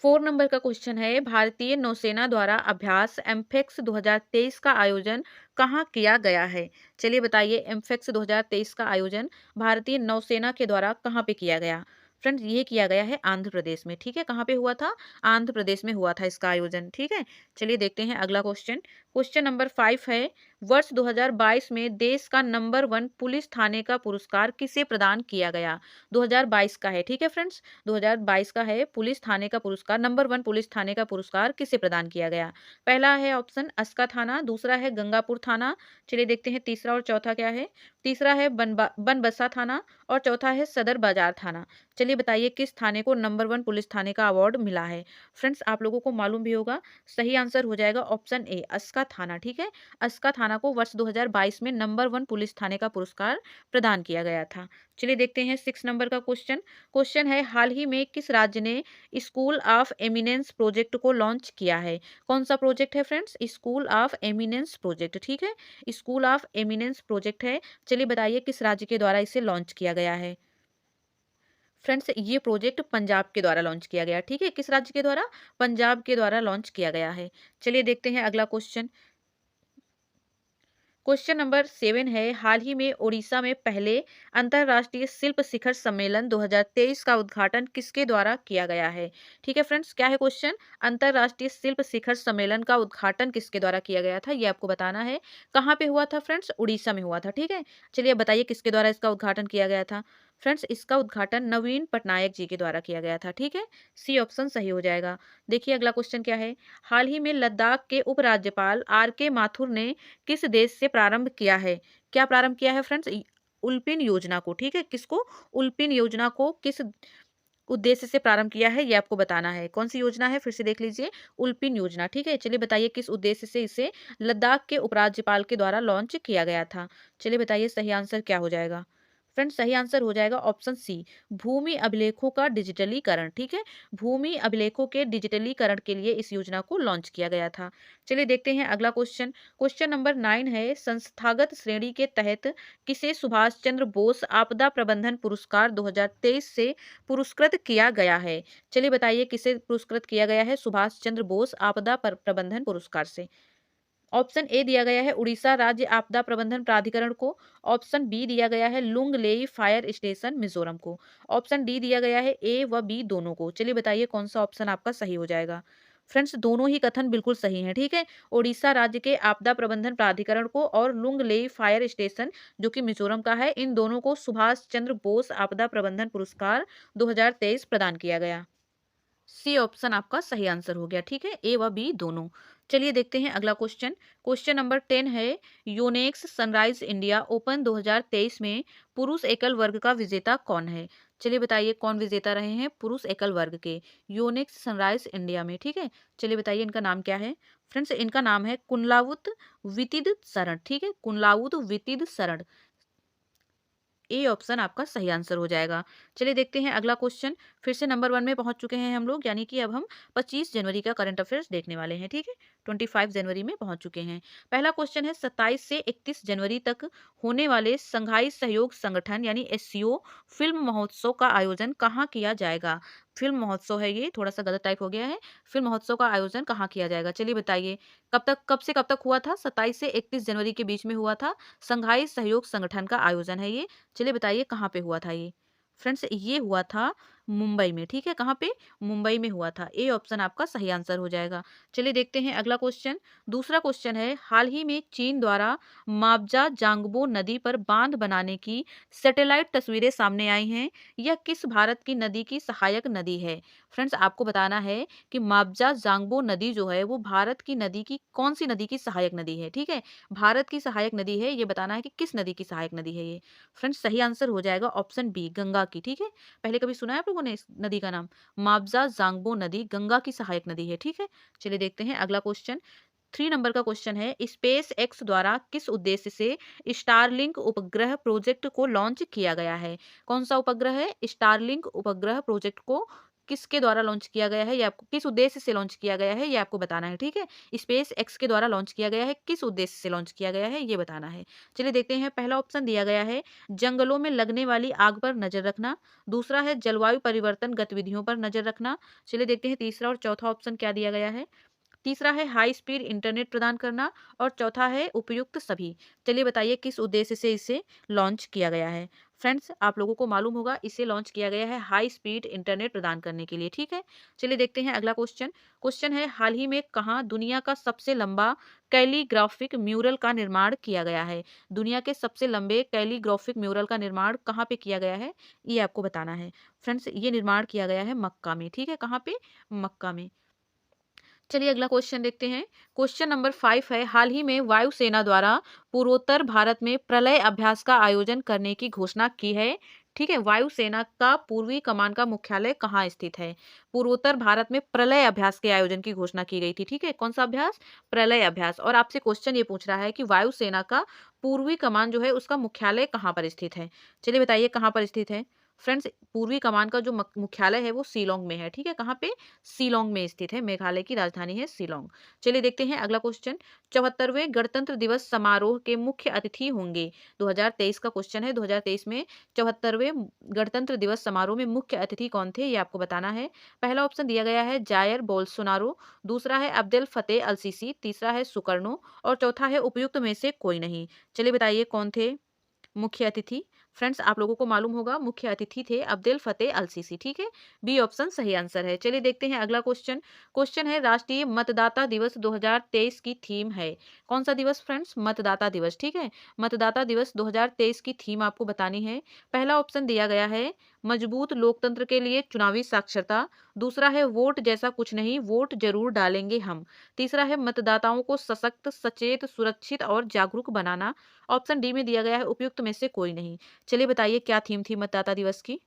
4 नंबर का क्वेश्चन है भारतीय नौसेना द्वारा अभ्यास एमफेक्स 2023 का आयोजन कहाँ किया गया है? चलिए बताइए एमफेक्स 2023 का आयोजन भारतीय नौसेना के द्वारा कहाँ पे किया गया? फ्रेंड्स ये किया गया है आंध्र प्रदेश में। ठीक है, कहाँ पे हुआ था? आंध्र प्रदेश में हुआ था इसका आयोजन। ठीक है, चलिए देखते हैं अगला क्वेश्चन। क्वेश्चन नंबर 5 है वर्ष 2022 में देश का नंबर 1 पुलिस थाने का पुरस्कार किसे प्रदान किया गया? 2022 का है। ठीक है फ्रेंड्स, 2022 का है पुलिस थाने का पुरस्कार। नंबर 1 पुलिस थाने का पुरस्कार किसे प्रदान किया गया? पहला है ऑप्शन अस्का थाना, दूसरा है गंगापुर थाना। चलिए देखते हैं तीसरा और चौथा क्या है। तीसरा है बनबसा थाना और चौथा है सदर बाजार थाना। चलिए बताइए किस थाने को नंबर 1 पुलिस थाने का अवार्ड मिला है? फ्रेंड्स आप लोगों को मालूम भी होगा, सही आंसर हो जाएगा ऑप्शन ए, अस्का थाना। ठीक है, अस्का थाना को वर्ष 2022 में नंबर 1 पुलिस थाने का पुरस्कार प्रदान किया गया था। चलिए देखते हैं 6 नंबर का क्वेश्चन। क्वेश्चन है हाल ही में किस राज्य ने स्कूल ऑफ एमिनेंस प्रोजेक्ट को लॉन्च किया है? कौन सा प्रोजेक्ट है friends? School of eminence project. ठीक है, स्कूल ऑफ एमिनेंस प्रोजेक्ट है। चलिए बताइए किस राज्य के द्वारा इसे लॉन्च किया गया है? फ्रेंड्स ये प्रोजेक्ट पंजाब के द्वारा लॉन्च किया गया। ठीक है, किस राज्य के द्वारा? पंजाब के द्वारा लॉन्च किया गया है। चलिए देखते हैं अगला क्वेश्चन। क्वेश्चन नंबर 7 है हाल ही में ओडिशा में पहले अंतर्राष्ट्रीय शिल्प शिखर सम्मेलन 2023 का उद्घाटन किसके द्वारा किया गया है? ठीक है फ्रेंड्स, क्या है क्वेश्चन? अंतर्राष्ट्रीय शिल्प शिखर सम्मेलन का उद्घाटन किसके द्वारा किया गया था ये आपको बताना है। कहाँ पे हुआ था फ्रेंड्स? उड़ीसा में हुआ था। ठीक है, चलिए बताइए किसके द्वारा इसका उद्घाटन किया गया था? फ्रेंड्स इसका उद्घाटन नवीन पटनायक जी के द्वारा किया गया था। ठीक है, सी ऑप्शन सही हो जाएगा। देखिए अगला क्वेश्चन क्या है। हाल ही में लद्दाख के उपराज्यपाल RK माथुर ने किस देश से प्रारंभ किया है? क्या प्रारंभ किया है फ्रेंड्स? उल्पिन योजना को। ठीक है, किसको? उल्पिन योजना को किस उद्देश्य से प्रारंभ किया है ये आपको बताना है। कौन सी योजना है? फिर से देख लीजिए, उल्पिन योजना। ठीक है, चलिए बताइए किस उद्देश्य से इसे लद्दाख के उपराज्यपाल के द्वारा लॉन्च किया गया था? चलिए बताइए सही आंसर क्या हो जाएगा? फ्रेंड्स सही आंसर हो जाएगा ऑप्शन सी, भूमि अभिलेखों का डिजिटलीकरण। ठीक है, भूमि अभिलेखों के डिजिटलीकरण के लिए इस योजना को लॉन्च किया गया था। चलिए देखते हैं अगला क्वेश्चन। क्वेश्चन नंबर 9 है, संस्थागत श्रेणी के तहत किसे सुभाष चंद्र बोस आपदा प्रबंधन पुरस्कार 2023 से पुरस्कृत किया गया है। चलिए बताइए किसे पुरस्कृत किया गया है सुभाष चंद्र बोस आपदा प्रबंधन पुरस्कार से। ऑप्शन ए दिया गया है उड़ीसा राज्य आपदा प्रबंधन प्राधिकरण को। ऑप्शन बी दिया गया है लुंगलेई फायर स्टेशन मिजोरम को। ऑप्शन डी दिया गया है ए व बी दोनों को। चलिए बताइए कौन सा ऑप्शन आपका सही हो जाएगा। फ्रेंड्स दोनों ही कथन बिल्कुल सही हैं। ठीक है, उड़ीसा राज्य के आपदा प्रबंधन प्राधिकरण को और लुंगलेई फायर स्टेशन जो कि मिजोरम का है, इन दोनों को सुभाष चंद्र बोस आपदा प्रबंधन पुरस्कार 2023 प्रदान किया गया। सी ऑप्शन आपका सही आंसर हो गया। ठीक है, ए व बी दोनों। चलिए देखते हैं अगला क्वेश्चन। क्वेश्चन नंबर 10 है, योनेक्स सनराइज इंडिया ओपन 2023 में पुरुष एकल वर्ग का विजेता कौन है। चलिए बताइए कौन विजेता रहे हैं पुरुष एकल वर्ग के योनेक्स सनराइज इंडिया में। ठीक है, चलिए बताइए इनका नाम क्या है। फ्रेंड्स इनका नाम है कुनलावुत वितिद शरण। ठीक है, कुनलावुत वितिद शरण। ए ऑप्शन आपका सही आंसर हो जाएगा। चलिए देखते हैं अगला क्वेश्चन। फिर से नंबर 1 में पहुंच चुके हैं हम लोग, यानी कि अब हम 25 जनवरी का करंट अफेयर्स देखने वाले हैं। ठीक है, 25 जनवरी में पहुंच चुके हैं। पहला क्वेश्चन है, 27 से 31 जनवरी तक होने वाले संघाई सहयोग संगठन यानी एससीओ फिल्म महोत्सव का आयोजन कहाँ किया जाएगा। फिल्म महोत्सव है ये, थोड़ा सा गलत टाइप हो गया है। फिल्म महोत्सव का आयोजन कहाँ किया जाएगा, चलिए बताइए। कब से कब तक हुआ था, 27 से 31 जनवरी के बीच में हुआ था। संघाई सहयोग संगठन का आयोजन है ये। चलिए बताइए कहाँ पे हुआ था ये। फ्रेंड्स ये हुआ था मुंबई में। ठीक है, कहाँ पे, मुंबई में हुआ था। ए ऑप्शन आपका सही आंसर हो जाएगा। चलिए देखते हैं अगला क्वेश्चन। दूसरा क्वेश्चन है, हाल ही में चीन द्वारा माबजा जांगबो नदी पर बांध बनाने की सैटेलाइट तस्वीरें सामने आई हैं। यह किस भारत की नदी की सहायक नदी है। फ्रेंड्स आपको बताना है कि माबजा जांगबो नदी जो है वो भारत की नदी की कौन सी नदी की सहायक नदी है। ठीक है, भारत की सहायक नदी है, ये बताना है कि किस नदी की सहायक नदी है ये। फ्रेंड्स सही आंसर हो जाएगा ऑप्शन बी, गंगा की। ठीक है, पहले कभी सुना है आप लोगों ने इस नदी का नाम, माबजा जांगबो नदी गंगा की सहायक नदी है। ठीक है, चलिए देखते हैं अगला क्वेश्चन। 3 नंबर का क्वेश्चन है, स्पेस एक्स द्वारा किस उद्देश्य से स्टारलिंक उपग्रह प्रोजेक्ट को लॉन्च किया गया है। कौन सा उपग्रह है, स्टारलिंक उपग्रह प्रोजेक्ट को किसके द्वारा लॉन्च किया गया है, या आपको किस उद्देश्य से लॉन्च किया गया है ये आपको बताना है। ठीक है, स्पेस एक्स के द्वारा लॉन्च किया गया है, किस उद्देश्य से लॉन्च किया गया है ये बताना है। चलिए देखते हैं। पहला ऑप्शन दिया गया है जंगलों में लगने वाली आग पर नजर रखना। दूसरा है जलवायु परिवर्तन गतिविधियों पर नजर रखना। चलिए देखते हैं तीसरा और चौथा ऑप्शन क्या दिया गया है। तीसरा है हाई स्पीड इंटरनेट प्रदान करना और चौथा है उपयुक्त सभी। चलिए बताइए किस उद्देश्य से इसे लॉन्च किया गया है। फ्रेंड्स आप लोगों को मालूम होगा इसे लॉन्च किया गया है हाई स्पीड इंटरनेट प्रदान करने के लिए। ठीक है, चलिए देखते हैं अगला क्वेश्चन। क्वेश्चन है, हाल ही में कहाँ दुनिया का सबसे लंबा कैलीग्राफिक म्यूरल का निर्माण किया गया है। दुनिया के सबसे लंबे कैलीग्राफिक म्यूरल का निर्माण कहाँ पे किया गया है ये आपको बताना है। फ्रेंड्स ये निर्माण किया गया है मक्का में। ठीक है, कहाँ पे, मक्का में। चलिए अगला क्वेश्चन देखते हैं। क्वेश्चन नंबर 5 है, हाल ही में वायुसेना द्वारा पूर्वोत्तर भारत में प्रलय अभ्यास का आयोजन करने की घोषणा की है। ठीक है, वायुसेना का पूर्वी कमान का मुख्यालय कहाँ स्थित है। पूर्वोत्तर भारत में प्रलय अभ्यास के आयोजन की घोषणा की गई थी। ठीक है, कौन सा अभ्यास, प्रलय अभ्यास। और आपसे क्वेश्चन ये पूछ रहा है कि वायुसेना का पूर्वी कमान जो है उसका मुख्यालय कहाँ पर स्थित है। चलिए बताइए कहाँ पर स्थित है। फ्रेंड्स पूर्वी कमान का जो मुख्यालय है वो शिलोंग में है। ठीक है, कहाँ पे, शिलोंग में स्थित है। मेघालय की राजधानी है शिलोंग। चलिए देखते हैं अगला क्वेश्चन। 74वें गणतंत्र दिवस समारोह के मुख्य अतिथि होंगे। 2023 का क्वेश्चन है। 2023 में 74वें गणतंत्र दिवस समारोह में मुख्य अतिथि कौन थे ये आपको बताना है। पहला ऑप्शन दिया गया है जायर बोल्सोनारो। दूसरा है अब्देल फतेह अल सीसी। तीसरा है सुकर्णो और चौथा है उपयुक्त में से कोई नहीं। चलिए बताइए कौन थे मुख्य अतिथि। फ्रेंड्स आप लोगों को मालूम होगा मुख्य अतिथि थे अब्देल फतेह अल सीसी। ठीक है, बी ऑप्शन सही आंसर है। चलिए देखते हैं अगला क्वेश्चन। क्वेश्चन है, राष्ट्रीय मतदाता दिवस 2023 की थीम है। कौन सा दिवस फ्रेंड्स, मतदाता दिवस। ठीक है, मतदाता दिवस 2023 की थीम आपको बतानी है। पहला ऑप्शन दिया गया है मजबूत लोकतंत्र के लिए चुनावी साक्षरता। दूसरा है वोट जैसा कुछ नहीं, वोट जरूर डालेंगे हम। तीसरा है मतदाताओं को सशक्त, सचेत, सुरक्षित और जागरूक बनाना। ऑप्शन डी में दिया गया है उपयुक्त में से कोई नहीं। चलिए बताइए क्या थीम थी मतदाता दिवस की।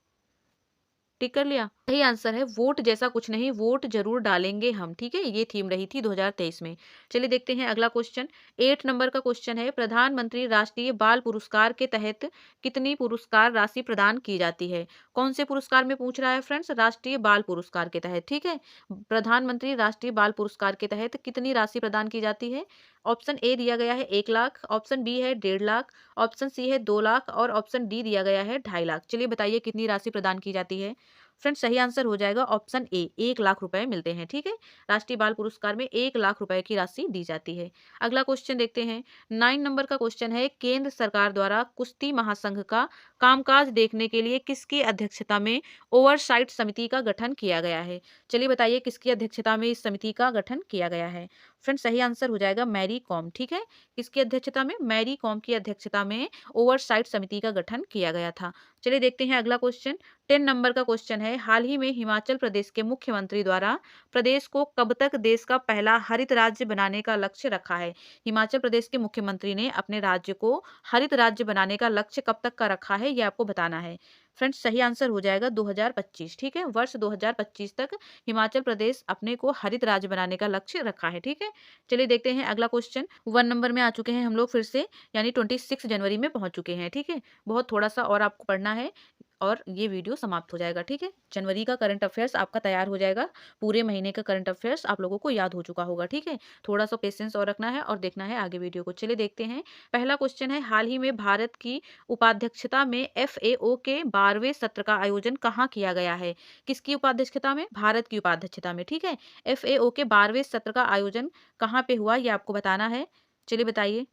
टिक कर लिया। सही आंसर है वोट जैसा कुछ नहीं, वोट जरूर डालेंगे हम, ठीक है, ये थीम रही थी 2023 में। चलिए देखते हैं अगला क्वेश्चन। 8 नंबर का क्वेश्चन है, प्रधानमंत्री राष्ट्रीय बाल पुरस्कार के तहत कितनी पुरस्कार राशि प्रदान की जाती है? कौन से पुरस्कार में पूछ रहा है फ्रेंड्स? राष्ट्रीय बाल पुरस्कार के तहत, ठीक है। प्रधानमंत्री राष्ट्रीय बाल पुरस्कार के तहत कितनी राशि प्रदान की जाती है? ऑप्शन ए दिया गया है 1 लाख, ऑप्शन बी है 1.5 लाख, ऑप्शन सी है 2 लाख और ऑप्शन डी दिया गया है 2.5 लाख। चलिए बताइए कितनी राशि प्रदान की जाती है? फ्रेंड्स सही आंसर हो जाएगा ऑप्शन ए, 1 लाख रुपए मिलते हैं, ठीक है। राष्ट्रीय बाल पुरस्कार में 1 लाख रुपए की राशि दी जाती है। अगला क्वेश्चन देखते हैं। 9 नंबर का क्वेश्चन है, केंद्र सरकार द्वारा कुश्ती महासंघ का कामकाज देखने के लिए किसकी अध्यक्षता में ओवरसाइट समिति का गठन किया गया है? चलिए बताइए किसकी अध्यक्षता में इस समिति का गठन किया गया है? फ्रेंड्स सही आंसर हो जाएगा मैरी कॉम, ठीक है। किसकी अध्यक्षता में? मैरी कॉम की अध्यक्षता में ओवरसाइट समिति का गठन किया गया था। चलिए देखते हैं अगला क्वेश्चन। 10 नंबर का क्वेश्चन है, हाल ही में हिमाचल प्रदेश के मुख्यमंत्री द्वारा प्रदेश को कब तक देश का पहला हरित राज्य बनाने का लक्ष्य रखा है? हिमाचल प्रदेश के मुख्यमंत्री ने अपने राज्य को हरित राज्य बनाने का लक्ष्य कब तक का रखा है, ये आपको बताना है। फ्रेंड्स सही आंसर हो जाएगा 2025, ठीक है। वर्ष 2025 तक हिमाचल प्रदेश अपने को हरित राज्य बनाने का लक्ष्य रखा है, ठीक है। चलिए देखते हैं अगला क्वेश्चन। 1 नंबर में आ चुके हैं हम लोग फिर से, यानी 26 जनवरी में पहुंच चुके हैं, ठीक है। बहुत थोड़ा सा और आपको पढ़ना है और ये वीडियो समाप्त हो जाएगा, ठीक है। जनवरी का करंट अफेयर्स आपका तैयार हो जाएगा, पूरे महीने का करंट अफेयर्स आप लोगों को याद हो चुका होगा, ठीक है। थोड़ा सा पेशेंस और रखना है और देखना है आगे वीडियो को। चलिए देखते हैं। पहला क्वेश्चन है, हाल ही में भारत की उपाध्यक्षता में FAO के 12वें सत्र का आयोजन कहाँ किया गया है? किसकी उपाध्यक्षता में? भारत की उपाध्यक्षता में, ठीक है। FAO के 12वें सत्र का आयोजन कहाँ पे हुआ, ये आपको बताना है। चलिए बताइए।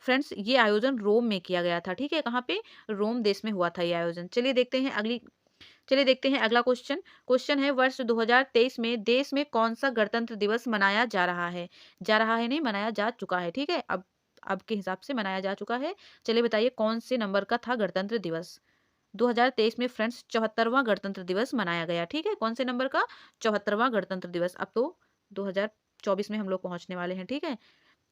फ्रेंड्स ये आयोजन रोम में किया गया था, ठीक है। कहाँ पे? रोम देश में हुआ था ये आयोजन। चलिए देखते हैं अगला क्वेश्चन। क्वेश्चन है, वर्ष 2023 में देश में कौन सा गणतंत्र दिवस मनाया जा रहा है? जा रहा है नहीं, मनाया जा चुका है, ठीक है। अब के हिसाब से मनाया जा चुका है। चलिए बताइए कौन से नंबर का था गणतंत्र दिवस? 2023 में फ्रेंड्स 74वां गणतंत्र दिवस मनाया गया, ठीक है। कौन से नंबर का? 74वां गणतंत्र दिवस। अब तो 2024 में हम लोग पहुंचने वाले हैं, ठीक है।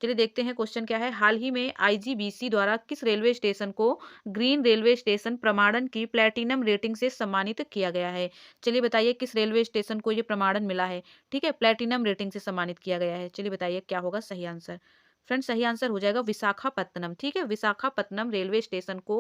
चलिए देखते हैं क्वेश्चन क्या है। हाल ही में IGBC द्वारा किस रेलवे स्टेशन को ग्रीन रेलवे स्टेशन प्रमाणन की प्लैटिनम रेटिंग से सम्मानित किया गया है? चलिए बताइए किस रेलवे स्टेशन को ये प्रमाणन मिला है, ठीक है, प्लैटिनम रेटिंग से सम्मानित किया गया है। चलिए बताइए क्या होगा सही आंसर? फ्रेंड्स सही आंसर हो जाएगा विशाखापत्तनम, ठीक है। विशाखापत्तनम रेलवे स्टेशन को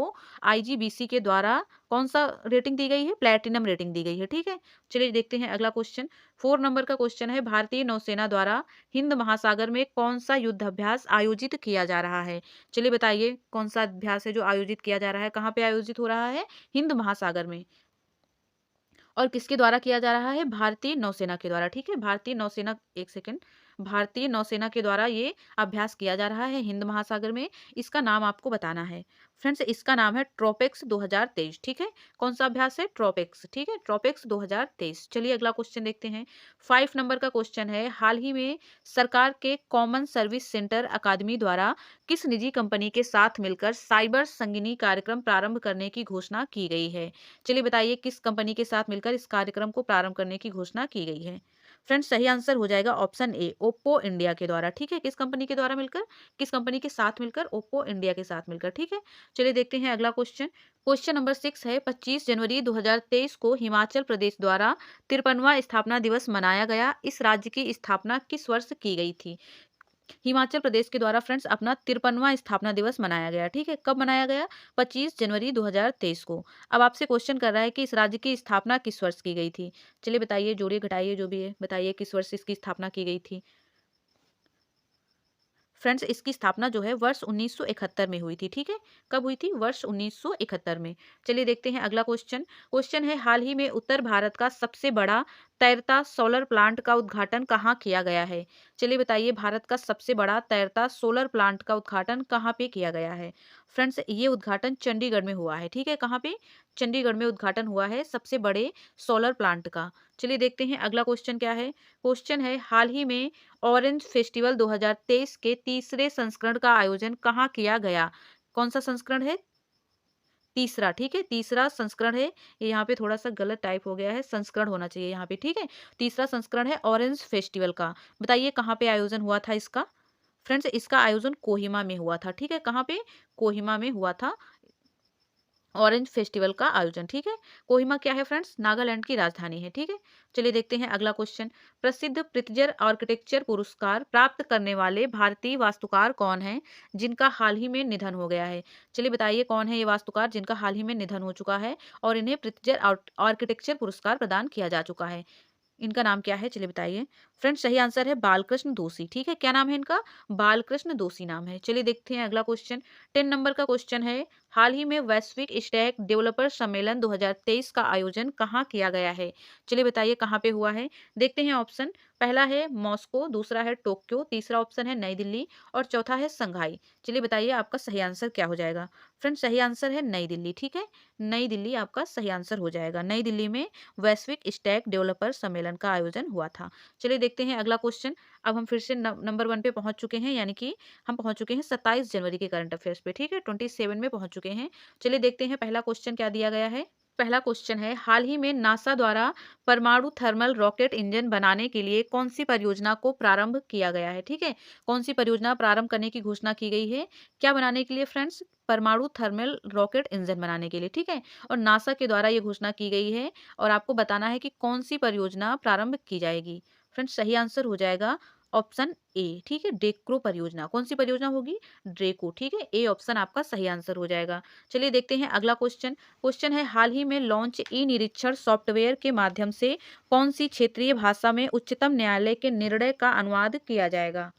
IGBC के द्वारा कौन सा रेटिंग दी गई है? प्लैटिनम रेटिंग दी गई है, ठीक है। चलिए देखते हैं अगला क्वेश्चन। 4 नंबर का क्वेश्चन है, भारतीय नौसेना द्वारा हिंद महासागर में कौन सा युद्धाभ्यास आयोजित किया जा रहा है? चलिए बताइए कौन सा अभ्यास है जो आयोजित किया जा रहा है? कहाँ पे आयोजित हो रहा है? हिंद महासागर में। और किसके द्वारा किया जा रहा है? भारतीय नौसेना के द्वारा, ठीक है। भारतीय नौसेना, एक सेकंड, भारतीय नौसेना के द्वारा ये अभ्यास किया जा रहा है हिंद महासागर में। इसका नाम आपको बताना है फ्रेंड्स, इसका नाम है ट्रोपेक्स 2023, ठीक है। कौन सा अभ्यास है? ट्रोपेक्स, ठीक है, ट्रोपेक्स 2023। चलिए अगला क्वेश्चन देखते हैं। 5 नंबर का क्वेश्चन है, हाल ही में सरकार के कॉमन सर्विस सेंटर अकादमी द्वारा किस निजी कंपनी के साथ मिलकर साइबर संगिनी कार्यक्रम प्रारंभ करने की घोषणा की गई है? चलिए बताइए किस कंपनी के साथ मिलकर इस कार्यक्रम को प्रारंभ करने की घोषणा की गई है? फ्रेंड्स सही आंसर हो जाएगा ऑप्शन ए, ओप्पो इंडिया के द्वारा, ठीक है। किस कंपनी के द्वारा मिलकर? किस कंपनी के साथ मिलकर? ओप्पो इंडिया के साथ मिलकर, ठीक है। चलिए देखते हैं अगला क्वेश्चन। क्वेश्चन नंबर 6 है, 25 जनवरी 2023 को हिमाचल प्रदेश द्वारा 53वां स्थापना दिवस मनाया गया। इस राज्य की स्थापना किस वर्ष की गई थी? हिमाचल प्रदेश के द्वारा फ्रेंड्स अपना 53वां स्थापना दिवस मनाया गया, ठीक है। कब मनाया गया? 25 जनवरी 2023 को। अब आपसे क्वेश्चन कर रहा है कि इस राज्य की स्थापना किस वर्ष की गई थी? चलिए बताइए, जोड़िए घटाइए जो भी है, बताइए किस वर्ष इसकी स्थापना की गई थी। फ्रेंड्स इसकी स्थापना जो है वर्ष 1971 में हुई थी, ठीक है। कब हुई थी? वर्ष 1971 में। चलिए देखते हैं अगला क्वेश्चन। क्वेश्चन है, हाल ही में उत्तर भारत का सबसे बड़ा तैरता सोलर प्लांट का उद्घाटन कहाँ किया गया है? चलिए बताइए भारत का सबसे बड़ा तैरता सोलर प्लांट का उद्घाटन कहाँ पे किया गया है? फ्रेंड्स ये उद्घाटन चंडीगढ़ में हुआ है, ठीक है। कहाँ पे? चंडीगढ़ में उद्घाटन हुआ है सबसे बड़े सोलर प्लांट का। चलिए देखते हैं अगला क्वेश्चन क्या है। क्वेश्चन है, हाल ही में ऑरेंज फेस्टिवल 2023 के तीसरे संस्करण का आयोजन कहाँ किया गया? कौन सा संस्करण है? तीसरा, ठीक है, तीसरा संस्करण है। ये यहाँ पे थोड़ा सा गलत टाइप हो गया है, संस्करण होना चाहिए यहाँ पे, ठीक है। तीसरा संस्करण है ऑरेंज फेस्टिवल का। बताइए कहाँ पे आयोजन हुआ था इसका? फ्रेंड्स इसका आयोजन कोहिमा में हुआ था, ठीक है। कहाँ पे? कोहिमा में हुआ था। ऑरेंज फेस्टिवल का आयोजन। ठीक है, कोहिमा क्या है फ्रेंड्स, नागालैंड की राजधानी है। ठीक है, चलिए देखते हैं अगला क्वेश्चन। प्रसिद्ध प्रित्जर आर्किटेक्चर पुरस्कार प्राप्त करने वाले भारतीय वास्तुकार कौन हैं जिनका हाल ही में निधन हो गया है? चलिए बताइए कौन है ये वास्तुकार जिनका हाल ही में निधन हो चुका है और इन्हें प्रित्जर आर्किटेक्चर पुरस्कार प्रदान किया जा चुका है। इनका नाम क्या है, चलिए बताइए। फ्रेंड्स सही आंसर है बालकृष्ण दोषी। ठीक है, क्या नाम है इनका, बालकृष्ण दोषी नाम है। चलिए देखते हैं अगला क्वेश्चन। 10 नंबर का क्वेश्चन है, हाल ही में वैश्विक स्टैक डेवलपर सम्मेलन 2023 का आयोजन कहाँ किया गया है? चलिए बताइए कहाँ पे हुआ है। देखते हैं ऑप्शन, पहला है मॉस्को, दूसरा है टोक्यो, तीसरा ऑप्शन है नई दिल्ली और चौथा है संघाई। चलिए बताइए आपका सही आंसर क्या हो जाएगा। फ्रेंड्स सही आंसर है नई दिल्ली। ठीक है, नई दिल्ली आपका सही आंसर हो जाएगा। नई दिल्ली में वैश्विक स्टैक डेवलपर सम्मेलन का आयोजन हुआ था। चलिए देखते हैं अगला क्वेश्चन। अब हम फिर से नंबर 1 पे पहुंच चुके हैं, यानी कि हम पहुंच चुके हैं 27 जनवरी के करंट अफेयर्स पे। ठीक है, 27 में पहुंच चुके हैं। चलिए देखते हैं पहला क्वेश्चन क्या दिया गया है। पहला क्वेश्चन है, हाल ही में नासा द्वारा परमाणु थर्मल रॉकेट इंजन बनाने के लिए कौन सी परियोजना को प्रारंभ किया गया है? ठीक है, कौन सी परियोजना प्रारंभ करने की घोषणा की गई है? क्या बनाने के लिए फ्रेंड्स, परमाणु थर्मल रॉकेट इंजन बनाने के लिए। ठीक है, और नासा के द्वारा ये घोषणा की गई है और आपको बताना है कि कौन सी परियोजना प्रारंभ की जाएगी। फ्रेंड्स सही आंसर हो जाएगा ऑप्शन ए। ठीक है, डेक्रो परियोजना। कौन सी परियोजना होगी, ड्रेको। ठीक है, ए ऑप्शन आपका सही आंसर हो जाएगा। चलिए देखते हैं अगला क्वेश्चन। क्वेश्चन है, हाल ही में लॉन्च ई निरीक्षण सॉफ्टवेयर के माध्यम से कौन सी क्षेत्रीय भाषा में उच्चतम न्यायालय के निर्णय का अनुवाद किया जाएगा?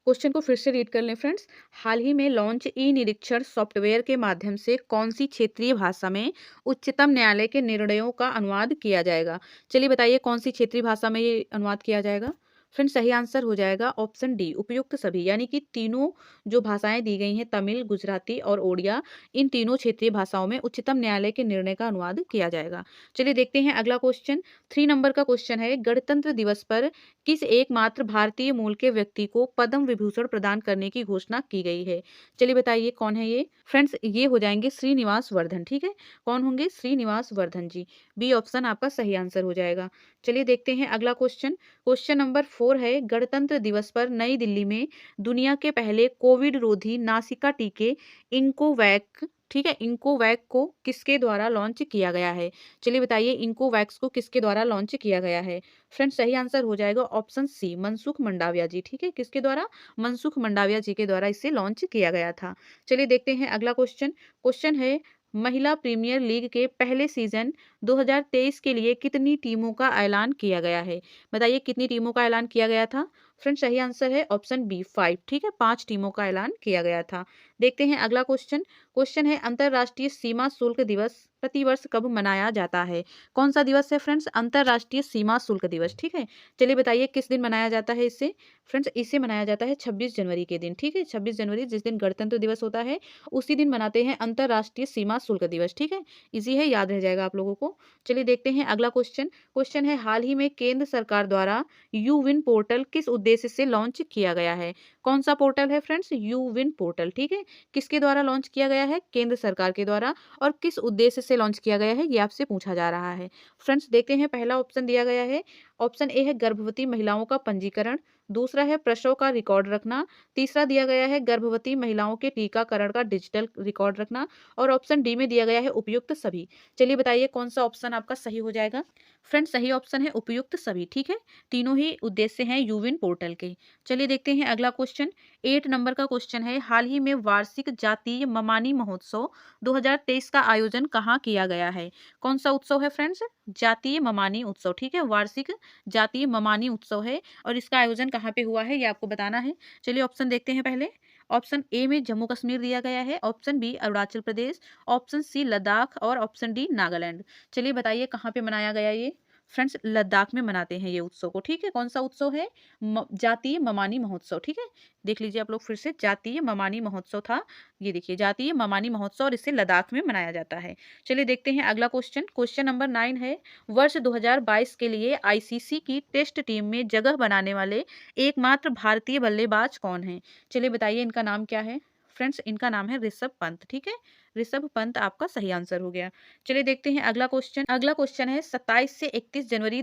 क्वेश्चन को फिर से रीड कर लें फ्रेंड्स। हाल ही में लॉन्च ई निरीक्षण सॉफ्टवेयर के माध्यम से कौन सी क्षेत्रीय भाषा में उच्चतम न्यायालय के निर्णयों का अनुवाद किया जाएगा? चलिए बताइए कौन सी क्षेत्रीय भाषा में ये अनुवाद किया जाएगा। फ्रेंड्स सही आंसर हो जाएगा ऑप्शन डी, उपयुक्त सभी। यानी कि तीनों जो भाषाएं दी गई हैं, तमिल, गुजराती और ओडिया, इन तीनों क्षेत्रीय भाषाओं में उच्चतम न्यायालय के निर्णय का अनुवाद किया जाएगा। चलिए देखते हैं अगला क्वेश्चन। 3 नंबर का क्वेश्चन है, गणतंत्र दिवस पर किस एकमात्र भारतीय मूल के व्यक्ति को पद्म विभूषण प्रदान करने की घोषणा की गई है? चलिए बताइए कौन है ये। फ्रेंड्स ये हो जाएंगे श्रीनिवास वर्धन। ठीक है, कौन होंगे, श्रीनिवास वर्धन जी। बी ऑप्शन आपका सही आंसर हो जाएगा। चलिए देखते हैं अगला क्वेश्चन। क्वेश्चन नंबर 4 है, गणतंत्र दिवस पर नई दिल्ली में दुनिया के पहले कोविड रोधी नासिका टीके इंकोवैक, ठीक है, इंकोवैक को किसके द्वारा लॉन्च किया गया है? चलिए बताइए इंकोवैक्स को किसके द्वारा लॉन्च किया गया है? फ्रेंड्स सही आंसर हो जाएगा ऑप्शन सी, मनसुख मंडाविया जी। ठीक है, किसके द्वारा, मनसुख मंडाविया जी के द्वारा इसे लॉन्च किया गया था। चलिए देखते हैं अगला क्वेश्चन। क्वेश्चन है, महिला प्रीमियर लीग के पहले सीजन 2023 के लिए कितनी टीमों का ऐलान किया गया है? बताइए कितनी टीमों का ऐलान किया गया था। फ्रेंड्स सही आंसर है ऑप्शन बी, 5। ठीक है, 5 टीमों का ऐलान किया गया था। देखते हैं अगला क्वेश्चन। क्वेश्चन है, अंतर्राष्ट्रीय सीमा शुल्क दिवस प्रतिवर्ष कब मनाया जाता है? कौन सा दिवस है फ्रेंड्स, अंतर्राष्ट्रीय सीमा शुल्क दिवस। ठीक है, चलिए बताइए किस दिन मनाया जाता है इसे। फ्रेंड्स इसे मनाया जाता है 26 जनवरी के दिन। ठीक है, 26 जनवरी जिस दिन गणतंत्र दिवस होता है उसी दिन मनाते हैं अंतर्राष्ट्रीय सीमा शुल्क दिवस। ठीक है, इजी है, याद रह जाएगा आप लोगों को। चलिए देखते हैं अगला क्वेश्चन। क्वेश्चन है, हाल ही में केंद्र सरकार द्वारा यू विन पोर्टल किस उद्देश्य से लॉन्च किया गया है? कौन सा पोर्टल है फ्रेंड्स, यू विन पोर्टल। ठीक है, किसके द्वारा लॉन्च किया गया है, केंद्र सरकार के द्वारा, और किस उद्देश्य से लॉन्च किया गया है ये आपसे पूछा जा रहा है। फ्रेंड्स देखते हैं, पहला ऑप्शन दिया गया है, ऑप्शन ए है गर्भवती महिलाओं का पंजीकरण, दूसरा है प्रसव का रिकॉर्ड रखना, तीसरा दिया गया है गर्भवती महिलाओं के टीकाकरण का डिजिटल रिकॉर्ड रखना, और ऑप्शन डी में दिया गया है उपयुक्त सभी। चलिए बताइए कौन सा ऑप्शन आपका सही हो जाएगा। फ्रेंड्स सही ऑप्शन है उपयुक्त सभी। ठीक है, तीनों ही उद्देश्य हैं यूविन पोर्टल के। चलिए देखते हैं अगला क्वेश्चन। 8 नंबर का क्वेश्चन है, हाल ही में वार्षिक जातीय ममानी महोत्सव 2023 का आयोजन कहाँ किया गया है? कौन सा उत्सव है फ्रेंड्स, जातीय ममानी उत्सव। ठीक है, वार्षिक जातीय ममानी उत्सव है और इसका आयोजन कहाँ पे हुआ है ये आपको बताना है। चलिए ऑप्शन देखते हैं पहले। ऑप्शन ए में जम्मू कश्मीर दिया गया है, option B Arunachal Pradesh, option C Ladakh और ऑप्शन डी नागालैंड। चलिए बताइए कहाँ पे मनाया गया ये। फ्रेंड्स लद्दाख में मनाते हैं ये उत्सव को। ठीक है, कौन सा उत्सव है, जातीय ममानी महोत्सव। ठीक है, देख लीजिए आप लोग फिर से, जातीय ममानी महोत्सव था। ये देखिए जातीय ममानी महोत्सव और इसे लद्दाख में मनाया जाता है। चलिए देखते हैं अगला क्वेश्चन। क्वेश्चन नंबर 9 है, वर्ष 2022 के लिए आईसीसी की टेस्ट टीम में जगह बनाने वाले एकमात्र भारतीय बल्लेबाज कौन है? चलिए बताइए इनका नाम क्या है। फ्रेंड्स इनका नाम है ऋषभ पंत। ठीक है, ऋषभ पंत आपका सही आंसर हो गया। चलिए देखते हैं अगला क्वेश्चन। अगला क्वेश्चन है, 27 से 31 जनवरी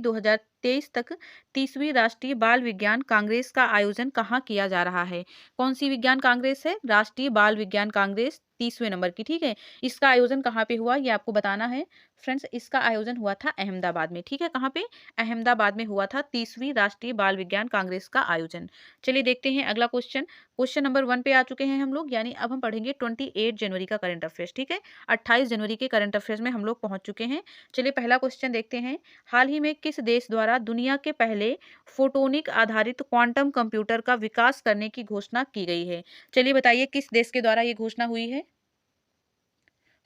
2023 तक 30वीं राष्ट्रीय बाल विज्ञान कांग्रेस का आयोजन कहाँ किया जा रहा है? कौन सी विज्ञान कांग्रेस है? राष्ट्रीय बाल विज्ञान कांग्रेस 30वें नंबर की, ठीक है। इसका आयोजन कहाँ पे हुआ ये आपको बताना है। फ्रेंड्स, इसका आयोजन हुआ था अहमदाबाद में, ठीक है। कहाँ पे? अहमदाबाद में हुआ था 30वीं राष्ट्रीय बाल विज्ञान कांग्रेस का आयोजन। चलिए देखते हैं अगला क्वेश्चन। क्वेश्चन नंबर 1 पे आ चुके हैं हम लोग, यानी अब हम पढ़ेंगे 28 जनवरी का करंट अफेयर्स, ठीक है। 28 जनवरी के करंट अफेयर्स में हम लोग पहुंच चुके हैं। चलिए पहला क्वेश्चन देखते हैं। हाल ही में किस देश द्वारा दुनिया के पहले फोटोनिक आधारित क्वांटम कंप्यूटर का विकास करने की घोषणा की गई है? चलिए बताइए किस देश के द्वारा ये घोषणा हुई है?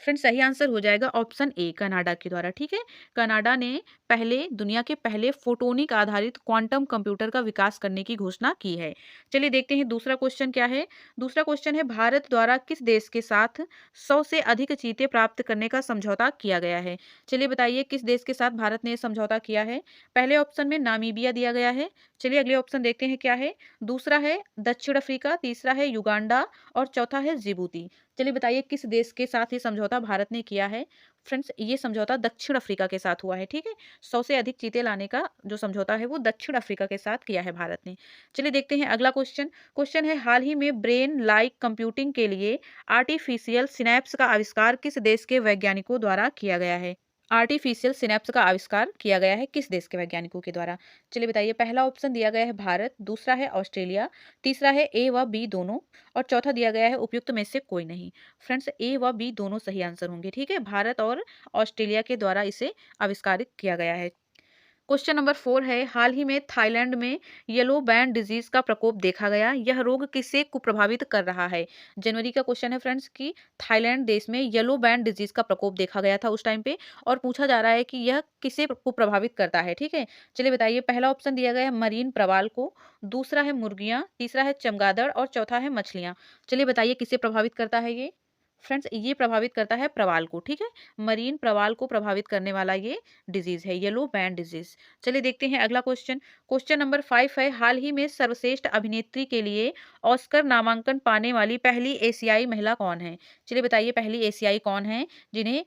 फ्रेंड्स, सही आंसर हो जाएगा ऑप्शन ए, कनाडा के द्वारा, ठीक है। कनाडा ने दुनिया के पहले फोटोनिक आधारित क्वांटम कंप्यूटर का विकास करने की घोषणा की है। चलिए देखते हैं दूसरा क्वेश्चन क्या है। दूसरा क्वेश्चन है, भारत द्वारा किस देश के साथ 100 से अधिक चीते प्राप्त करने का समझौता किया गया है? चलिए बताइए किस देश के साथ भारत ने ये समझौता किया है? पहले ऑप्शन में नामीबिया दिया गया है। चलिए अगले ऑप्शन देखते हैं क्या है। दूसरा है दक्षिण अफ्रीका, तीसरा है युगांडा और चौथा है जिबूती। चलिए बताइए किस देश के साथ ये समझौता भारत ने किया है? फ्रेंड्स, ये समझौता दक्षिण अफ्रीका के साथ हुआ है, ठीक है। 100 से अधिक चीते लाने का जो समझौता है वो दक्षिण अफ्रीका के साथ किया है भारत ने। चलिए देखते हैं अगला क्वेश्चन। क्वेश्चन है, हाल ही में ब्रेन लाइक कंप्यूटिंग के लिए आर्टिफिशियल सिनैप्स का आविष्कार किस देश के वैज्ञानिकों द्वारा किया गया है? आर्टिफिशियल सिनैप्स का आविष्कार किया गया है किस देश के वैज्ञानिकों के द्वारा? चलिए बताइए। पहला ऑप्शन दिया गया है भारत, दूसरा है ऑस्ट्रेलिया, तीसरा है ए व बी दोनों और चौथा दिया गया है उपयुक्त में से कोई नहीं। फ्रेंड्स, ए व बी दोनों सही आंसर होंगे, ठीक है। भारत और ऑस्ट्रेलिया के द्वारा इसे आविष्कारित किया गया है। क्वेश्चन नंबर 4 है, हाल ही में थाईलैंड में येलो बैंड डिजीज का प्रकोप देखा गया। यह रोग किसे को प्रभावित कर रहा है? जनवरी का क्वेश्चन है फ्रेंड्स कि थाईलैंड देश में येलो बैंड डिजीज का प्रकोप देखा गया था उस टाइम पे, और पूछा जा रहा है कि यह किसे को प्रभावित करता है, ठीक है। चलिए बताइए। पहला ऑप्शन दिया गया है मरीन प्रवाल को, दूसरा है मुर्गियां, तीसरा है चमगादड़ और चौथा है मछलियां। चलिए बताइए किसे प्रभावित करता है ये? फ्रेंड्स, ये प्रभावित करता है प्रवाल को, ठीक है। मरीन प्रवाल को प्रभावित करने वाला ये डिजीज है, येलो बैंड डिजीज। चलिए देखते हैं अगला क्वेश्चन। क्वेश्चन नंबर 5 है, हाल ही में सर्वश्रेष्ठ अभिनेत्री के लिए ऑस्कर नामांकन पाने वाली पहली एशियाई महिला कौन है? चलिए बताइए पहली एशियाई कौन है जिन्हें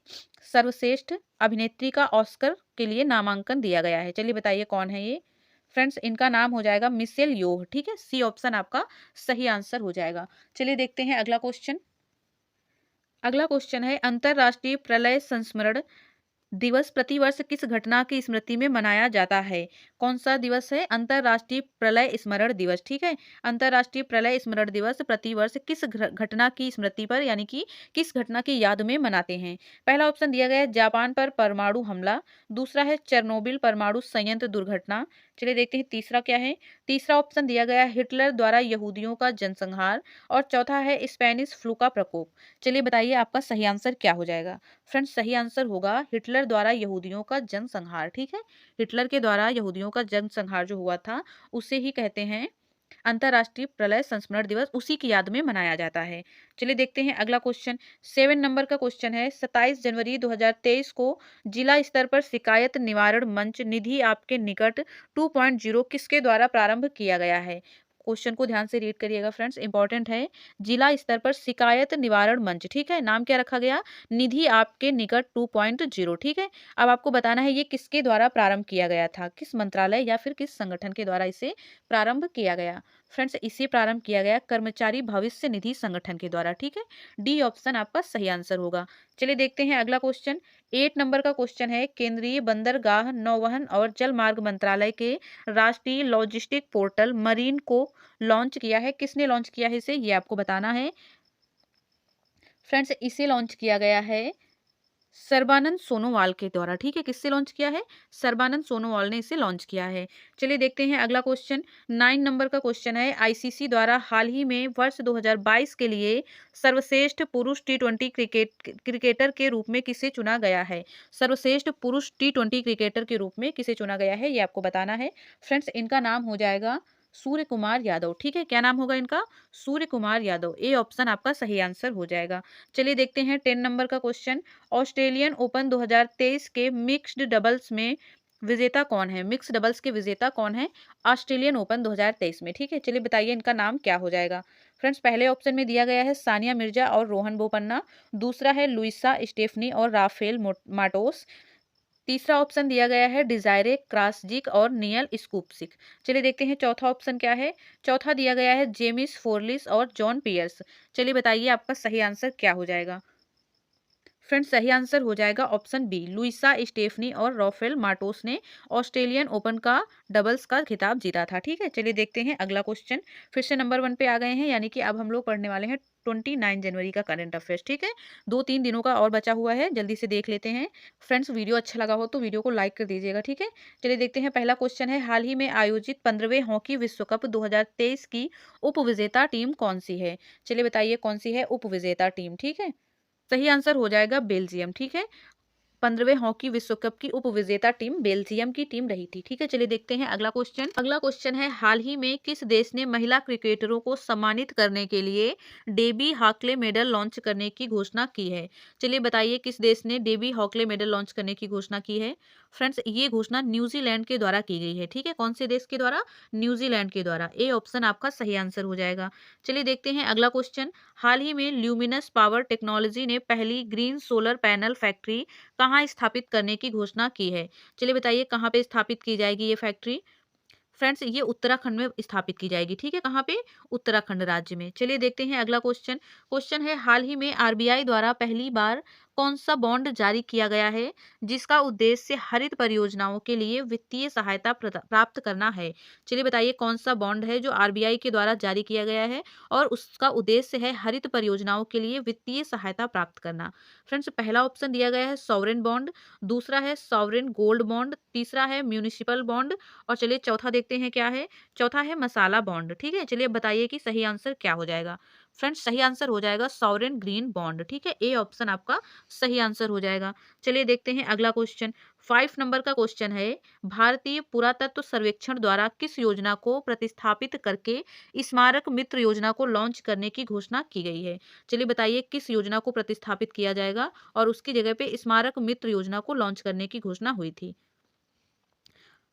सर्वश्रेष्ठ अभिनेत्री का ऑस्कर के लिए नामांकन दिया गया है? चलिए बताइए कौन है ये? फ्रेंड्स, इनका नाम हो जाएगा मिशेल योह, ठीक है। सी ऑप्शन आपका सही आंसर हो जाएगा। चलिए देखते हैं अगला क्वेश्चन। अगला क्वेश्चन है, अंतरराष्ट्रीय प्रलय संस्मरण दिवस प्रतिवर्ष किस घटना की स्मृति में मनाया जाता है? कौन सा दिवस है? अंतरराष्ट्रीय प्रलय स्मरण दिवस, ठीक है। अंतरराष्ट्रीय प्रलय स्मरण दिवस प्रतिवर्ष किस घटना की स्मृति पर, यानी कि किस घटना की याद में मनाते हैं? पहला ऑप्शन दिया गया है जापान पर परमाणु हमला, दूसरा है चेरनोबिल परमाणु संयंत्र दुर्घटना। चलिए देखते हैं तीसरा क्या है। तीसरा ऑप्शन दिया गया है हिटलर द्वारा यहूदियों का जनसंहार और चौथा है स्पेनिश फ्लू का प्रकोप। चलिए बताइए आपका सही आंसर क्या हो जाएगा? फ्रेंड्स, सही आंसर होगा हिटलर द्वारा यहूदियों का जनसंहार, ठीक है। हिटलर के द्वारा यहूदियों का जनसंहार जो हुआ था उसे ही कहते हैं अंतरराष्ट्रीय प्रलय संस्मरण दिवस, उसी की याद में मनाया जाता है। चलिए देखते हैं अगला क्वेश्चन। 7 नंबर का क्वेश्चन है, 27 जनवरी 2023 को जिला स्तर पर शिकायत निवारण मंच निधि आपके निकट 2.0 किसके द्वारा प्रारंभ किया गया है? क्वेश्चन को ध्यान से रीड करिएगा फ्रेंड्स, इंपॉर्टेंट है। जिला स्तर पर शिकायत निवारण मंच, ठीक है। नाम क्या रखा गया? निधि आपके निकट 2.0, ठीक है। अब आपको बताना है ये किसके द्वारा प्रारंभ किया गया था, किस मंत्रालय या फिर किस संगठन के द्वारा इसे प्रारंभ किया गया? फ्रेंड्स, इसे प्रारंभ किया गया कर्मचारी भविष्य निधि संगठन के द्वारा, ठीक है। डी ऑप्शन आपका सही आंसर होगा। चलिए देखते हैं अगला क्वेश्चन। 8 नंबर का क्वेश्चन है, केंद्रीय बंदरगाह नौवहन और जलमार्ग मंत्रालय के राष्ट्रीय लॉजिस्टिक पोर्टल मरीन को लॉन्च किया है। किसने लॉन्च किया है इसे, ये आपको बताना है। फ्रेंड्स, इसे लॉन्च किया गया है सर्बानंद सोनोवाल के द्वारा, ठीक है। किससे लॉन्च किया है? सर्बानंद सोनोवाल ने इसे लॉन्च किया है। चलिए देखते हैं अगला क्वेश्चन। 9 नंबर का क्वेश्चन है, आईसीसी द्वारा हाल ही में वर्ष 2022 के लिए सर्वश्रेष्ठ पुरुष टी20 क्रिकेटर के रूप में किसे चुना गया है? सर्वश्रेष्ठ पुरुष टी20 क्रिकेटर के रूप में किसे चुना गया है, ये आपको बताना है। फ्रेंड्स, इनका नाम हो जाएगा सूर्य कुमार यादव, ठीक है। क्या नाम होगा इनका? सूर्य कुमार यादव। ए ऑप्शन आपका सही आंसर हो जाएगा। चलिए देखते हैं 10 नंबर का क्वेश्चन। ऑस्ट्रेलियन ओपन 2023 के मिक्स्ड डबल्स में विजेता कौन है? मिक्स डबल्स के विजेता कौन है ऑस्ट्रेलियन ओपन 2023 में, ठीक है। चलिए बताइए इनका नाम क्या हो जाएगा? फ्रेंड्स, पहले ऑप्शन में दिया गया है सानिया मिर्जा और रोहन बोपन्ना, दूसरा है लुइसा स्टेफनी और राफेल माटोस, तीसरा ऑप्शन दिया गया है डिजायरे क्रासजिक और नियल स्कूपसिक। चलिए देखते हैं चौथा ऑप्शन क्या है। चौथा दिया गया है जेमिस फोर्लिस और जॉन पियर्स। चलिए बताइए आपका सही आंसर क्या हो जाएगा। फ्रेंड्स सही आंसर हो जाएगा ऑप्शन बी, लुइसा स्टेफनी और राफेल मार्टोस ने ऑस्ट्रेलियन ओपन का डबल्स का खिताब जीता था। ठीक है, चलिए देखते हैं अगला क्वेश्चन। फिर से नंबर 1 पे आ गए हैं, यानी कि अब हम लोग पढ़ने वाले हैं 29 जनवरी का करंट अफेयर्स। ठीक है, 2-3 दिनों का और बचा हुआ है, जल्दी से देख लेते हैं। फ्रेंड्स वीडियो अच्छा लगा हो तो वीडियो को लाइक कर दीजिएगा। ठीक है, चलिए देखते हैं। पहला क्वेश्चन है, हाल ही में आयोजित 15वें हॉकी विश्व कप 2023 की उपविजेता टीम कौन सी है। चलिए बताइए कौन सी है उपविजेता टीम। ठीक है, सही आंसर हो जाएगा बेल्जियम। ठीक है, 15वें हॉकी विश्व कप की उपविजेता टीम बेल्जियम की टीम रही थी। ठीक है, चलिए देखते हैं अगला क्वेश्चन। अगला क्वेश्चन है, हाल ही में किस देश ने महिला क्रिकेटरों को सम्मानित करने के लिए डेबी हॉकले मेडल लॉन्च करने की घोषणा की है। चलिए बताइए किस देश ने डेबी हॉकले मेडल लॉन्च करने की घोषणा की है। फ्रेंड्स ये घोषणा न्यूजीलैंड के द्वारा की गई है। ठीक है, कौन से देश के द्वारा, न्यूजीलैंड के द्वारा। ए ऑप्शन आपका सही आंसर हो जाएगा। चलिए देखते हैं अगला क्वेश्चन। हाल ही में ल्यूमिनस पावर टेक्नोलॉजी ने पहली ग्रीन सोलर पैनल फैक्ट्री कहाँ स्थापित करने की घोषणा की है। चलिए बताइए कहाँ पे स्थापित की जाएगी ये फैक्ट्री। फ्रेंड्स ये उत्तराखंड में स्थापित की जाएगी। ठीक है, कहाँ पे, उत्तराखंड राज्य में। चलिए देखते हैं अगला क्वेश्चन। क्वेश्चन है, हाल ही में आरबीआई द्वारा पहली बार कौन सा बॉन्ड जारी किया गया है जिसका उद्देश्य हरित परियोजनाओं के लिए वित्तीय सहायता प्राप्त करना है। चलिए बताइए कौन सा बॉन्ड है जो आरबीआई के द्वारा जारी किया गया है और उसका उद्देश्य है हरित परियोजनाओं के लिए वित्तीय सहायता प्राप्त करना। फ्रेंड्स पहला ऑप्शन दिया गया है सॉवरेन बॉन्ड, दूसरा है सॉवरेन गोल्ड बॉन्ड, तीसरा है म्यूनिसिपल बॉन्ड और चलिए चौथा देखते हैं क्या है। चौथा है मसाला बॉन्ड। ठीक है, चलिए बताइए कि सही आंसर क्या हो जाएगा। फ्रेंड्स सही आंसर हो जाएगा सॉवरेन ग्रीन बॉन्ड। ठीक है, ए ऑप्शन आपका सही आंसर हो जाएगा। चलिए देखते हैं अगला क्वेश्चन। 5 नंबर का क्वेश्चन है, भारतीय पुरातत्व सर्वेक्षण द्वारा किस योजना को प्रतिस्थापित करके स्मारक मित्र योजना को लॉन्च करने की घोषणा की गई है। चलिए बताइए किस योजना को प्रतिस्थापित किया जाएगा और उसकी जगह पे स्मारक मित्र योजना को लॉन्च करने की घोषणा हुई थी।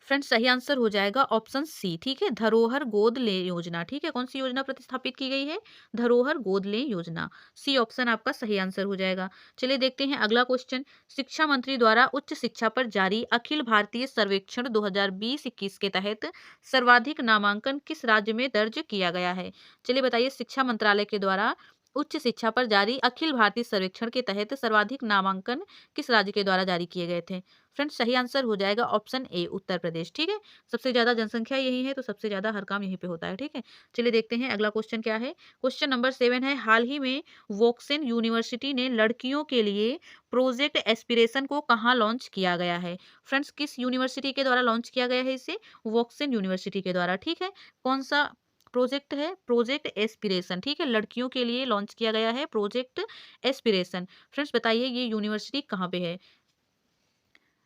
फ्रेंड्स सही आंसर हो जाएगा ऑप्शन सी। ठीक है, धरोहर गोद ले योजना। ठीक है, कौन सी योजना प्रतिस्थापित की गई है, धरोहर गोद ले योजना। सी ऑप्शन आपका सही आंसर हो जाएगा। चलिए देखते हैं अगला क्वेश्चन। शिक्षा मंत्री द्वारा उच्च शिक्षा पर जारी अखिल भारतीय सर्वेक्षण 2020-21 के तहत सर्वाधिक नामांकन किस राज्य में दर्ज किया गया है। चलिए बताइए शिक्षा मंत्रालय के द्वारा उच्च शिक्षा पर जारी अखिल भारतीय सर्वेक्षण के तहत सर्वाधिक नामांकन किस राज्य के द्वारा जारी किए गए थे। फ्रेंड्स सही आंसर हो जाएगा ऑप्शन ए, उत्तर प्रदेश। ठीक है, सबसे ज्यादा जनसंख्या यही है तो सबसे ज्यादा हर काम यहीं पे होता है। ठीक है, चलिए देखते हैं अगला क्वेश्चन क्या है। क्वेश्चन नंबर 7 है, हाल ही में वोक्सेन यूनिवर्सिटी ने लड़कियों के लिए प्रोजेक्ट एस्पिरेशन को कहाँ लॉन्च किया गया है। फ्रेंड्स किस यूनिवर्सिटी के द्वारा लॉन्च किया गया है इसे, वोक्सेन यूनिवर्सिटी के द्वारा। ठीक है, कौन सा प्रोजेक्ट है, प्रोजेक्ट एस्पिरेशन। ठीक है, लड़कियों के लिए लॉन्च किया गया है प्रोजेक्ट एस्पिरेशन। फ्रेंड्स बताइए ये यूनिवर्सिटी कहाँ पे है।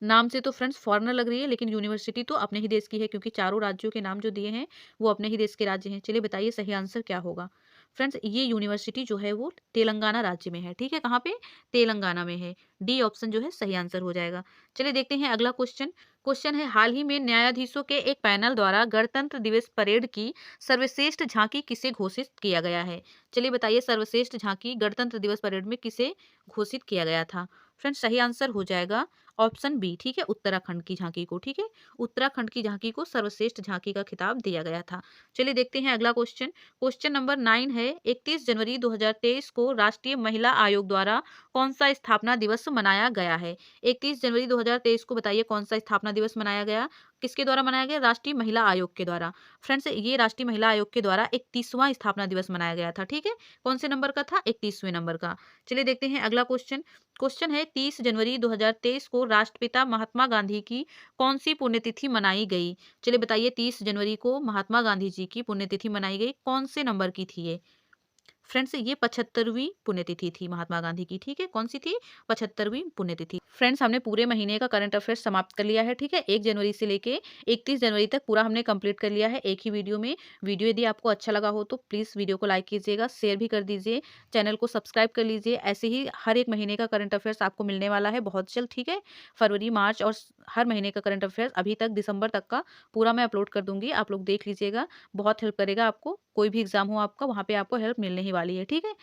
नाम से तो फ्रेंड्स फॉरेनर लग रही है लेकिन यूनिवर्सिटी तो अपने ही देश की है, क्योंकि चारों राज्यों के नाम जो दिए हैं वो अपने ही देश के राज्य हैं। चलिए बताइए सही आंसर क्या होगा। फ्रेंड्स ये यूनिवर्सिटी जो है वो तेलंगाना राज्य में है। ठीक है, कहाँ पे, तेलंगाना में है। डी ऑप्शन जो है सही आंसर हो जाएगा। चलिए देखते हैं अगला क्वेश्चन। क्वेश्चन है, हाल ही में न्यायाधीशों के एक पैनल द्वारा गणतंत्र दिवस परेड की सर्वश्रेष्ठ झांकी किसे घोषित किया गया है। चलिए बताइए सर्वश्रेष्ठ झांकी गणतंत्र दिवस परेड में किसे घोषित किया गया था। फ्रेंड्स सही आंसर हो जाएगा ऑप्शन बी। ठीक है, उत्तराखंड की झांकी को। ठीक है, उत्तराखंड की झांकी को सर्वश्रेष्ठ झांकी का खिताब दिया गया था। चलिए देखते हैं अगला क्वेश्चन। क्वेश्चन नंबर 9 है, 31 जनवरी 2023 को राष्ट्रीय महिला आयोग द्वारा कौन सा स्थापना दिवस मनाया गया है। 31 जनवरी 2023 को बताइए कौन सा स्थापना दिवस मनाया गया, किसके द्वारा मनाया गया, राष्ट्रीय महिला आयोग के द्वारा। फ्रेंड्स ये राष्ट्रीय महिला आयोग के द्वारा 31वां स्थापना दिवस मनाया गया था। ठीक है, कौन से नंबर का था, 31वें नंबर का। चलिए देखते हैं अगला क्वेश्चन। क्वेश्चन है, 30 जनवरी 2023 को राष्ट्रपिता महात्मा गांधी की कौन सी पुण्यतिथि मनाई गई। चलिए बताइए 30 जनवरी को महात्मा गांधी जी की पुण्यतिथि मनाई गई, कौन से नंबर की थी ये। फ्रेंड्स ये 75वीं पुण्यतिथि थी महात्मा गांधी की। ठीक है, कौन सी थी, 75वीं पुण्यतिथि। फ्रेंड्स हमने पूरे महीने का करंट अफेयर्स समाप्त कर लिया है। ठीक है, 1 जनवरी से लेके 31 जनवरी तक पूरा हमने कंप्लीट कर लिया है एक ही वीडियो में। वीडियो यदि आपको अच्छा लगा हो तो प्लीज़ वीडियो को लाइक कीजिएगा, शेयर भी कर दीजिए, चैनल को सब्सक्राइब कर लीजिए। ऐसे ही हर एक महीने का करंट अफेयर्स आपको मिलने वाला है बहुत जल्द। ठीक है, फरवरी, मार्च और हर महीने का करंट अफेयर्स अभी तक दिसंबर तक का पूरा मैं अपलोड कर दूंगी, आप लोग देख लीजिएगा। बहुत हेल्प करेगा आपको, कोई भी एग्जाम हो आपका वहाँ पे आपको हेल्प मिलने ही वाली है। ठीक है।